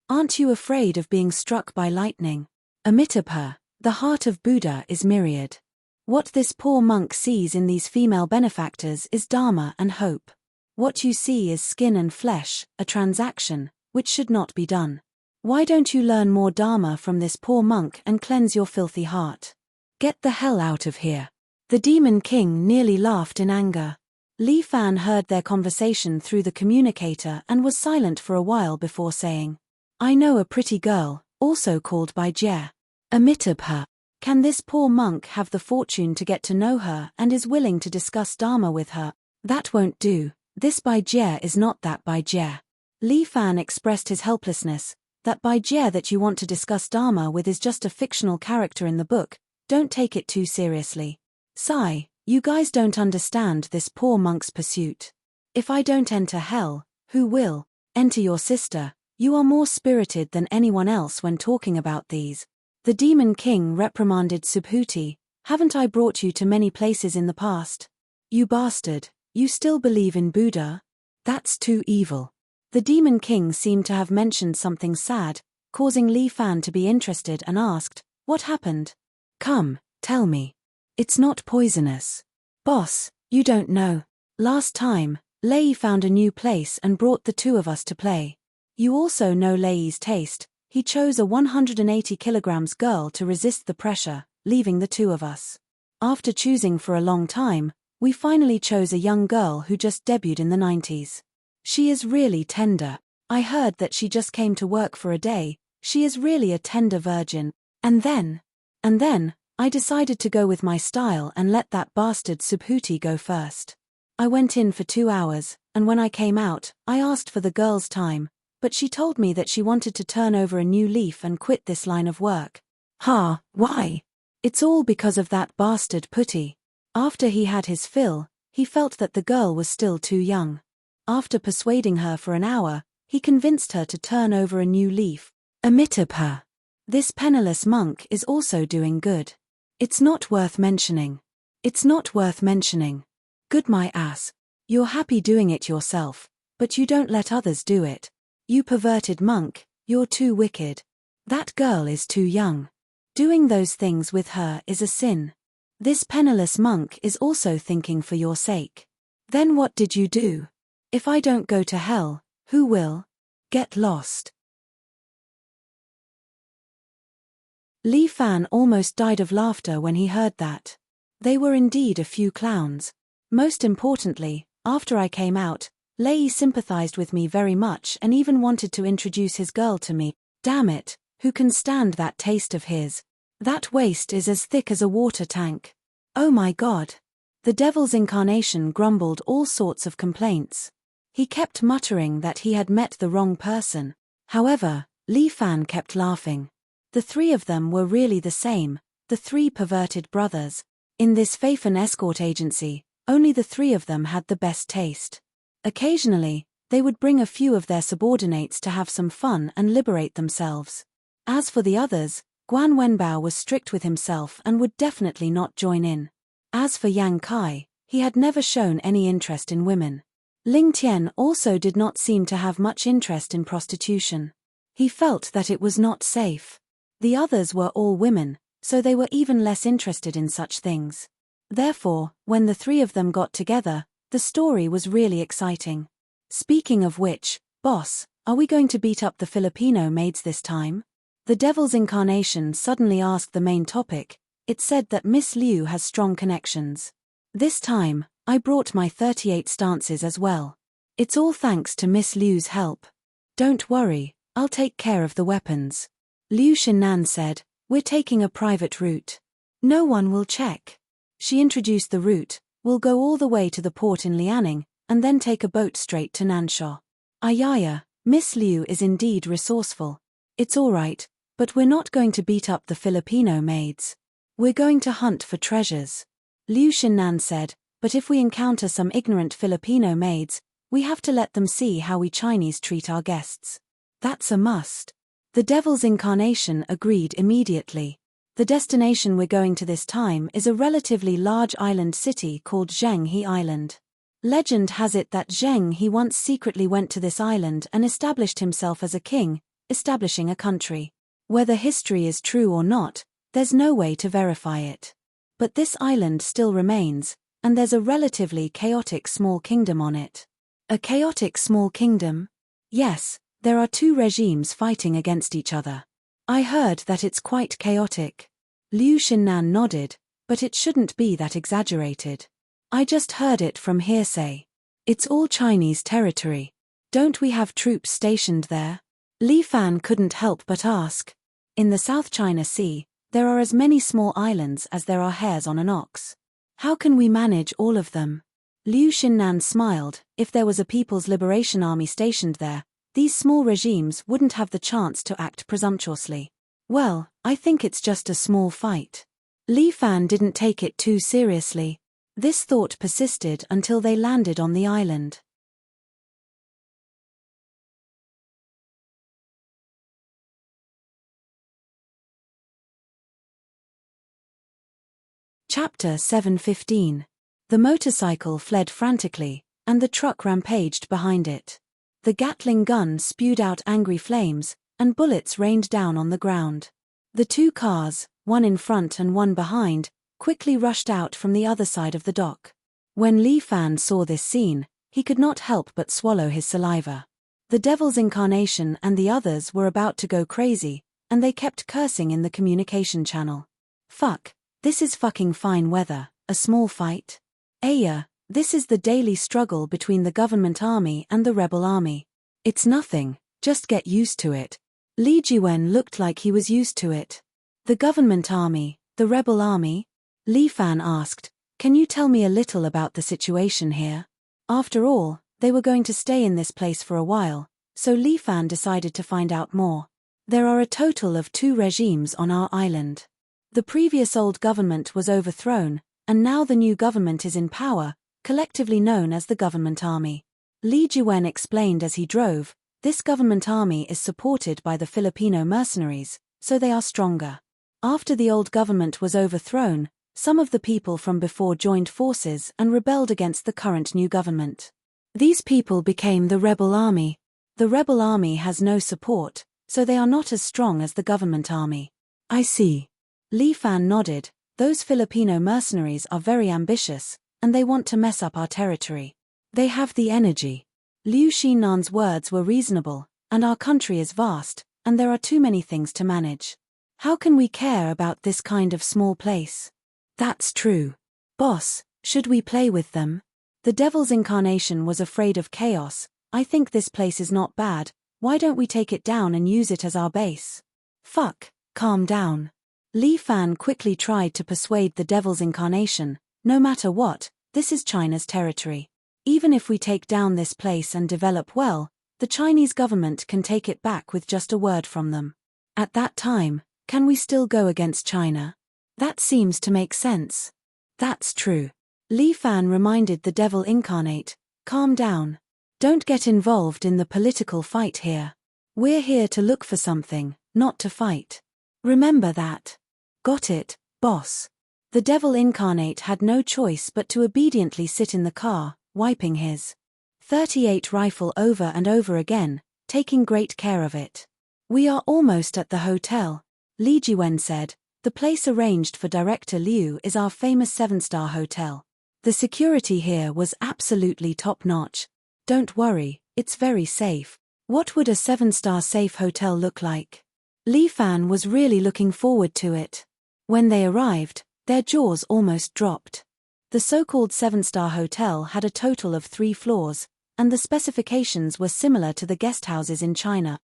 Aren't you afraid of being struck by lightning? Amitabha, the heart of Buddha is myriad. What this poor monk sees in these female benefactors is dharma and hope. What you see is skin and flesh, a transaction, which should not be done. Why don't you learn more dharma from this poor monk and cleanse your filthy heart? Get the hell out of here. The Demon King nearly laughed in anger. Li Fan heard their conversation through the communicator and was silent for a while before saying, I know a pretty girl, also called Bai Jie. Amitabha. Can this poor monk have the fortune to get to know her and is willing to discuss dharma with her? That won't do. This Bai Jie is not that Bai Jie. Li Fan expressed his helplessness. That Bai Jie that you want to discuss dharma with is just a fictional character in the book. Don't take it too seriously. Sigh, you guys don't understand this poor monk's pursuit. If I don't enter hell, who will? Enter your sister. You are more spirited than anyone else when talking about these. The Demon King reprimanded Subhuti. Haven't I brought you to many places in the past? You bastard, you still believe in Buddha? That's too evil. The Demon King seemed to have mentioned something sad, causing Li Fan to be interested and asked, what happened? Come, tell me. It's not poisonous. Boss, you don't know. Last time, Lei found a new place and brought the two of us to play. You also know Lei's taste. He chose a 180 kilograms girl to resist the pressure, leaving the two of us. After choosing for a long time, we finally chose a young girl who just debuted in the 90s. She is really tender. I heard that she just came to work for a day. She is really a tender virgin. And then, I decided to go with my style and let that bastard Subhuti go first. I went in for 2 hours, and when I came out, I asked for the girl's time, but she told me that she wanted to turn over a new leaf and quit this line of work. Why? It's all because of that bastard Putty. After he had his fill, he felt that the girl was still too young. After persuading her for an hour, he convinced her to turn over a new leaf. Amitabha. This penniless monk is also doing good. It's not worth mentioning. Good my ass. You're happy doing it yourself, but you don't let others do it. You perverted monk, you're too wicked. That girl is too young. Doing those things with her is a sin. This penniless monk is also thinking for your sake. Then what did you do? If I don't go to hell, who will? Get lost. Li Fan almost died of laughter when he heard that. They were indeed a few clowns. Most importantly, after I came out, Lei sympathized with me very much and even wanted to introduce his girl to me. Damn it, who can stand that taste of his? That waist is as thick as a water tank. Oh my God. The devil's incarnation grumbled all sorts of complaints. He kept muttering that he had met the wrong person. However, Li Fan kept laughing. The three of them were really the same, the three perverted brothers. In this Phaeton escort agency, only the three of them had the best taste. Occasionally, they would bring a few of their subordinates to have some fun and liberate themselves. As for the others, Guan Wenbao was strict with himself and would definitely not join in. As for Yang Kai, he had never shown any interest in women. Ling Tian also did not seem to have much interest in prostitution. He felt that it was not safe. The others were all women, so they were even less interested in such things. Therefore, when the three of them got together, the story was really exciting. Speaking of which, boss, are we going to beat up the Filipino maids this time? The devil's incarnation suddenly asked the main topic. It said that Miss Liu has strong connections. This time, I brought my 38 stances as well. It's all thanks to Miss Liu's help. Don't worry, I'll take care of the weapons. Liu Shinnan said, we're taking a private route. No one will check. She introduced the route. We'll go all the way to the port in Lianing, and then take a boat straight to Nansha. Ayaya, Miss Liu is indeed resourceful. It's all right, But we're not going to beat up the Filipino maids. We're going to hunt for treasures. Liu Xinnan said, but if we encounter some ignorant Filipino maids, we have to let them see how we Chinese treat our guests. That's a must. The Devil's Incarnation agreed immediately. The destination we're going to this time is a relatively large island city called Zhenghe Island. Legend has it that Zheng He once secretly went to this island and established himself as a king, establishing a country. Whether history is true or not, there's no way to verify it. But this island still remains, and there's a relatively chaotic small kingdom on it. A chaotic small kingdom? Yes, there are two regimes fighting against each other. I heard that it's quite chaotic. Liu Xinnan nodded, but it shouldn't be that exaggerated. I just heard it from hearsay. It's all Chinese territory. Don't we have troops stationed there? Li Fan couldn't help but ask. In the South China Sea, there are as many small islands as there are hairs on an ox. How can we manage all of them? Liu Xinnan smiled. If there was a People's Liberation Army stationed there, these small regimes wouldn't have the chance to act presumptuously. Well, I think it's just a small fight. Li Fan didn't take it too seriously. This thought persisted until they landed on the island. Chapter 7:15. The motorcycle fled frantically, and the truck rampaged behind it. The Gatling gun spewed out angry flames, and bullets rained down on the ground. The two cars, one in front and one behind, quickly rushed out from the other side of the dock. When Li Fan saw this scene, he could not help but swallow his saliva. The Devil's Incarnation and the others were about to go crazy, and they kept cursing in the communication channel. Fuck, this is fucking fine weather, a small fight? Aya, this is the daily struggle between the government army and the rebel army. It's nothing, just get used to it. Li Jiwen looked like he was used to it. The government army, the rebel army? Li Fan asked, can you tell me a little about the situation here? After all, they were going to stay in this place for a while, so Li Fan decided to find out more. There are a total of 2 regimes on our island. The previous old government was overthrown, and now the new government is in power, collectively known as the government army. Li Jiwen explained as he drove, this government army is supported by the Filipino mercenaries, so they are stronger. After the old government was overthrown, some of the people from before joined forces and rebelled against the current new government. These people became the rebel army. The rebel army has no support, so they are not as strong as the government army. I see. Li Fan nodded. Those Filipino mercenaries are very ambitious, and they want to mess up our territory. They have the energy. Liu Xinnan's words were reasonable, and our country is vast, and there are too many things to manage. How can we care about this kind of small place? That's true. Boss, should we play with them? The Devil's Incarnation was afraid of chaos. I think this place is not bad, why don't we take it down and use it as our base? Fuck, calm down. Li Fan quickly tried to persuade the Devil's Incarnation, no matter what, this is China's territory. Even if we take down this place and develop well, the Chinese government can take it back with just a word from them. At that time, can we still go against China? That seems to make sense. That's true. Li Fan reminded the Devil Incarnate, calm down. Don't get involved in the political fight here. We're here to look for something, not to fight. Remember that. Got it, boss. The Devil Incarnate had no choice but to obediently sit in the car, wiping his .38 rifle over and over again, taking great care of it. We are almost at the hotel, Li Jiwen said. The place arranged for Director Liu is our famous 7-star hotel. The security here was absolutely top-notch. Don't worry, it's very safe. What would a 7-star safe hotel look like? Li Fan was really looking forward to it. When they arrived, their jaws almost dropped. The so-called 7-star hotel had a total of 3 floors, and the specifications were similar to the guest houses in China.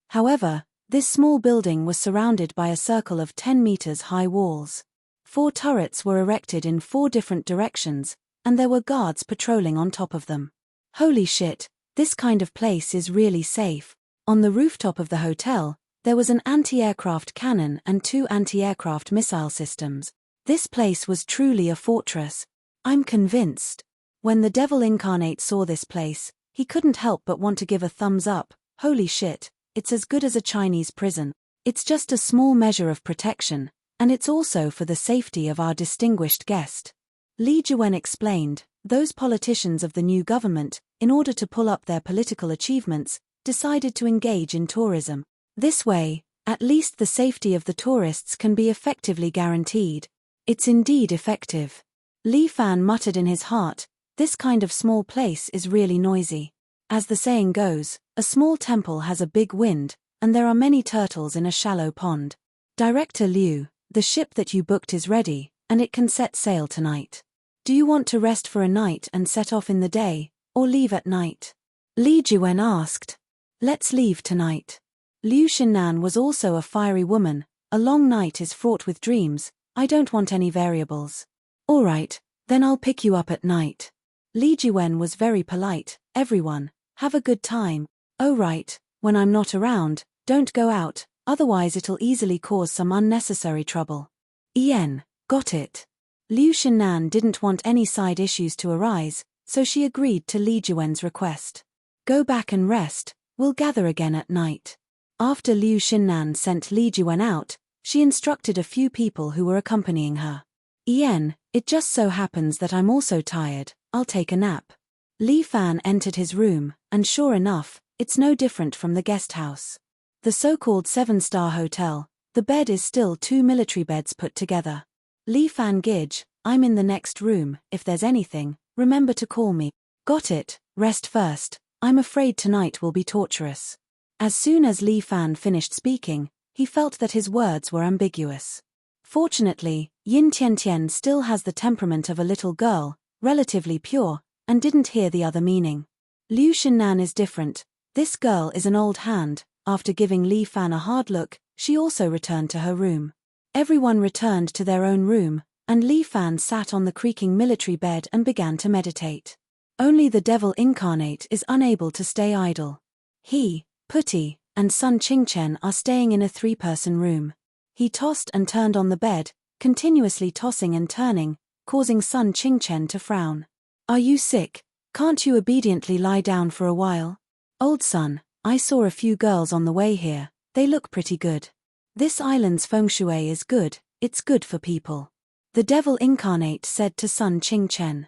However, this small building was surrounded by a circle of 10 meters high walls. 4 turrets were erected in 4 different directions, and there were guards patrolling on top of them. Holy shit, this kind of place is really safe. On the rooftop of the hotel, there was an anti-aircraft cannon and 2 anti-aircraft missile systems. This place was truly a fortress. I'm convinced. When the devil incarnate saw this place, he couldn't help but want to give a thumbs up. Holy shit, it's as good as a Chinese prison. It's just a small measure of protection, and it's also for the safety of our distinguished guest. Li Juwen explained, those politicians of the new government, in order to pull up their political achievements, decided to engage in tourism. This way, at least the safety of the tourists can be effectively guaranteed. It's indeed effective. Li Fan muttered in his heart, this kind of small place is really noisy. As the saying goes, a small temple has a big wind, and there are many turtles in a shallow pond. Director Liu, the ship that you booked is ready, and it can set sail tonight. Do you want to rest for a night and set off in the day, or leave at night? Li Juwen asked. Let's leave tonight. Liu Xinnan was also a fiery woman. A long night is fraught with dreams. I don't want any variables. All right, then I'll pick you up at night. Li Juwen was very polite. Everyone, have a good time. Oh right, when I'm not around, don't go out, otherwise it'll easily cause some unnecessary trouble. Yen, got it. Liu Xinnan didn't want any side issues to arise, so she agreed to Li Juwen's request. Go back and rest, we'll gather again at night. After Liu Xinnan sent Li Juwen out, she instructed a few people who were accompanying her. Yen, it just so happens that I'm also tired, I'll take a nap. Li Fan entered his room, and sure enough, it's no different from the guest house. The so-called 7-star hotel, the bed is still 2 military beds put together. Li Fan Gij, I'm in the next room, if there's anything, remember to call me. Got it, rest first, I'm afraid tonight will be torturous. As soon as Li Fan finished speaking, he felt that his words were ambiguous. Fortunately, Yin Tiantian still has the temperament of a little girl, relatively pure, and didn't hear the other meaning. Liu Xinnan is different. This girl is an old hand. After giving Li Fan a hard look, she also returned to her room. Everyone returned to their own room, and Li Fan sat on the creaking military bed and began to meditate. Only the devil incarnate is unable to stay idle. He, Putty, and Sun Qingchen are staying in a 3-person room. He tossed and turned on the bed, continuously tossing and turning, causing Sun Qingchen to frown. Are you sick? Can't you obediently lie down for a while? Old Sun, I saw a few girls on the way here, they look pretty good. This island's feng shui is good, it's good for people. The devil incarnate said to Sun Qingchen.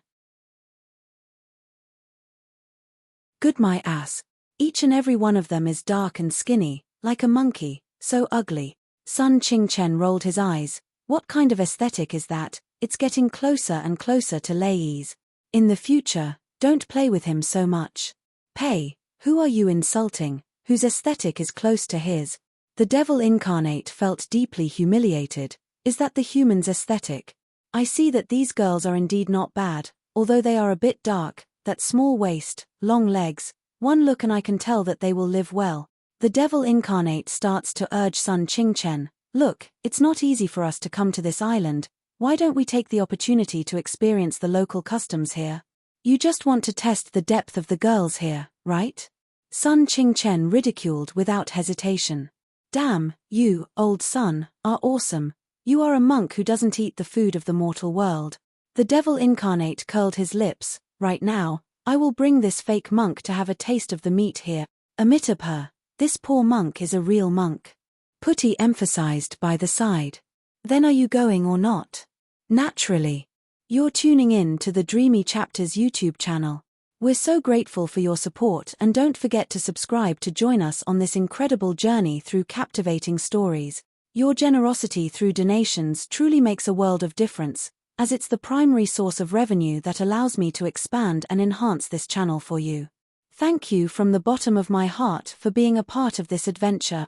Good my ass. Each and every one of them is dark and skinny, like a monkey, so ugly. Sun Qingchen rolled his eyes. What kind of aesthetic is that? It's getting closer and closer to Lei's. In the future, don't play with him so much. Pei, who are you insulting, whose aesthetic is close to his? The devil incarnate felt deeply humiliated. Is that the human's aesthetic? I see that these girls are indeed not bad, although they are a bit dark, that small waist, long legs, one look and I can tell that they will live well. The devil incarnate starts to urge Sun Qingchen, look, it's not easy for us to come to this island, why don't we take the opportunity to experience the local customs here? You just want to test the depth of the girls here, right? Sun Qingchen ridiculed without hesitation. Damn, you, old Sun, are awesome. You are a monk who doesn't eat the food of the mortal world. The devil incarnate curled his lips. Right now, I will bring this fake monk to have a taste of the meat here. Amitabha, this poor monk is a real monk. Putty emphasized by the side. Then are you going or not? Naturally. You're tuning in to the Dreamy Chapters YouTube channel. We're so grateful for your support and don't forget to subscribe to join us on this incredible journey through captivating stories. Your generosity through donations truly makes a world of difference, as it's the primary source of revenue that allows me to expand and enhance this channel for you. Thank you from the bottom of my heart for being a part of this adventure.